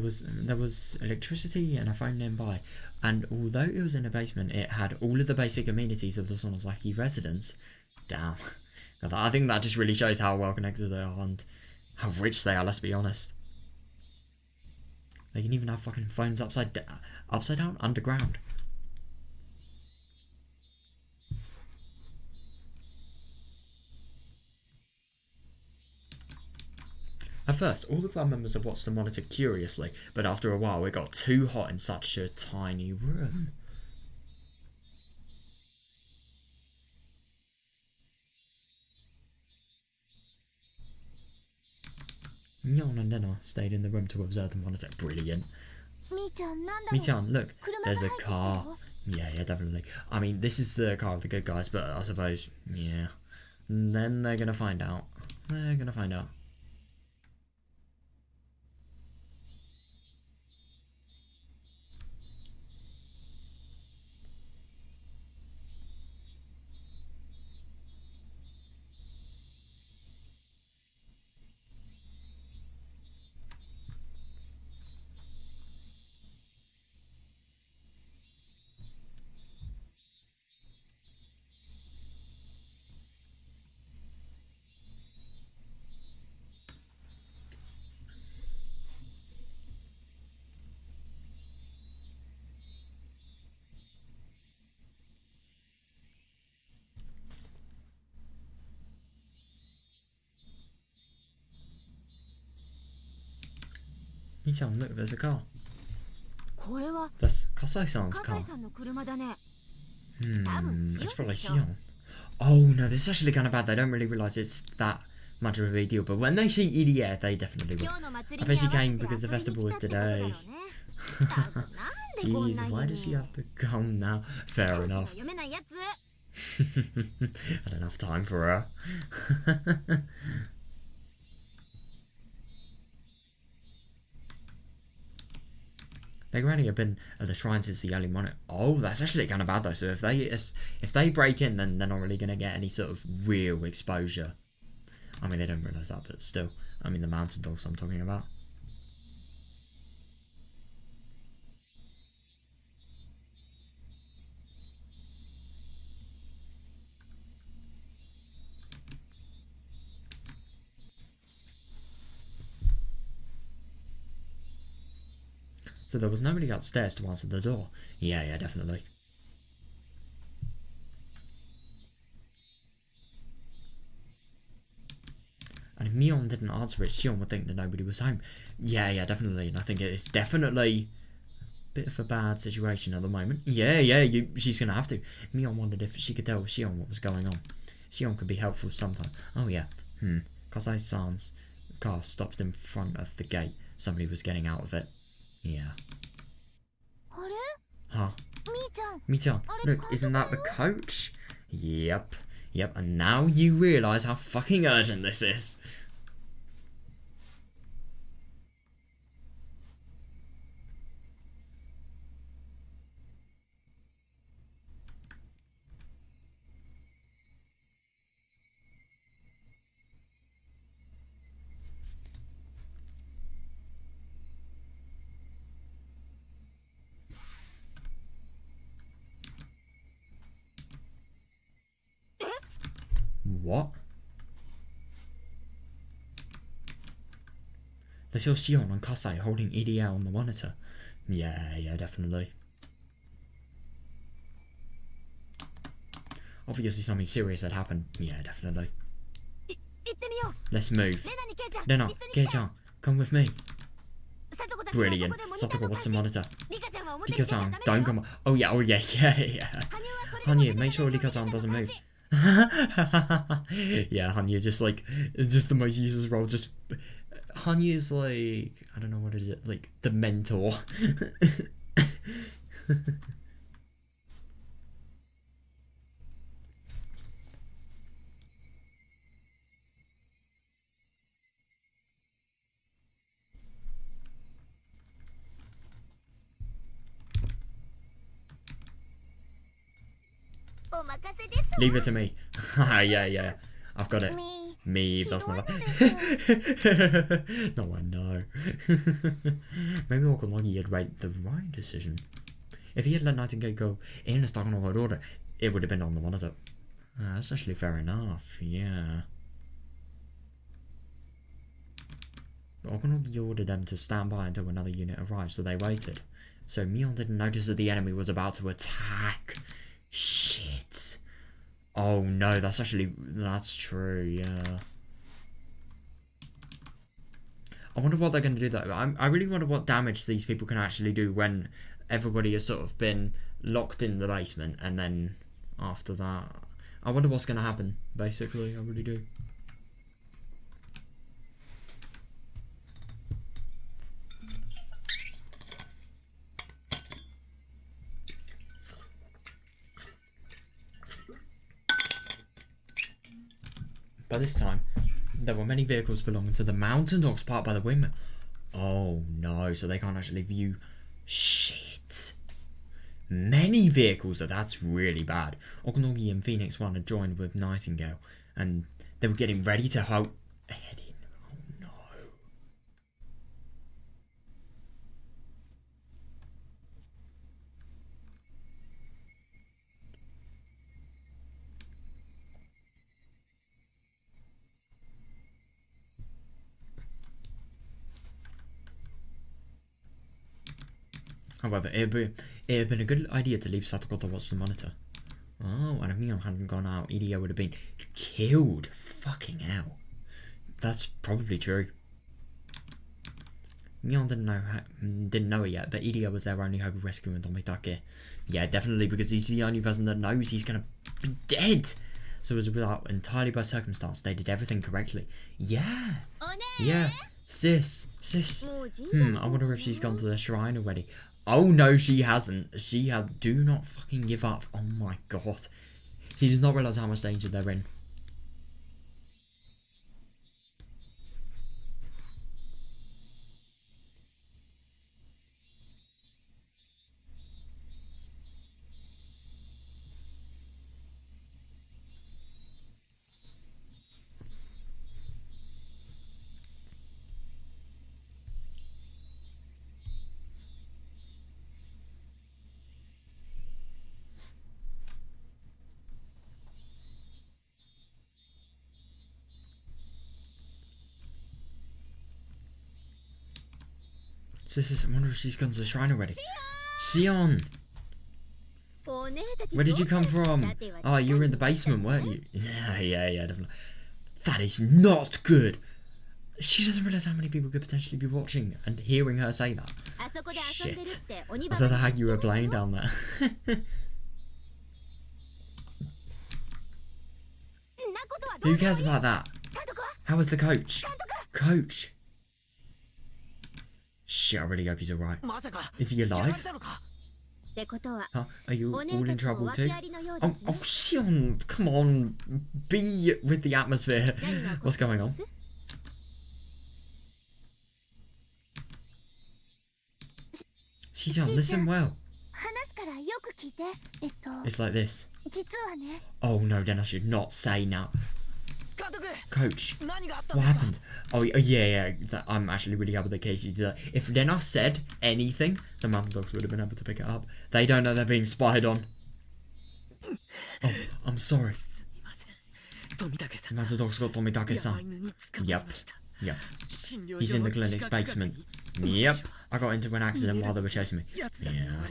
There was electricity and a phone nearby, and although it was in a basement, it had all of the basic amenities of the Sonozaki residence. Damn. I think that just really shows how well connected they are and how rich they are, let's be honest. They can even have fucking phones upside down, underground. At first, all the club members have watched the monitor curiously, but after a while it got too hot in such a tiny room. Nyon and Nena stayed in the room to observe the monitor. Brilliant. Mi-chan, look, there's a car. Yeah, definitely. I mean, this is the car of the good guys, but I suppose, yeah. And then they're gonna find out. Mi-chan, look, there's a car. That's Kasai-san's car. It's probably Sion. Oh no, this is actually kind of bad. They don't really realise it's that much of a big deal. But when they see EDA, they definitely will. I bet she came because the festival was today. Jeez, why does she have to come now? Fair enough. I don't have time for her. They've only been at the shrine since the early morning. Oh, that's actually kind of bad though. So if they break in, then they're not really going to get any sort of real exposure. I mean, they don't realise that, but still. I mean, the mountain dogs I'm talking about. So there was nobody upstairs to answer the door. Yeah, definitely. And if Mion didn't answer it, Xion would think that nobody was home. Yeah, definitely. And I think it's definitely a bit of a bad situation at the moment. Yeah, she's going to have to. Mion wondered if she could tell Xion what was going on. Xion could be helpful sometime. Oh, yeah. Kasai-san's car stopped in front of the gate. Somebody was getting out of it. Yeah. Huh? Mi-chan, look, isn't that the coach? Yep, and now you realise how fucking urgent this is. What? They saw Xion and Kasai holding EDL on the monitor. Yeah, definitely. Obviously something serious had happened. Yeah, definitely. Let's move. Lena, Kei-chan, come with me. Brilliant. Satoko wants the monitor. Rika-chan, don't come. Oh yeah. Hanyu, make sure Rika-chan doesn't move. Yeah, Hanyu just the most useless role. Just Hanyu's like, I don't know what is it, like the mentor. Leave it to me. Yeah. I've got it. Me, that's not No, I know. Maybe Okonogi had made the right decision. If he had let Nightingale go in as Takanova order, it would have been on the monitor. That's actually fair enough, yeah. Okonogi ordered them to stand by until another unit arrived, so they waited. So Mion didn't notice that the enemy was about to attack. Shit. Oh no, that's true, yeah. I wonder what they're going to do though. I really wonder what damage these people can actually do when everybody has sort of been locked in the basement, and then after that, I wonder what's going to happen, basically, I really do. By this time, there were many vehicles belonging to the mountain dogs parked by the wingman. Oh no, so they can't actually view. Shit. Many vehicles, so that's really bad. Okonogi and Phoenix 1 had joined with Nightingale, and they were getting ready to head in. Oh no. However, it had been a good idea to leave Satoko to watch the monitor. Oh, and if Mion hadn't gone out, Idia would have been killed. Fucking hell. That's probably true. Mion didn't know it yet, but Idia was their only hope of rescuing Tomitake. Yeah, definitely, because he's the only person that knows he's gonna be dead. So it was entirely by circumstance. They did everything correctly. Yeah. Yeah. Sis. I wonder if she's gone to the shrine already. Oh no, she hasn't. Do not fucking give up. Oh my god. She does not realise how much danger they're in. I wonder if she's gone to the shrine already. Sion! Where did you come from? Oh, you were in the basement, weren't you? Yeah, definitely. That is not good. She doesn't realise how many people could potentially be watching and hearing her say that. Shit. I thought the heck you were playing down there. Who cares about that? How was the coach? Coach! Shit, I really hope he's alright. Is he alive? Huh? Are you all in trouble too? Oh, Sion, come on. Be with the atmosphere. What's going on? Sion, listen well. It's like this. Oh no, then I should not say now. Coach, what happened? Oh yeah, I'm actually really happy that Casey did that. If Lena said anything, the Mountain Dogs would have been able to pick it up. They don't know they're being spied on. Oh, I'm sorry. Mountain Dogs got Tomitake-san. Yep. He's in the clinic's basement. Yep. I got into an accident while they were chasing me. Yeah.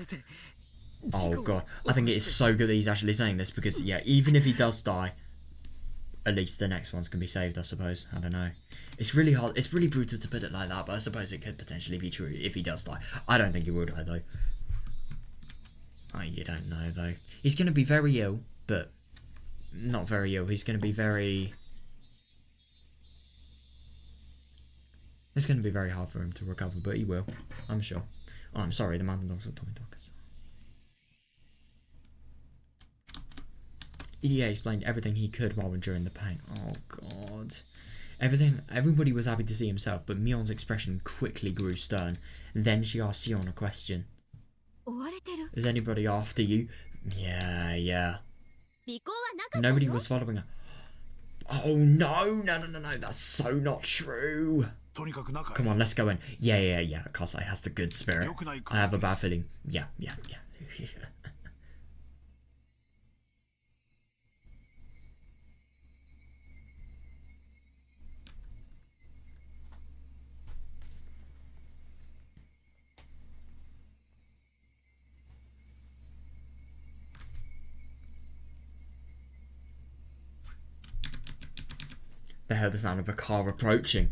Oh god. I think it is so good that he's actually saying this because, yeah, even if he does die, at least the next ones can be saved, I suppose. I don't know. It's really hard. It's really brutal to put it like that, but I suppose it could potentially be true if he does die. I don't think he will die, though. Oh, you don't know, though. He's going to be very ill, but not very ill. He's going to be very... It's going to be very hard for him to recover, but he will. I'm sure. Oh, I'm sorry. The Mountain Dogs are Tommy Dogs. EDA explained everything he could while enduring the pain. Oh, God. Everybody was happy to see himself, but Mion's expression quickly grew stern. Then she asked Sion a question. Is anybody after you? Yeah. Nobody was following her. Oh, no. That's so not true. Come on, let's go in. Yeah. Kasai has the good spirit. I have a bad feeling. Yeah. They heard the sound of a car approaching.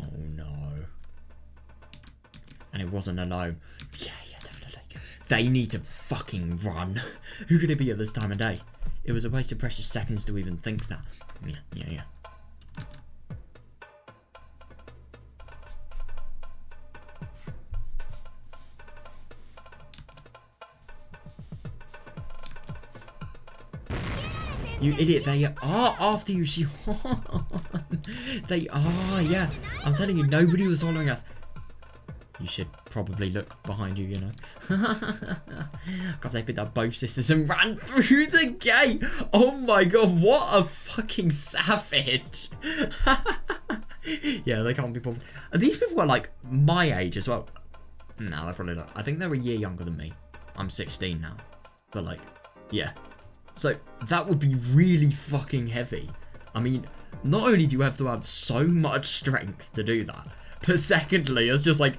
Oh no. And it wasn't alone. Yeah, definitely. They need to fucking run. Who could it be at this time of day? It was a waste of precious seconds to even think that. Yeah. You idiot, they are after you, Shion. They are, yeah. I'm telling you, nobody was following us. You should probably look behind you, you know. Because they picked up both sisters and ran through the gate. Oh my god, what a fucking savage. Yeah, they can't be bothered. These people are like my age as well. No, they're probably not. I think they're a year younger than me. I'm 16 now. But like, yeah. So that would be really fucking heavy. I mean, not only do you have to have so much strength to do that, but secondly, it's just like,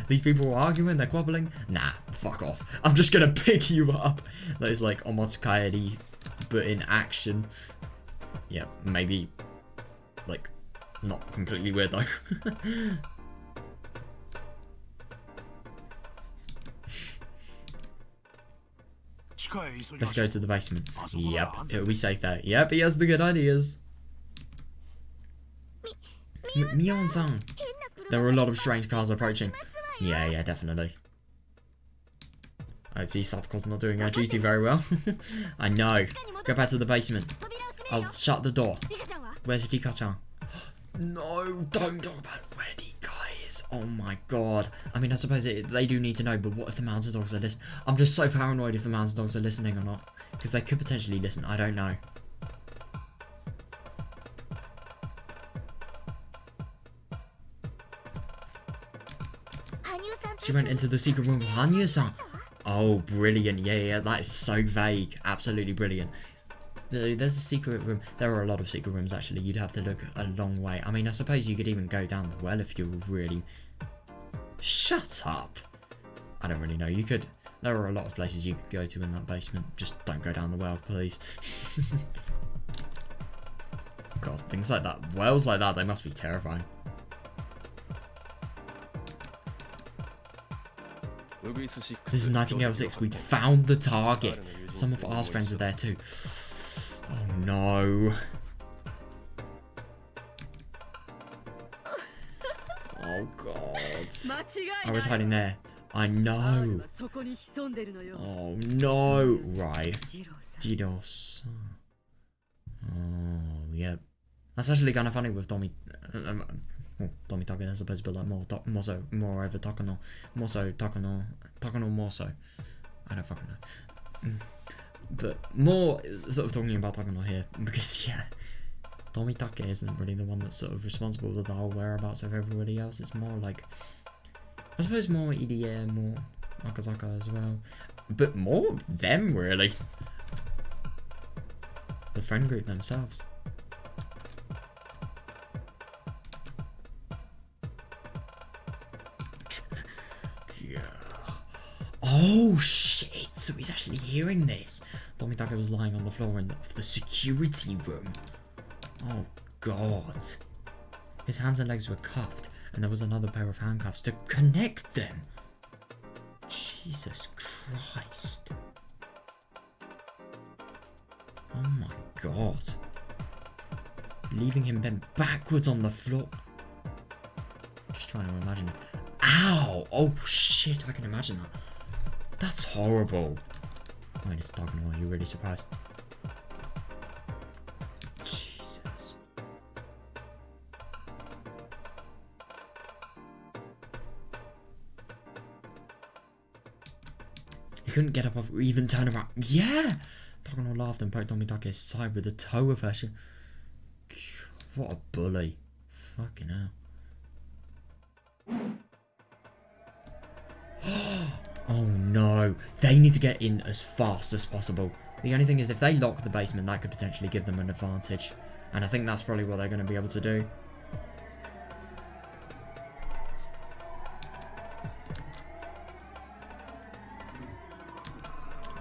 these people are arguing, they're quabbling. Nah, fuck off. I'm just gonna pick you up. That is like Omotsukaeri, but in action. Yeah, maybe, like, not completely weird though. Let's go to the basement. Yep, it'll be safe there. Yep, he has the good ideas. Mion-san. There are a lot of strange cars approaching. Yeah, definitely. I see Satoko's not doing her duty very well. I know. Go back to the basement. I'll shut the door. Where's Rika-chan? No, don't talk about where Rika is. Oh my god. I mean, I suppose they do need to know, but what if the mountain dogs are listening? I'm just so paranoid if the mountain dogs are listening or not. Because they could potentially listen. I don't know. She went into the secret room with Hanyu-san. Oh, brilliant. Yeah, that is so vague. Absolutely brilliant. There's a secret room. There are a lot of secret rooms, actually. You'd have to look a long way. I mean, I suppose you could even go down the well if you were really... Shut up. I don't really know. You could... There are a lot of places you could go to in that basement. Just don't go down the well, please. God, things like that. Wells like that, they must be terrifying. This is Nightingale 6. We found the target. Some of our friends are there too. Oh no. Oh god. I was hiding there. I know. Oh no. Right. Jiros. Oh, yep. That's actually kind of funny with Tomitake, I suppose, but like more over Takano. Takano. I don't fucking know. But more sort of talking about Takano here, because yeah, Tomitake isn't really the one that's sort of responsible for the whole whereabouts of everybody else. It's more like, I suppose more Irie, more Akazaka as well. But more them, really. The friend group themselves. Oh shit, so he's actually hearing this. Tomitake was lying on the floor in the security room. Oh god. His hands and legs were cuffed, and there was another pair of handcuffs to connect them. Jesus Christ. Oh my god. Leaving him bent backwards on the floor. Just trying to imagine it. Ow! Oh shit, I can imagine that. That's horrible. Wait, it's Takano. Are you really surprised? Jesus. He couldn't get up or even turn around. Yeah! Takano laughed and poked Tomitake's side with the toe of her shoe. What a bully. Fucking hell. Oh no, they need to get in as fast as possible. The only thing is, if they lock the basement, that could potentially give them an advantage. And I think that's probably what they're going to be able to do.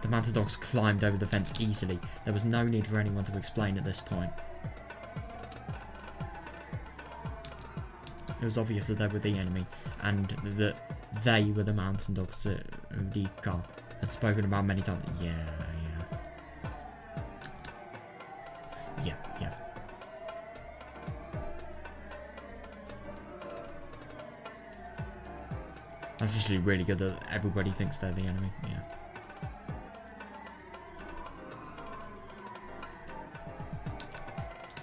The Manta Dogs climbed over the fence easily. There was no need for anyone to explain at this point. It was obvious that they were the enemy, and that they were the mountain dogs that Rika had spoken about many times. Yeah. That's actually really good that everybody thinks they're the enemy. Yeah.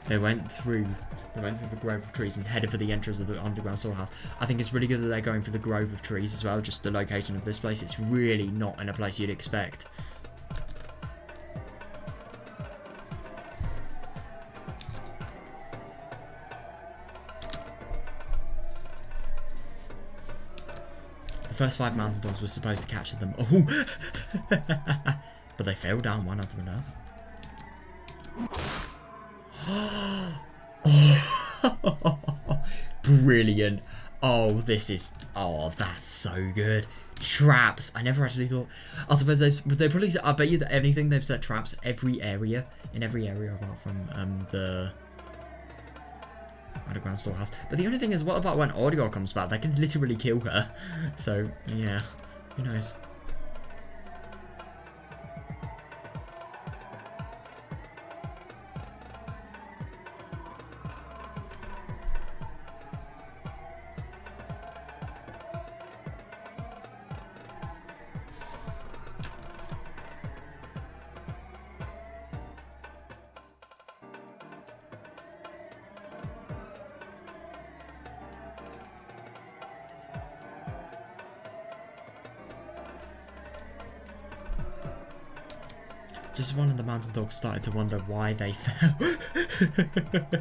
They went through the grove of trees and headed for the entrance of the underground storehouse. I think it's really good that they're going for the grove of trees as well, just the location of this place. It's really not in a place you'd expect. The first 5 mountain dogs were supposed to capture them. Oh! But they fell down one after another. Brilliant. Oh, that's so good. Traps. I never actually thought. I suppose they probably. I bet you that anything they've set traps in every area apart from the underground storehouse. But the only thing is, what about when Audio comes back? They can literally kill her. So yeah, who knows? Just one of the mountain dogs started to wonder why they fell.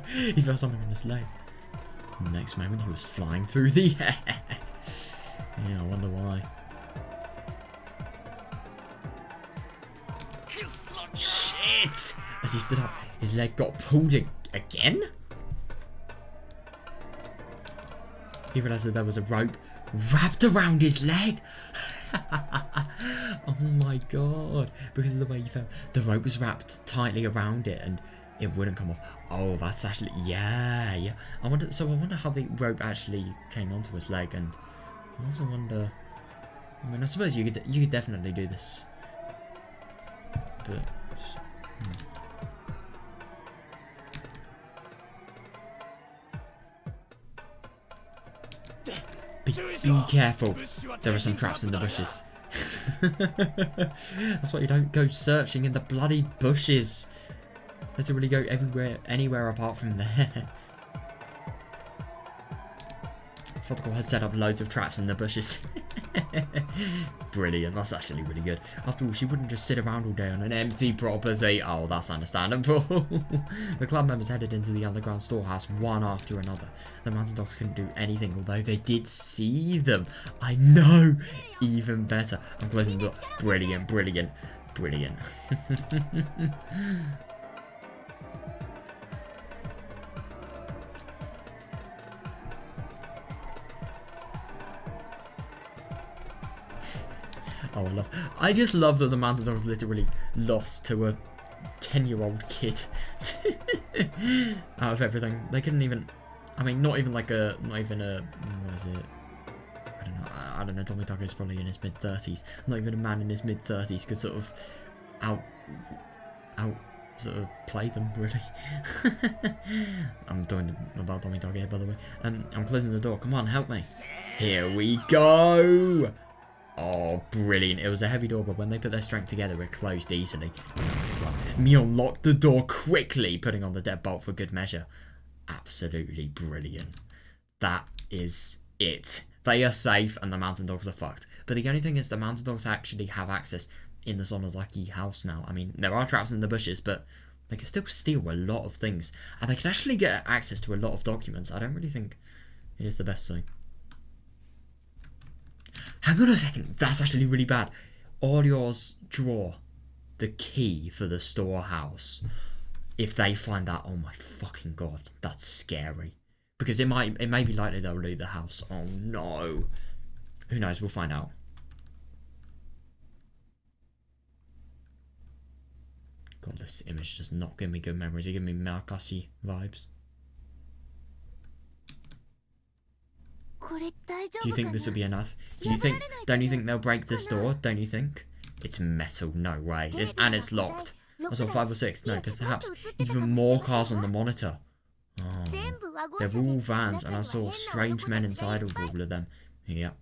He felt something on his leg. The next moment, he was flying through the air. Yeah, I wonder why. Shit! As he stood up, his leg got pulled again? He realised that there was a rope wrapped around his leg. Oh my god. Because of the way he fell. The rope was wrapped tightly around it and it wouldn't come off. Oh, that's actually... Yeah. I wonder how the rope actually came onto his leg, and I also wonder... I mean, I suppose you could definitely do this. But... Be careful. There are some traps in the bushes. That's why you don't go searching in the bloody bushes. Literally go anywhere apart from there. Sadako had set up loads of traps in the bushes. Brilliant, that's actually really good. After all, she wouldn't just sit around all day on an empty property. Oh, that's understandable. The club members headed into the underground storehouse one after another. The mountain dogs couldn't do anything, although they did see them. I know! Even better. I'm closing the door. Brilliant. Oh, I just love that the mountain dog was literally lost to a 10-year-old kid. Out of everything. They couldn't even, I mean, not even a, what is it? I don't know, Tommy Tucker is probably in his mid-30s. Not even a man in his mid-30s could sort of sort of play them, really. I'm talking about Tommy Tucker here, by the way. I'm closing the door. Come on, help me. Here we go. Oh, brilliant. It was a heavy door, but when they put their strength together, it closed easily. Nice one. Mion locked the door quickly, putting on the deadbolt for good measure. Absolutely brilliant. That is it. They are safe, and the mountain dogs are fucked. But the only thing is, the mountain dogs actually have access in the Sonozaki house now. I mean, there are traps in the bushes, but they can still steal a lot of things. And they can actually get access to a lot of documents. I don't really think it is the best thing. Hang on a second, that's actually really bad. Orio's drawer the key for the storehouse. If they find that, oh my fucking god, that's scary. Because it may be likely they'll loot the house. Oh no. Who knows, we'll find out. God, this image does not give me good memories. It gives me Marakashi vibes. Do you think this will be enough? Don't you think they'll break this door? Don't you think? It's metal, no way. And it's locked. I saw 5 or 6, no, perhaps even more cars on the monitor. Oh, they're all vans, and I saw strange men inside of all of them. Yep.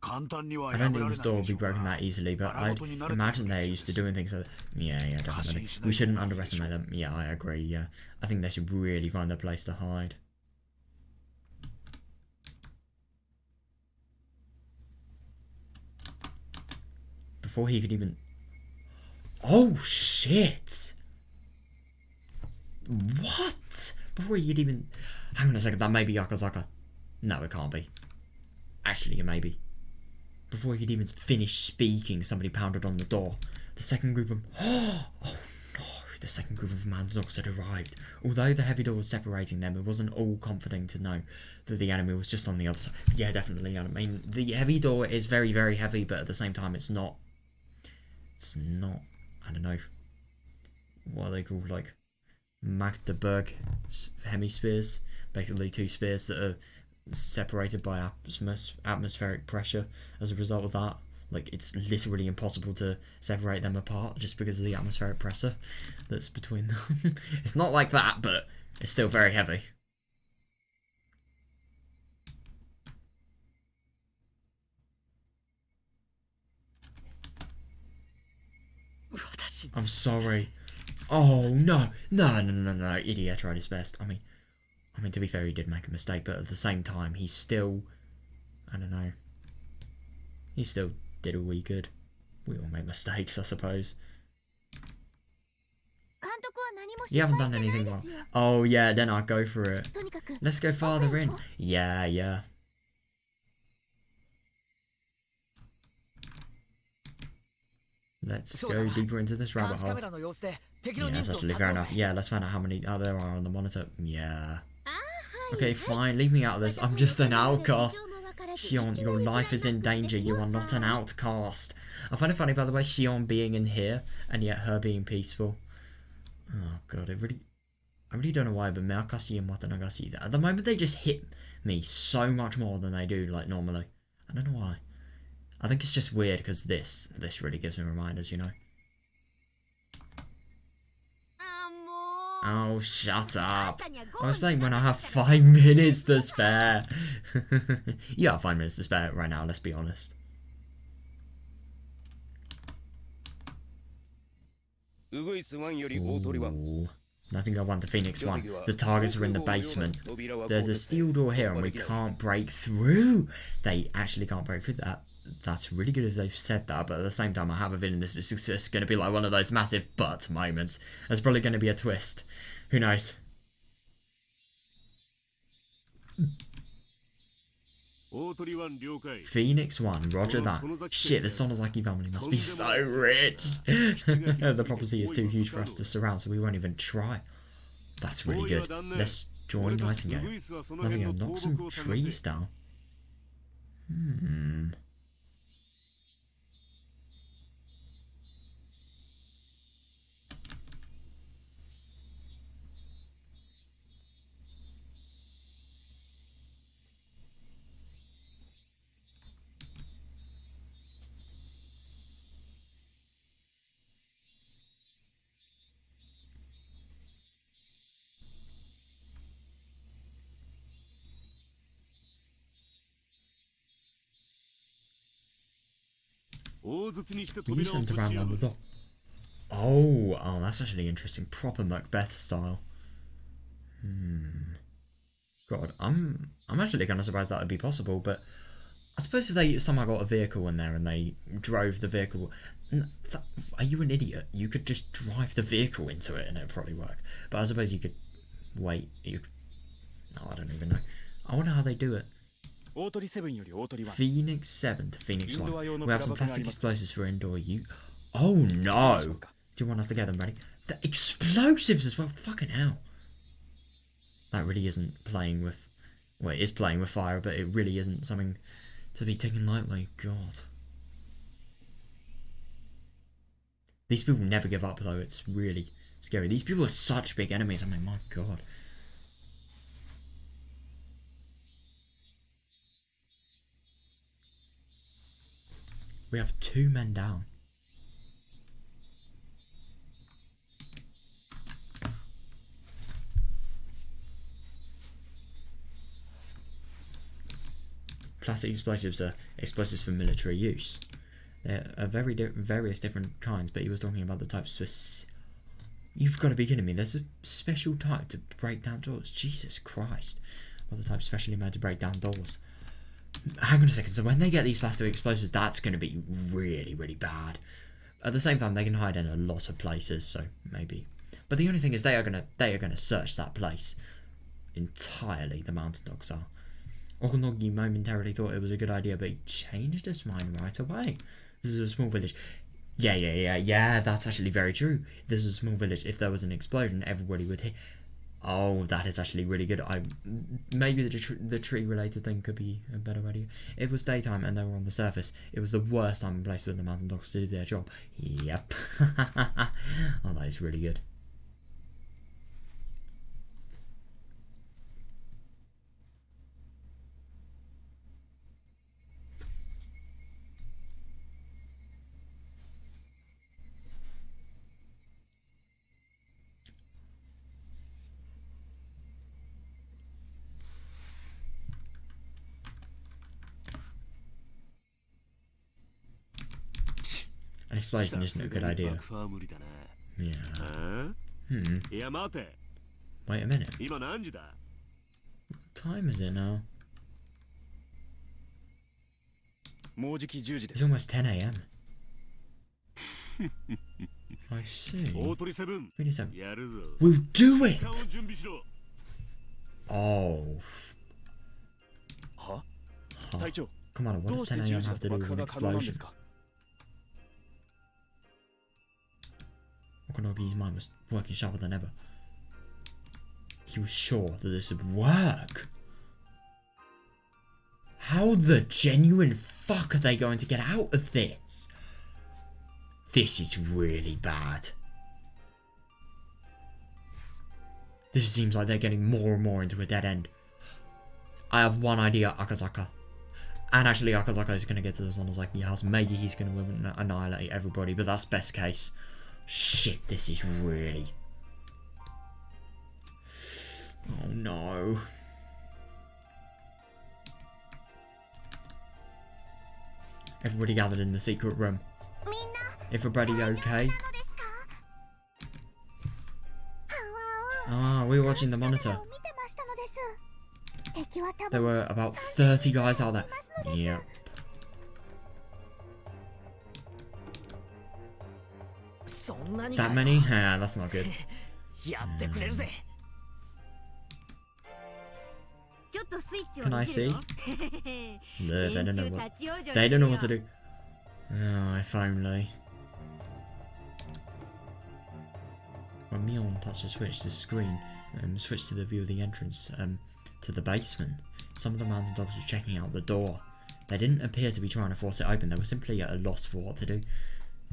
I don't think this door will be broken that easily, but I imagine they're used to doing things like that. Yeah, definitely. We shouldn't underestimate them. Yeah, I agree, yeah. I think they should really find a place to hide. Before he could even... Oh, shit! What? Before he could even... Hang on a second, that may be Yakazaka. No, it can't be. Actually, it may be. Before he could even finish speaking, somebody pounded on the door. The second group of... Oh no! The second group of mountain dogs had arrived. Although the heavy door was separating them, it wasn't all comforting to know that the enemy was just on the other side. Yeah, definitely. I mean, the heavy door is very, very heavy, but at the same time, it's not... I don't know. What are they called? Like, Magdeburg hemispheres. Basically, 2 spears that are separated by atmospheric pressure. As a result of that, like, it's literally impossible to separate them apart just because of the atmospheric pressure that's between them. It's not like that, but it's still very heavy. I'm sorry. Oh, no. No. Idiot tried his best. I mean, to be fair, he did make a mistake, but at the same time, he's still... I don't know. He still did all he could. We all make mistakes, I suppose. You haven't done anything wrong. Oh, yeah, then I'll go for it. Let's go farther in. Yeah. Let's go deeper into this rabbit hole. Yeah, that's actually fair enough. Yeah, let's find out how many there are on the monitor. Yeah. Okay, fine. Leave me out of this. I'm just an outcast. Shion, your life is in danger. You are not an outcast. I find it funny, by the way, Shion being in here, and yet her being peaceful. Oh, God. I really don't know why, but Meakashi and Watanagashi, at the moment, they just hit me so much more than they do, like, normally. I don't know why. I think it's just weird, because this really gives me reminders, you know. Oh, shut up. I was playing when I have 5 minutes to spare. You have 5 minutes to spare right now, let's be honest. Ooh. Nothing I want to Phoenix 1. The targets are in the basement. There's a steel door here and we can't break through. They actually can't break through that. That's really good if they've said that, but at the same time I have a feeling this is just going to be like one of those massive but moments. There's probably going to be a twist. Who knows? Phoenix 1, roger that. Shit, the Sonozaki family must be so rich. The property is too huge for us to surround, so we won't even try. That's really good. Let's join Nightingale. Nightingale, knock some trees down. We use them to round down the door. Oh, that's actually interesting. Proper Macbeth style. God, I'm actually kind of surprised that would be possible, but I suppose if they somehow got a vehicle in there and they drove the vehicle... Are you an idiot? You could just drive the vehicle into it and it'd probably work. But I suppose you could... Wait, No, I don't even know. I wonder how they do it. Phoenix 7 to Phoenix 1. We have some plastic explosives for indoor use. Oh no! Do you want us to get them ready? The explosives as well! Fucking hell. That really isn't playing with... Well, it is playing with fire, but it really isn't something to be taken lightly. God. These people never give up though, it's really scary. These people are such big enemies, I mean, my God. We have 2 men down. Plastic explosives are explosives for military use. There are various different kinds, but he was talking about the types. You've got to be kidding me. There's a special type to break down doors. Jesus Christ. Well, the type specially made to break down doors. Hang on a second, so when they get these plastic explosives, that's going to be really, really bad. At the same time, they can hide in a lot of places, so maybe. But the only thing is they are gonna search that place entirely, the mountain dogs are. Okonogi momentarily thought it was a good idea, but he changed his mind right away. This is a small village. Yeah, that's actually very true. This is a small village. If there was an explosion, everybody would hit. Oh, that is actually really good. Maybe the tree-related thing could be a better idea. It was daytime and they were on the surface. It was the worst time and place for the mountain dogs to do their job. Yep. Oh, that is really good. An explosion isn't a good idea. Yeah. Wait a minute. What time is it now? It's almost 10 a.m. I see. 27. We'll do it! Oh. Huh? Come on, what does 10 a.m. have to do with an explosion? Okanogi's mind was working sharper than ever. He was sure that this would work. How the genuine fuck are they going to get out of this? This is really bad. This seems like they're getting more and more into a dead end. I have one idea, Akazaka. And actually Akazaka is going to get to the Sonozaki house. Maybe he's going to annihilate everybody, but that's best case. Shit, this is really... Oh no. Everybody gathered in the secret room. Everybody okay? Ah, we were watching the monitor. There were about 30 guys out there. Yep. That many? Yeah, that's not good. Can I see? No, they don't know what to do. Oh, if only. When Mion touched the switch, the screen switched to the view of the entrance to the basement. Some of the mountain dogs were checking out the door. They didn't appear to be trying to force it open. They were simply at a loss for what to do.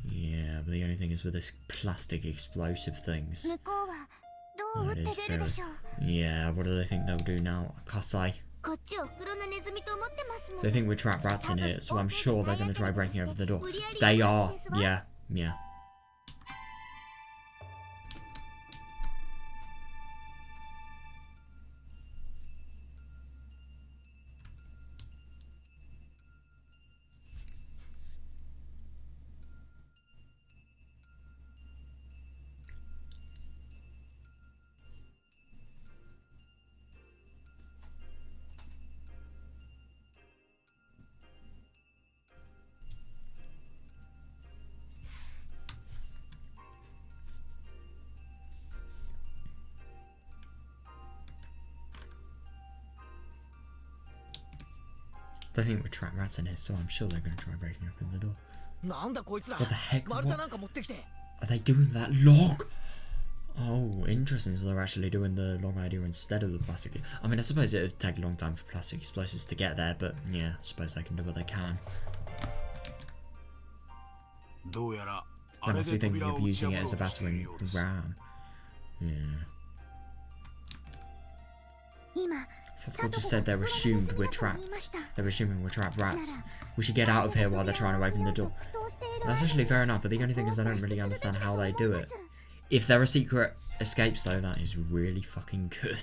Yeah, but the only thing is with this plastic explosive things. Oh, it is very... Yeah, what do they think they'll do now? Kasai. They think we're trapped rats in here, so I'm sure they're going to try breaking over the door. They are. Yeah, yeah. They think we're trapped rats in here, so I'm sure they're going to try breaking open the door. What the heck? What? Are they doing that log? Oh, interesting. So they're actually doing the log idea instead of the plastic. I mean, I suppose it would take a long time for plastic explosives to get there, but yeah, I suppose they can do what they can. They must be thinking of using it as a battering ram. Yeah. Sasuke just said they're assumed we're trapped. They're assuming we're trapped rats. We should get out of here while they're trying to open the door. That's actually fair enough, but the only thing is I don't really understand how they do it. If there are secret escapes though, that is really fucking good.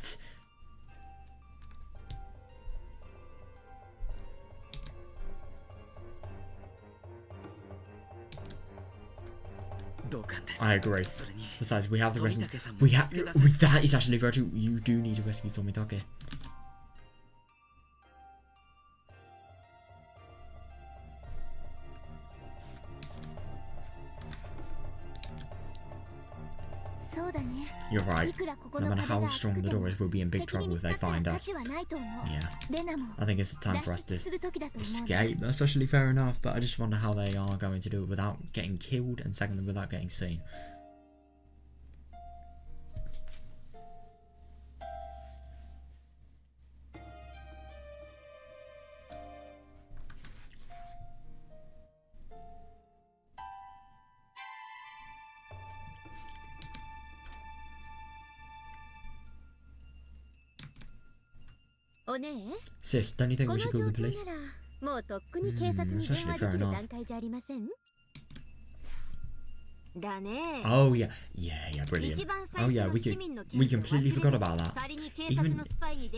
I agree. Besides, we have the rescue. That is actually very true. You do need to rescue Tomitake. You're right. No matter how strong the door is, we'll be in big trouble if they find us. Yeah. I think it's time for us to escape. That's actually fair enough, but I just wonder how they are going to do it without getting killed, and secondly, without getting seen. Sis, don't you think we should call the police? It's actually fair enough. Oh yeah, brilliant. Oh yeah, we completely forgot about that.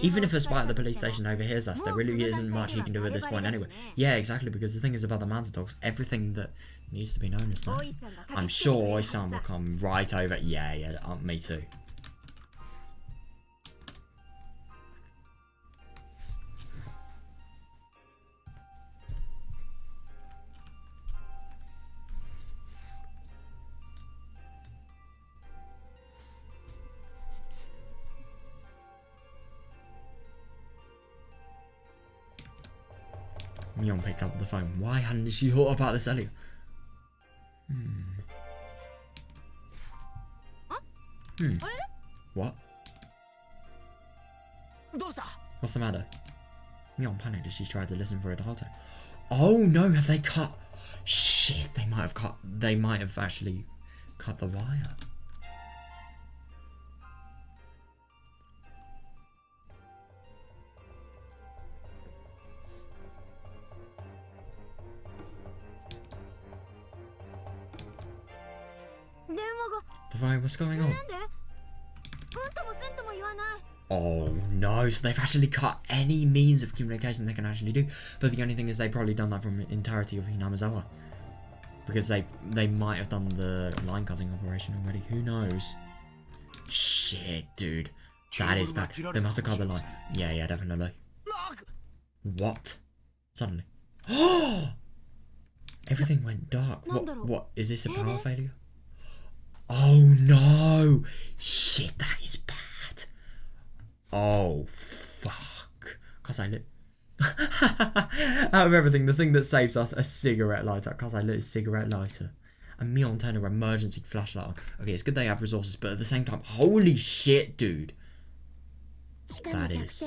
Even if a spy at the police station overhears us, there really isn't much he can do at this point anyway. Yeah, exactly, because the thing is about the mountain dogs, everything that needs to be known as that. I'm sure Oi-san will come right over. Yeah, me too. Mion picked up the phone. Why hadn't she thought about this earlier? What? What's the matter? Mion panicked as she tried to listen for a dial tone. Oh no, have they cut? Shit, they might have actually cut the wire. The phone, what's going on? Oh no, so they've actually cut any means of communication they can actually do. But the only thing is they've probably done that from the entirety of Hinamizawa. Because they might have done the line cutting operation already, who knows? Shit, dude. That is bad. They must have cut the line. Yeah, definitely. What? Suddenly. Everything went dark. What? Is this a power failure? Oh no! Shit, that is bad. Oh, fuck. Cause I lit... Out of everything, the thing that saves us, a cigarette lighter. Cause I lit a cigarette lighter. And Mion turned her emergency flashlight on. Okay, it's good they have resources, but at the same time, holy shit, dude. That is...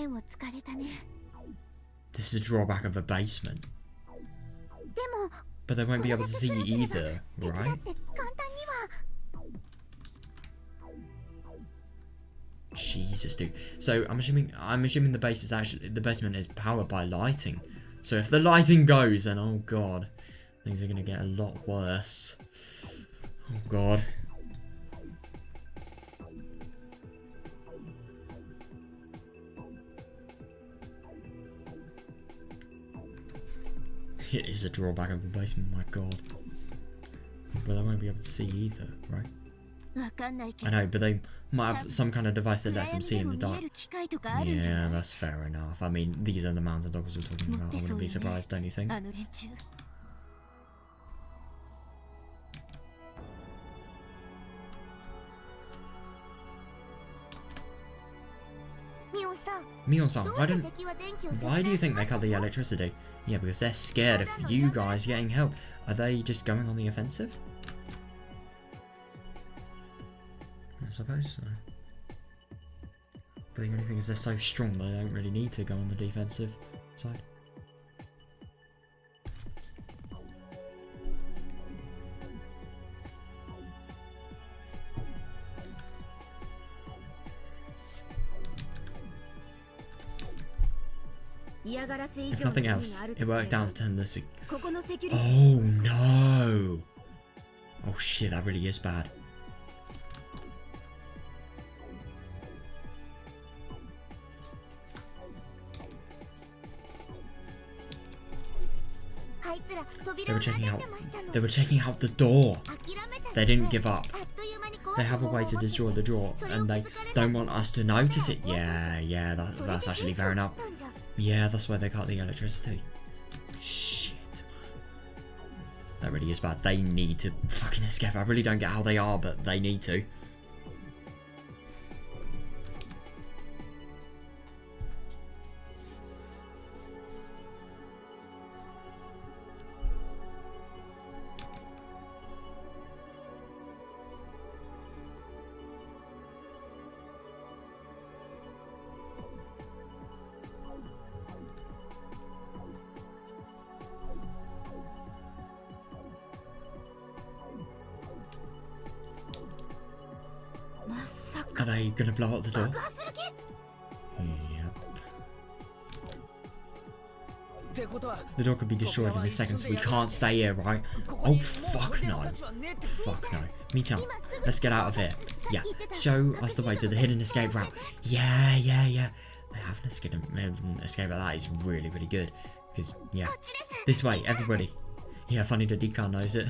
This is a drawback of a basement. But they won't be able to see you either, right? Jesus, dude. So I'm assuming the basement is powered by lighting. So if the lighting goes, then oh god, things are gonna get a lot worse. Oh god. It is a drawback of the basement, my god. But they won't be able to see either, right? I know, but they might have some kind of device that lets them see in the dark. Yeah, that's fair enough. I mean, these are the mountain dogs we're talking about. I wouldn't be surprised, don't you think? Mion-san, why do you think they cut the electricity? Yeah, because they're scared of you guys getting help. Are they just going on the offensive? I suppose so. But the only thing is they're so strong they don't really need to go on the defensive side. If nothing else, it worked out to turn the Oh no! Oh shit, that really is bad. They were checking out the door. They didn't give up. They have a way to destroy the door, and they don't want us to notice it. Yeah, that's actually fair enough. Yeah, that's why they cut the electricity. Shit. That really is bad. They need to fucking escape. I really don't get how they are, but they need to. Are they gonna blow up the door? Yep. The door could be destroyed in a second, so we can't stay here, right? Oh, fuck no. Fuck no. Me-chan, let's get out of here. Yeah, show us the way to the hidden escape route. Yeah. They have an escape, that is really, really good. Because, yeah. This way, everybody. Yeah, funny that Dika knows it.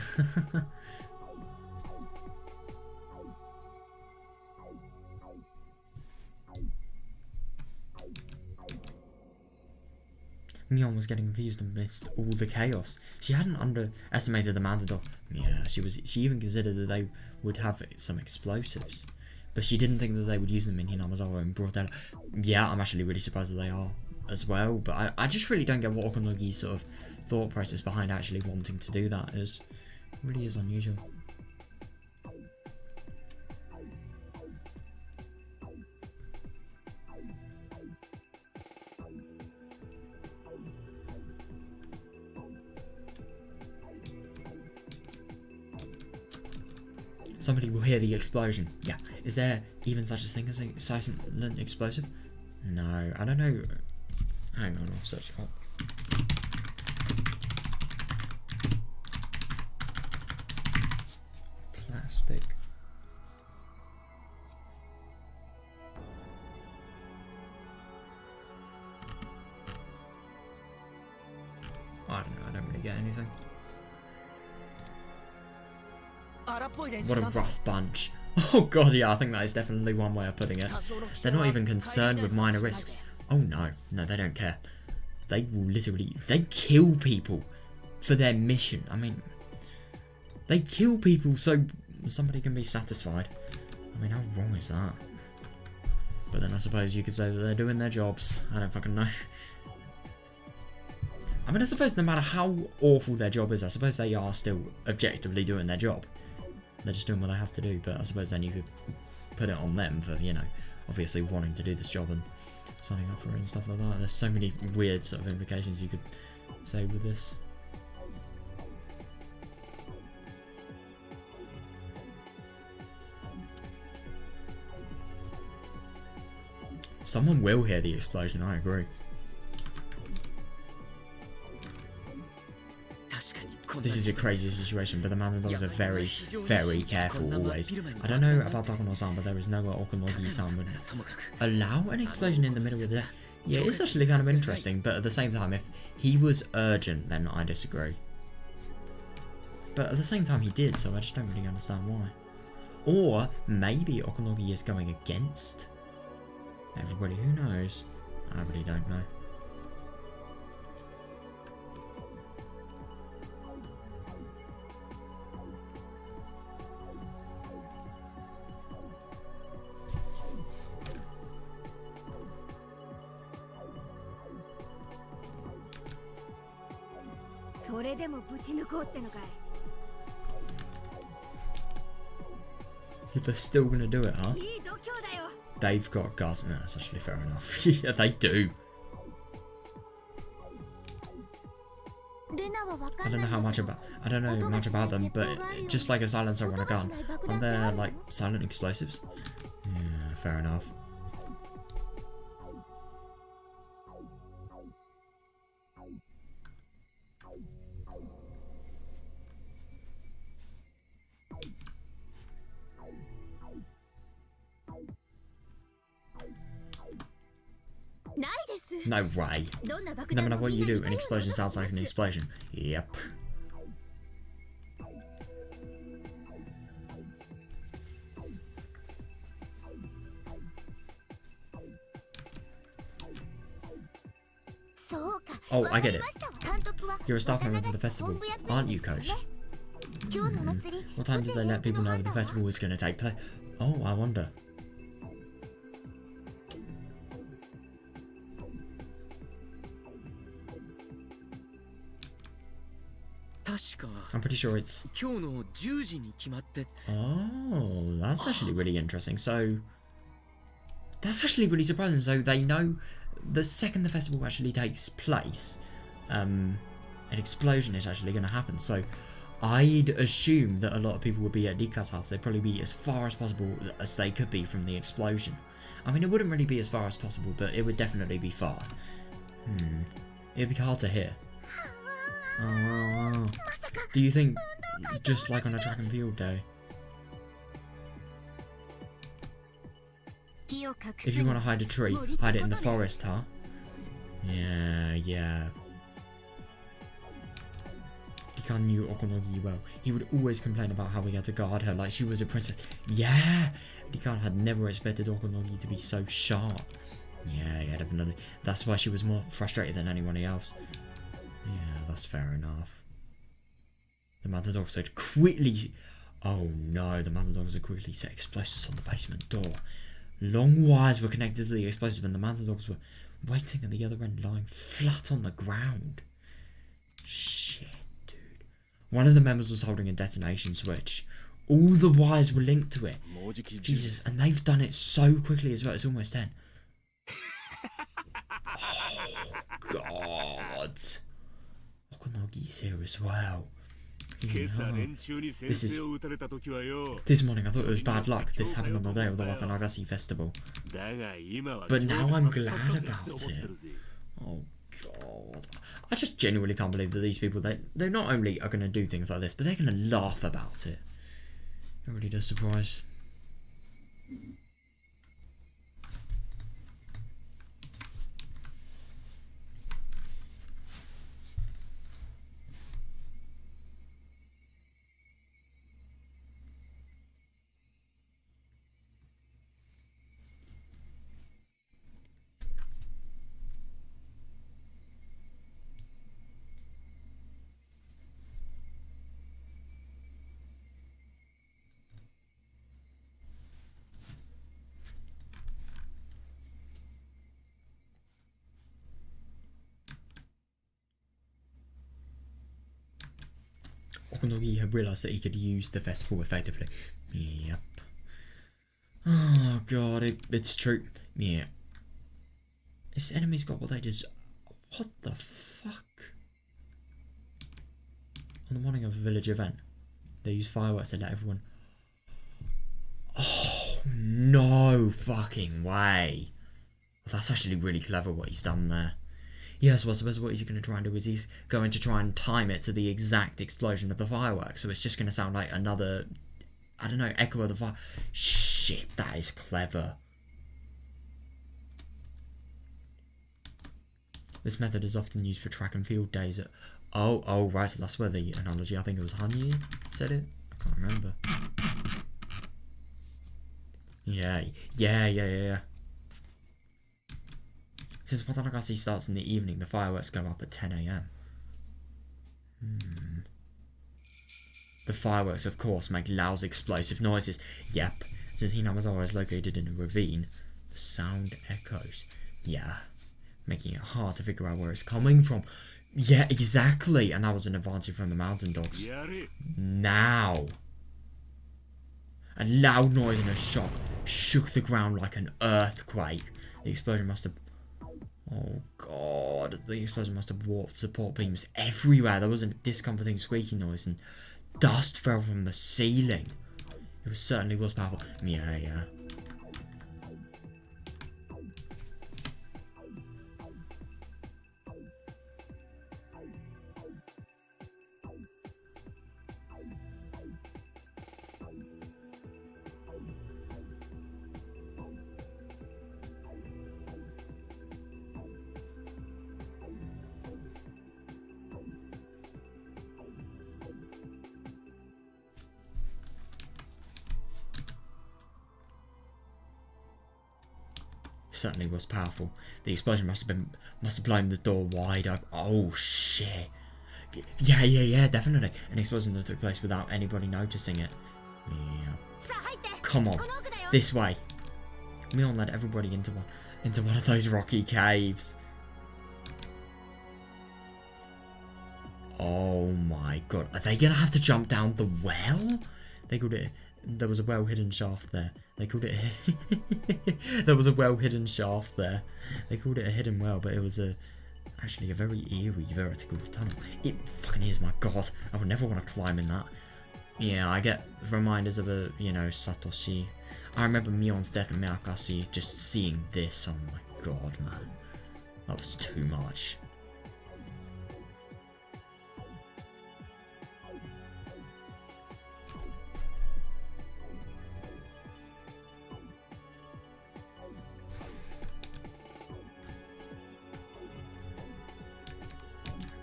Mion was getting confused amidst all the chaos. She hadn't underestimated the Matador. Yeah, she even considered that they would have some explosives. But she didn't think that they would use them in Hinamazawa and Brodella. Yeah, I'm actually really surprised that they are as well. But I just really don't get what Okunogi's sort of thought process behind actually wanting to do that. It really is unusual. Somebody will hear the explosion. Yeah. Is there even such a thing as a silent explosive? No, I don't know. Hang on, I'll search it up. Plastic. I don't know, I don't really get anything. What a rough bunch. Oh god, yeah, I think that is definitely one way of putting it. They're not even concerned with minor risks. Oh no, no, they don't care. They will literally, they kill people for their mission. I mean, they kill people so somebody can be satisfied. I mean, how wrong is that? But then I suppose you could say that they're doing their jobs. I don't fucking know. I mean, I suppose no matter how awful their job is, I suppose they are still objectively doing their job. They're just doing what they have to do, but I suppose then you could put it on them for, you know, obviously wanting to do this job and signing up for it and stuff like that. There's so many weird sort of implications you could say with this. Someone will hear the explosion, I agree. This is a crazy situation, but the Matadors are very, very careful always. I don't know about Takuno-san, but there is nowhere Okunogi-san would allow an explosion in the middle of the... Yeah, it's actually kind of interesting, but at the same time, if he was urgent, then I disagree. But at the same time, he did, so I just don't really understand why. Or maybe Okunogi is going against everybody, who knows? I really don't know. They're still gonna do it, huh? They've got gas. No, that's actually fair enough. Yeah, they do. I don't know much about them, but just like a silencer on a gun, aren't there like silent explosives? Yeah, fair enough. No way. No matter what you do, an explosion sounds like an explosion. Yep. Oh, I get it. You're a staff member for the festival, aren't you, Coach? What time did they let people know that the festival was going to take place? Oh, I wonder. I'm pretty sure it's... Oh, that's actually really interesting. So, that's actually really surprising. So they know the second the festival actually takes place, an explosion is actually going to happen. So I'd assume that a lot of people would be at Rika's house. They'd probably be as far as possible as they could be from the explosion. I mean, it wouldn't really be as far as possible, but it would definitely be far. It'd be hard to hear. Oh, do you think just like on a track and field day? If you want to hide a tree, hide it in the forest, huh? Yeah. Rikikan knew Okonogi well. He would always complain about how he had to guard her like she was a princess. Yeah, Rikikan had never expected Okonogi to be so sharp. Yeah, definitely. That's why she was more frustrated than anyone else. Yeah, that's fair enough. The Matadogs had quickly... Oh no, the Matadogs had quickly set explosives on the basement door. Long wires were connected to the explosive and the Matadogs were waiting at the other end, lying flat on the ground. Shit, dude. One of the members was holding a detonation switch. All the wires were linked to it. Jesus, and they've done it so quickly as well. It's almost 10. Oh, God. Okonogi's here as well. This morning I thought it was bad luck. This happened on the day of the Watanagasi festival. But now I'm glad about it. Oh God. I just genuinely can't believe that these people, they not only are going to do things like this, but they're going to laugh about it. It really does surprise. Okonogi had realised that he could use the festival effectively. Yep. Oh God, it's true. Yeah. His enemies got what they deserve. What the fuck? On the morning of a village event, they used fireworks to let everyone... Oh, no fucking way. Well, that's actually really clever what he's done there. Yes, well, I suppose what he's going to try and do is he's going to try and time it to the exact explosion of the fireworks. So it's just going to sound like another, I don't know, echo of the fire. Shit, that is clever. This method is often used for track and field days at... Oh, right, so that's where the analogy, I think it was Hanyi said it? I can't remember. Yeah. Since Watanagasi starts in the evening, the fireworks go up at 10 AM. The fireworks, of course, make loud explosive noises. Yep, since Hinamazawa is located in a ravine, the sound echoes. Yeah, making it hard to figure out where it's coming from. Yeah, exactly, and that was an advantage from the mountain dogs. Now. A loud noise and a shock shook the ground like an earthquake. The explosion must have... Oh God, the explosion must have warped support beams everywhere. There was a discomforting squeaking noise and dust fell from the ceiling. It certainly was powerful. Yeah. Certainly was powerful. The explosion must have blown the door wide open. Oh shit. Yeah, definitely. An explosion that took place without anybody noticing it. Yeah. Come on. This way. Mion led everybody into one of those rocky caves. Oh my God. Are they gonna have to jump down the well? They called it... There was a well-hidden shaft there. They called it... There was a well-hidden shaft there. They called it a hidden well, but it was actually a very eerie vertical tunnel. It fucking is, my God. I would never want to climb in that. Yeah, I get reminders of Satoshi. I remember Mion's death in Miyakashi, just seeing this. Oh my God, man. That was too much.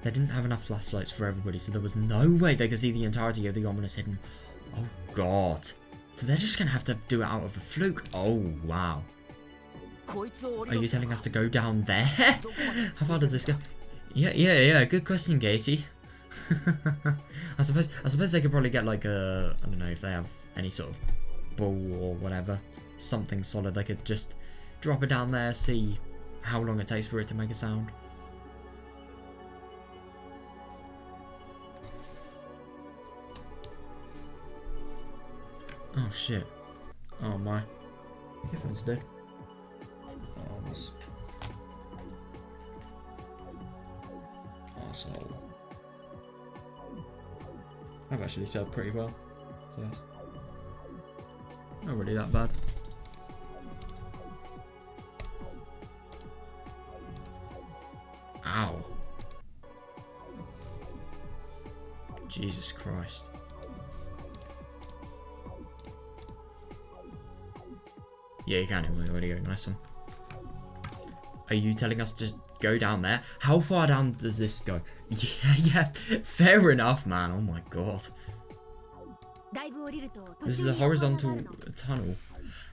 They didn't have enough flashlights for everybody, so there was no way they could see the entirety of the ominous hidden. Oh god. So they're just gonna have to do it out of a fluke. Oh wow. Are you telling us to go down there? How far does this go? Yeah. Good question, Casey. I suppose they could probably get like a, I don't know if they have any sort of ball or whatever, something solid. They could just drop it down there, see how long it takes for it to make a sound. Oh shit. Oh my. That's dead. Oh, this arsehole. I've actually said pretty well. So that's not really that bad. Ow. Jesus Christ. Yeah, you can anyway. Already go. Nice one. Are you telling us to go down there? How far down does this go? Yeah, fair enough, man. Oh my god. This is a horizontal tunnel.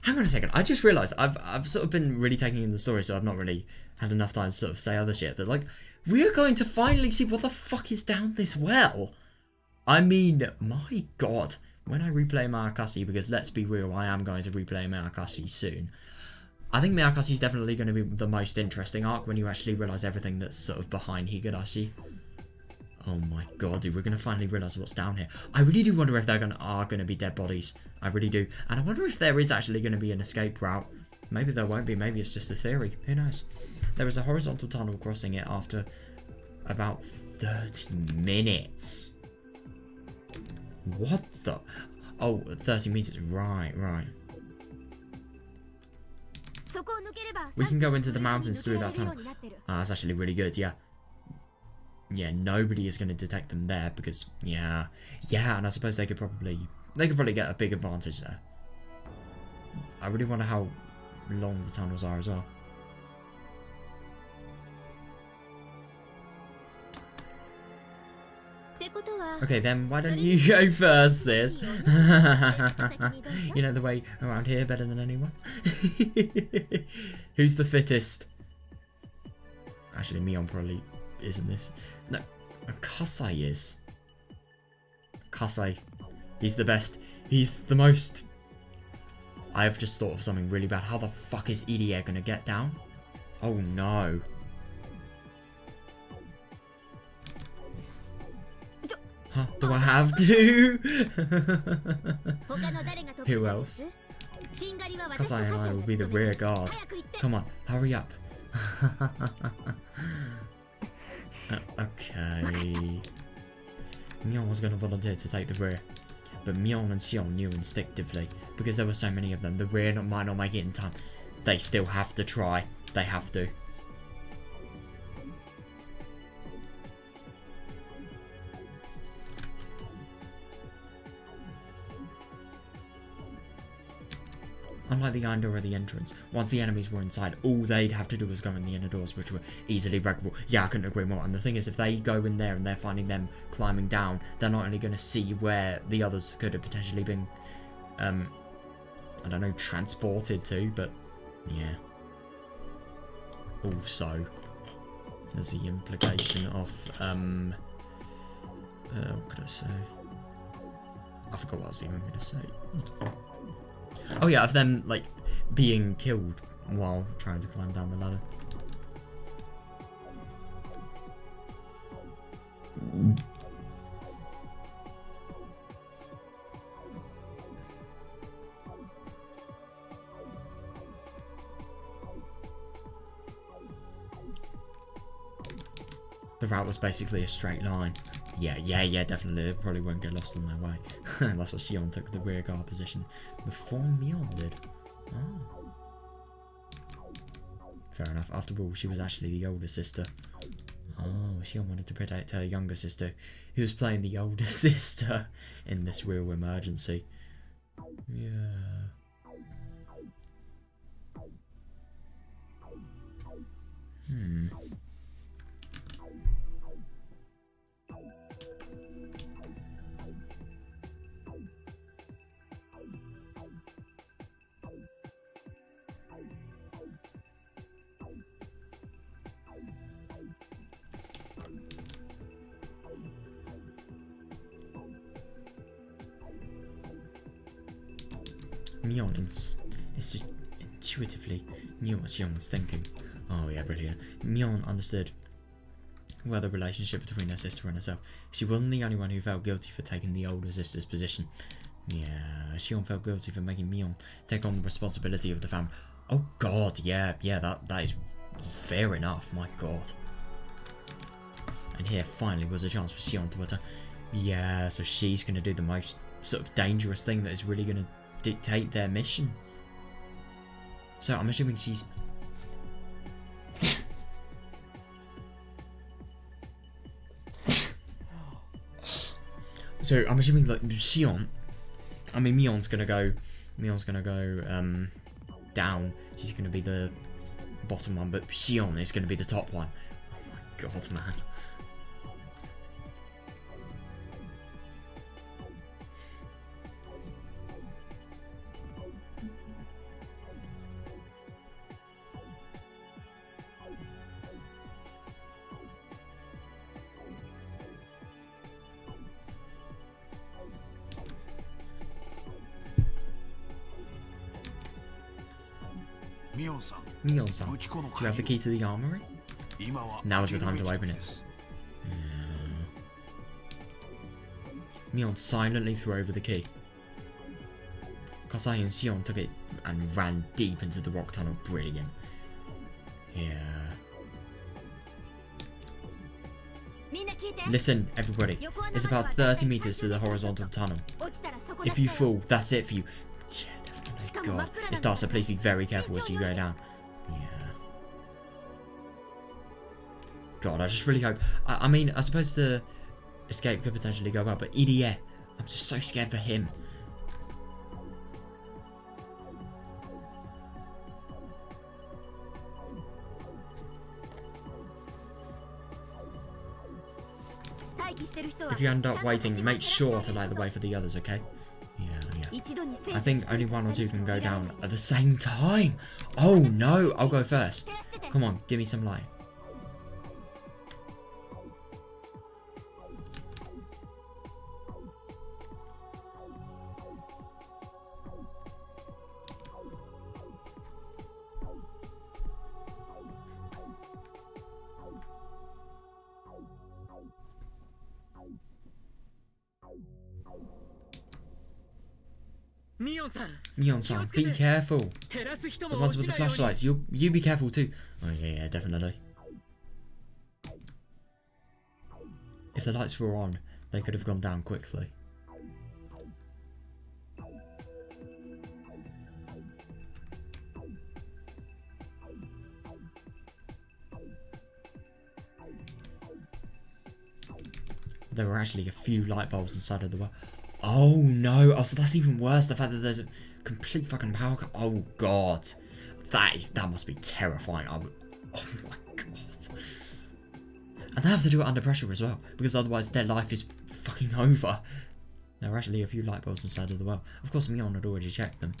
Hang on a second. I just realised I've sort of been really taking in the story, so I've not really had enough time to sort of say other shit. But like, we're going to finally see what the fuck is down this well. I mean, my god. When I replay Matsuribayashi, because let's be real, I am going to replay Matsuribayashi soon. I think Matsuribayashi is definitely going to be the most interesting arc when you actually realise everything that's sort of behind Higurashi. Oh my god, dude, we're going to finally realise what's down here. I really do wonder if there are going to be dead bodies. I really do. And I wonder if there is actually going to be an escape route. Maybe there won't be. Maybe it's just a theory. Who knows? There is a horizontal tunnel crossing it after about 30 minutes. What the? Oh, 30 meters. Right. We can go into the mountains through that tunnel. That's actually really good, yeah. Yeah, nobody is going to detect them there because, yeah, and I suppose they could probably get a big advantage there. I really wonder how long the tunnels are as well. Okay, then why don't you go first, sis? You know the way around here better than anyone. Who's the fittest? Actually, Mion probably isn't this. No, Kasai is. Kasai. He's the best. He's the most. I've just thought of something really bad. How the fuck is Irie gonna get down? Oh no. Huh, do I have to? Who else? Kasai and I will be the rear guard. Come on, hurry up. Okay. Mion was going to volunteer to take the rear. But Mion and Sion knew instinctively, because there were so many of them, the rear might not make it in time. They still have to try. They have to. Unlike the iron door or the entrance, once the enemies were inside, all they'd have to do was go in the inner doors, which were easily breakable. Yeah, I couldn't agree more. And the thing is, if they go in there and they're finding them climbing down, they're not only going to see where the others could have potentially been, I don't know, transported to, but yeah. Also, there's the implication of, what could I say? I forgot what I was even going to say. Oh yeah, of them, like, being killed while trying to climb down the ladder. The route was basically a straight line. Yeah, definitely. They probably won't get lost on their way. That's what Sion took the rear guard position before Mion did. Oh. Fair enough. After all, she was actually the older sister. Oh, Sion wanted to protect her younger sister, who was playing the older sister in this real emergency. Yeah. Mion is just intuitively knew what Xion was thinking. Oh yeah, brilliant. Mion understood well the relationship between her sister and herself. She wasn't the only one who felt guilty for taking the older sister's position. Yeah, Xion felt guilty for making Mion take on the responsibility of the family. Oh god, yeah, that is fair enough, my god. And here finally was a chance for Xion to utter. Yeah, so she's going to do the most sort of dangerous thing that is really going to dictate their mission. So I'm assuming she's... So I'm assuming that Mion's gonna go down. She's gonna be the bottom one, but Xion is gonna be the top one. Oh my god, man. Mion-san, do you have the key to the armory? Now is the time to open it. Mion silently threw over the key. Kasai and Xion took it and ran deep into the rock tunnel. Brilliant. Yeah. Listen, everybody. It's about 30 meters to the horizontal tunnel. If you fall, that's it for you. Yeah, definitely. God. It's dark, so please be very careful as you go down. Yeah. God, I just really hope... I mean, I suppose the escape could potentially go well, but EDA, I'm just so scared for him. If you end up waiting, make sure to light the way for the others, okay? Yeah. I think only one or two can go down at the same time. Oh no, I'll go first. Come on, give me some light. Mion-san, be careful. The ones with the flashlights, you be careful too. Oh yeah, definitely. If the lights were on, they could have gone down quickly. There were actually a few light bulbs inside of the well. Oh no! Oh, so that's even worse. The fact that there's a complete fucking power cut. Oh god, that must be terrifying. Oh my god! And they have to do it under pressure as well, because otherwise their life is fucking over. There were actually a few light bulbs inside of the well. Of course, Mion had already checked them.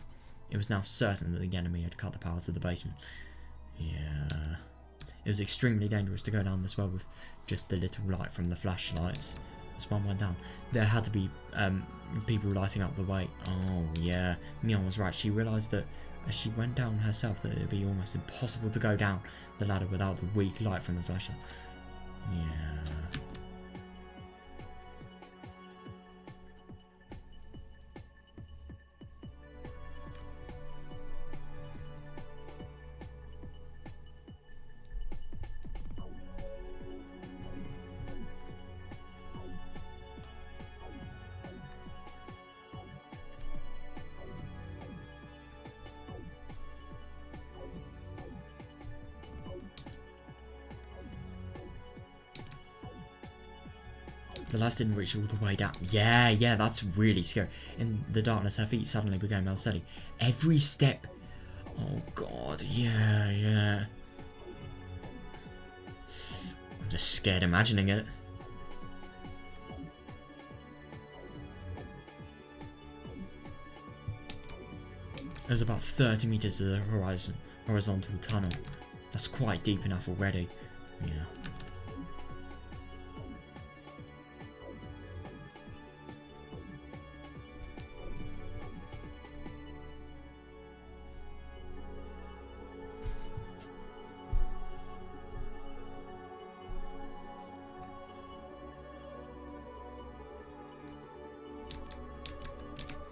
It was now certain that the enemy had cut the power to the basement. Yeah, it was extremely dangerous to go down this well with just the little light from the flashlights. As one went down, there had to be people lighting up the way. Oh yeah, Mion was right. She realised that as she went down herself that it would be almost impossible to go down the ladder without the weak light from the flashlight. Yeah. The last didn't reach all the way down. Yeah, that's really scary. In the darkness, her feet suddenly became unsteady. Every step. Oh god, yeah. I'm just scared imagining it. There's about 30 meters to the horizontal tunnel. That's quite deep enough already. Yeah.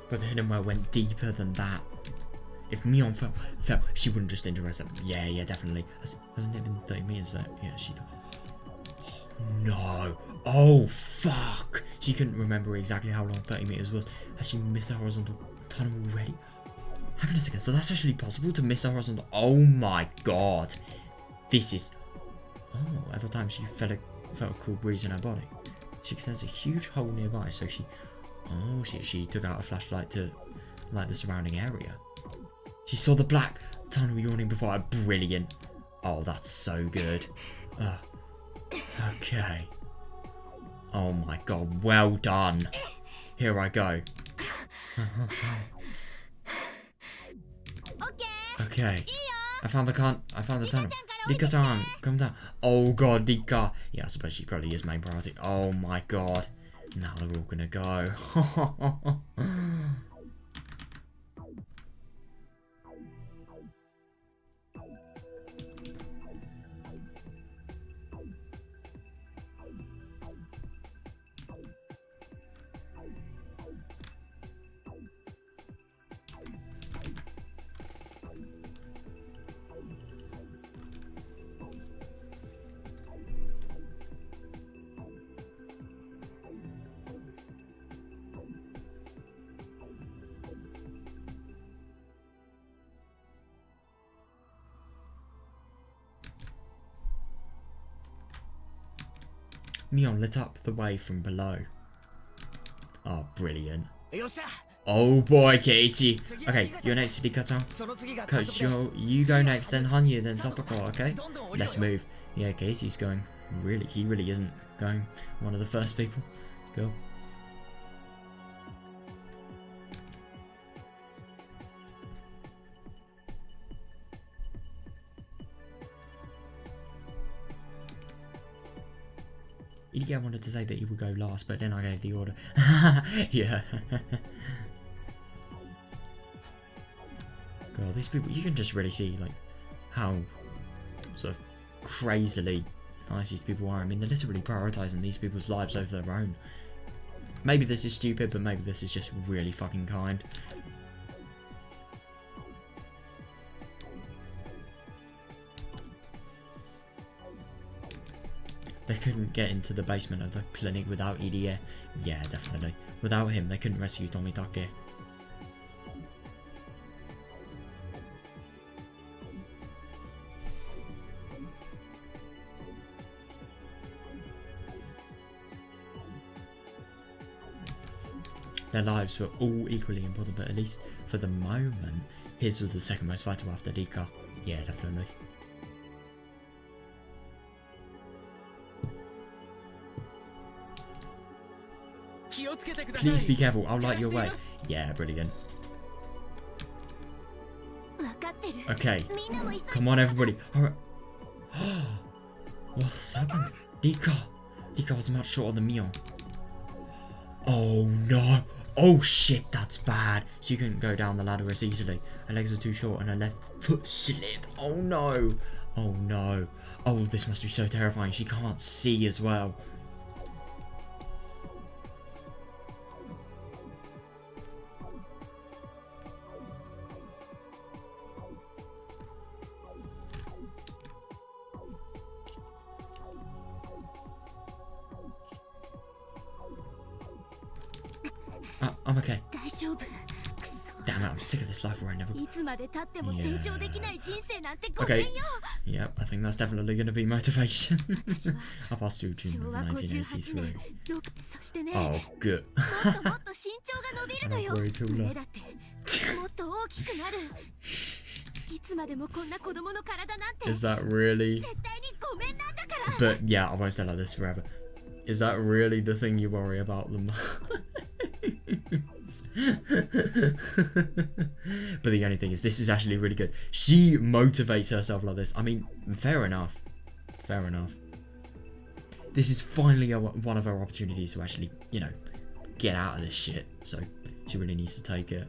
But the hidden well went deeper than that. If Mion fell, she wouldn't just interrupt them. Yeah, definitely. Hasn't it been 30 meters though? Yeah, she thought. No. Oh, fuck. She couldn't remember exactly how long 30 meters was. Had she missed the horizontal tunnel already? Hang on a second. So that's actually possible to miss the horizontal. Oh my god. This is. Oh, at the time she felt a cool breeze in her body. She could sense a huge hole nearby, so she. Oh, she took out a flashlight to light the surrounding area. She saw the black tunnel yawning before her. Brilliant. Oh, that's so good. Okay. Oh my god, well done. Here I go. Okay. I found the tunnel. Rika-san, come down. Oh god, Rika. Yeah, I suppose she probably is main priority. Oh my god. Now they're all gonna go. Mion lit up the way from below. Oh, brilliant. Oh boy, Keiichi. Okay, you're next to Rika-chan. Coach, you go next, then Hanyu, then Satoko, okay? Let's move. Yeah, Keiichi's going. He really isn't going one of the first people. Go. I wanted to say that he would go last, but then I gave the order. Yeah. God, these people, you can just really see like how sort of crazily nice these people are. I mean, they're literally prioritizing these people's lives over their own. Maybe this is stupid, but maybe this is just really fucking kind. They couldn't get into the basement of the clinic without Irie. Yeah, definitely. Without him, they couldn't rescue Tomitake. Their lives were all equally important, but at least for the moment, his was the second most vital after Rika. Yeah, definitely. Please be careful, I'll light your way. Yeah, brilliant. Okay, come on everybody. Alright. What's happened? Rika was much shorter than Mion. Oh no. Oh shit, that's bad. She couldn't go down the ladder as easily. Her legs were too short and her left foot slipped. Oh no. Oh no. Oh, this must be so terrifying. She can't see as well. I'm okay. Damn it, I'm sick of this life where I never... Yeah. Okay. Yep, I think that's definitely going to be motivation. I passed through June of 1983. Oh, good. I'm not worried too long. Is that really... But yeah, I won't stay like this forever. Is that really the thing you worry about the most? But the only thing is, this is actually really good. She motivates herself like this. I mean, fair enough. Fair enough. This is finally one of her opportunities to actually, you know, get out of this shit. So she really needs to take it.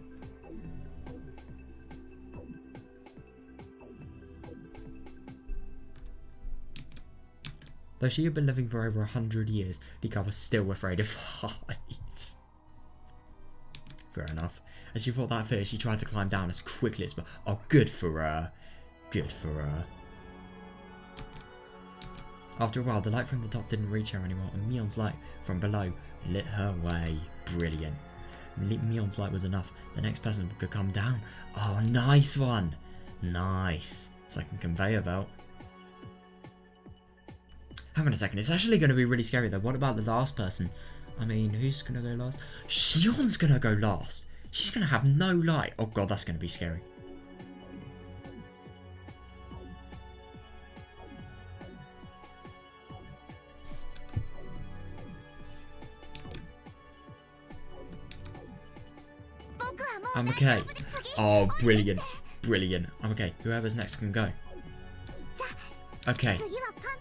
Though she had been living for over 100 years, Rika was still afraid of heights. Fair enough. As she fought that fear, she tried to climb down as quickly as possible. Oh, good for her. Good for her. After a while, the light from the top didn't reach her anymore, and Mion's light from below lit her way. Brilliant. Mion's light was enough. The next person could come down. Oh, nice one. Nice. Second conveyor belt. Hang on a second. It's actually going to be really scary, though. What about the last person? I mean, who's going to go last? Shion's going to go last. She's going to have no light. Oh, God, that's going to be scary. I'm okay. Oh, brilliant. Brilliant. I'm okay. Whoever's next can go. Okay.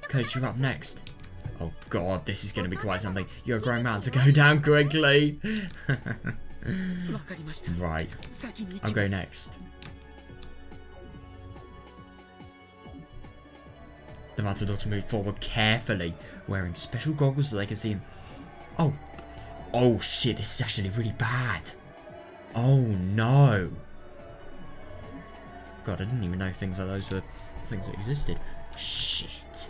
Coach, you're up next. Oh, God. This is going to be quite something. You're a grown man, so go down quickly. Right. I'll go next. The Matadors move forward carefully, wearing special goggles so they can see him. Oh. Oh, shit. This is actually really bad. Oh, no. God, I didn't even know things like those were things that existed. Shit.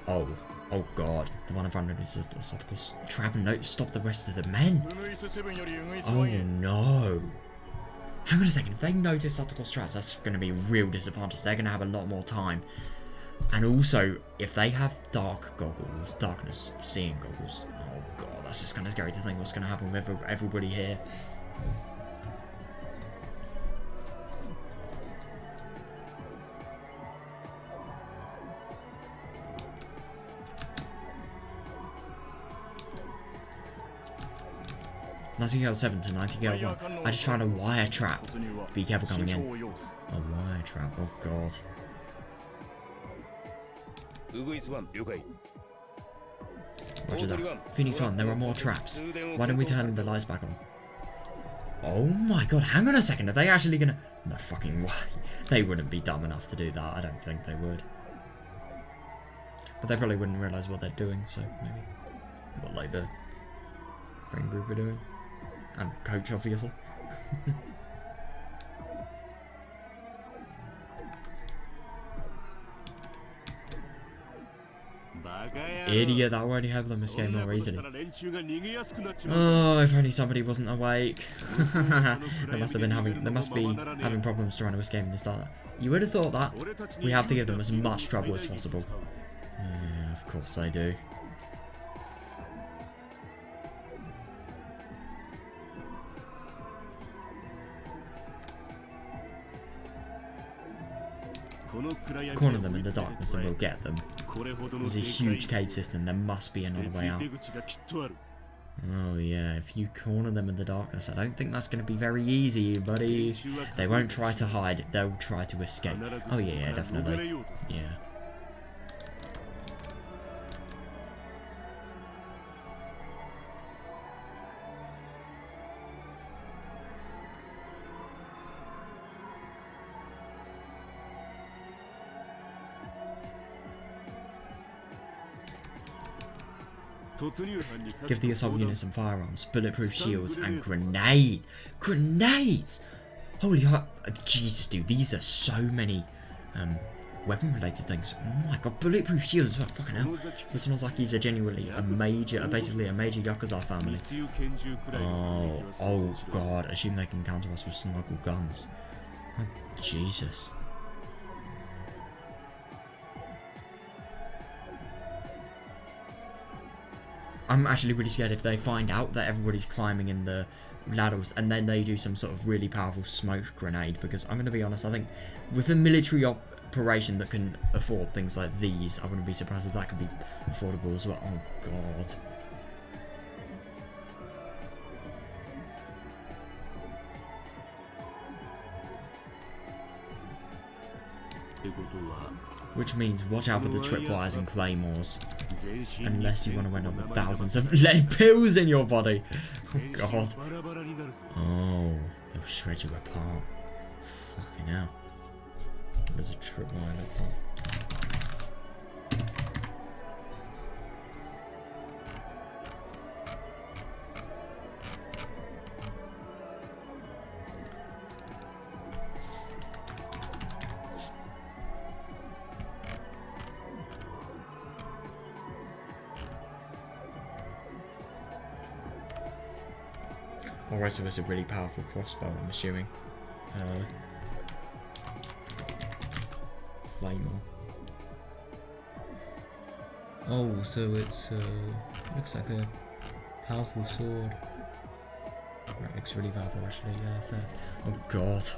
Oh. Oh, God. The one in front of us is the Satokos trap and note stop the rest of the men. Oh, no. Hang on a second. If they notice Satokos traps, that's going to be a real disadvantage. They're going to have a lot more time. And also, if they have dark goggles, darkness seeing goggles, oh God, that's just kind of scary to think what's going to happen with everybody here. Nightingale 7 to Nightingale 1. I just found a wire trap. Be careful coming in. A wire trap, oh God. Roger that. Phoenix 1, there are more traps. Why don't we turn the lights back on? Oh my God, hang on a second. Are they actually gonna... No fucking way. They wouldn't be dumb enough to do that. I don't think they would. But they probably wouldn't realise what they're doing, so maybe. What, like the friend group are doing? And coach, obviously. Idiot, that will only help them escape more easily. Oh, if only somebody wasn't awake. They must be having problems trying to escape in the start. You would have thought that. We have to give them as much trouble as possible. Yeah, of course they do. Corner them in the darkness and we'll get them. There's a huge cage system, there must be another way out. Oh yeah, if you corner them in the darkness, I don't think that's going to be very easy, buddy. They won't try to hide, they'll try to escape. Oh yeah, definitely. Yeah. Give the assault unit some firearms, bulletproof shields, and grenades. Grenades! Holy Jesus, dude, these are so many weapon-related things. Oh my God, bulletproof shields as well. Fucking hell. This smells like he's basically a major Yakuza family. Oh God, assume they can counter us with smuggled guns. Oh, Jesus. I'm actually really scared if they find out that everybody's climbing in the ladders and then they do some sort of really powerful smoke grenade, because I'm going to be honest, I think with a military operation that can afford things like these, I wouldn't be surprised if that could be affordable as well. Oh God. Which means watch out for the tripwires and claymores. Unless you want to end up with thousands of lead pills in your body. Oh God. Oh, they'll shred you apart. Fucking hell. What does a tripwire look like? Or also it's a really powerful crossbow, I'm assuming. Flamer. Oh, so it's looks like a powerful sword. That looks really powerful actually, yeah, fair. Oh god.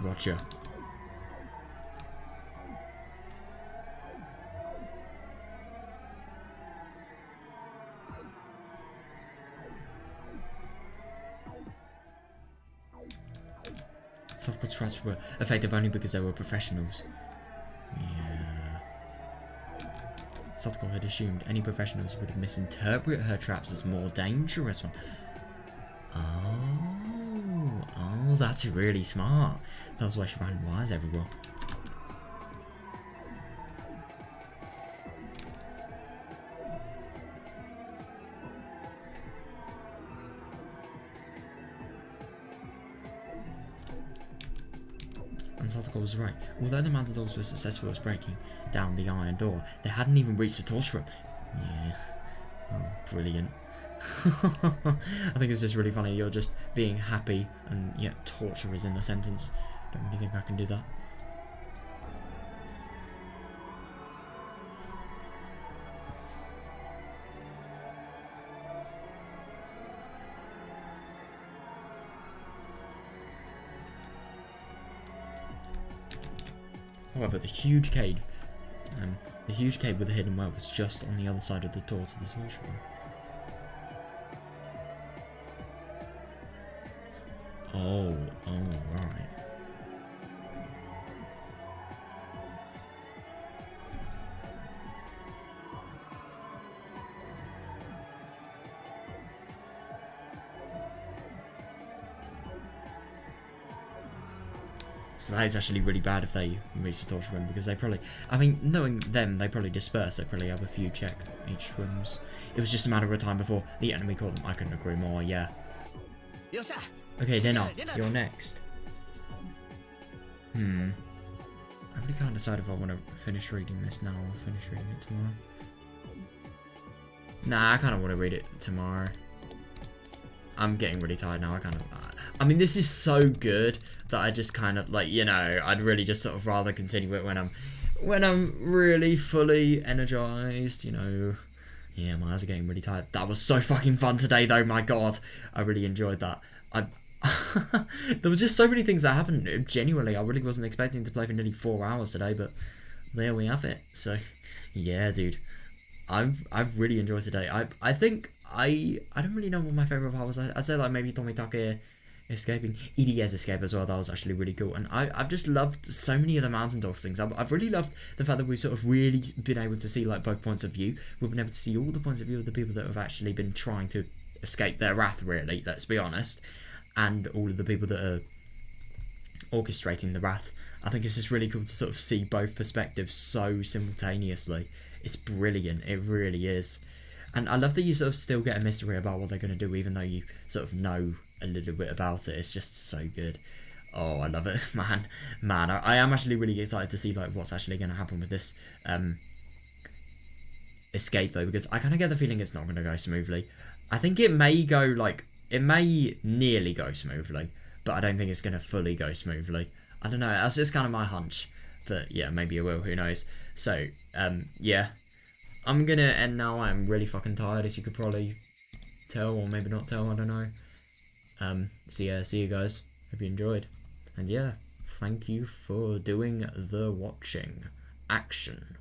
Roger. Softcore traps were effective only because they were professionals. Yeah. Softcore had assumed any professionals would have misinterpreted her traps as more dangerous one. Oh, that's really smart. That was why she ran wires everywhere. And Softcore was right. Although the Matadors were successful at breaking down the iron door, they hadn't even reached the torture room. Yeah. Oh, brilliant. I think it's just really funny. You're just being happy and yet torture is in the sentence. Don't really think I can do that. However, the huge cave with the hidden well was just on the other side of the door to the torture room. Oh, right. So that is actually really bad if they reach the torture room, because they probably, I mean, knowing them, they probably disperse. They probably have a few check each rooms. It was just a matter of time before the enemy caught them. I couldn't agree more, yeah. Okay, dinner. You're next. I really can't decide if I want to finish reading this now or finish reading it tomorrow. Nah, I kind of want to read it tomorrow. I'm getting really tired now. I mean, this is so good that I just kind of, like, you know, I'd really just sort of rather continue it when I'm really fully energized, you know. Yeah, my eyes are getting really tired. That was so fucking fun today, though. My god, I really enjoyed that. There was just so many things that happened. Genuinely, I really wasn't expecting to play for nearly 4 hours today, but there we have it. So, yeah, dude, I've really enjoyed today. I think I don't really know what my favorite part was. I'd say like maybe Tomitake escaping, EDS escape as well. That was actually really cool, and I've just loved so many of the Mountain Dogs things. I've really loved the fact that we've sort of really been able to see like both points of view. We've been able to see all the points of view of the people that have actually been trying to escape their wrath. Really, let's be honest. And all of the people that are orchestrating the wrath. I think it's just really cool to sort of see both perspectives so simultaneously. It's brilliant, it really is. And I love that you sort of still get a mystery about what they're going to do, even though you sort of know a little bit about it. It's just so good. Oh, I love it, man. I am actually really excited to see like what's actually going to happen with this escape though, because I kind of get the feeling it's not going to go smoothly. I think it may go like, it may nearly go smoothly, but I don't think it's going to fully go smoothly. I don't know, that's just kind of my hunch. But yeah, maybe it will, who knows. So, yeah. I'm going to end now. I'm really fucking tired, as you could probably tell, or maybe not tell, I don't know. So yeah, see you guys. Hope you enjoyed. And yeah, thank you for doing the watching. Action.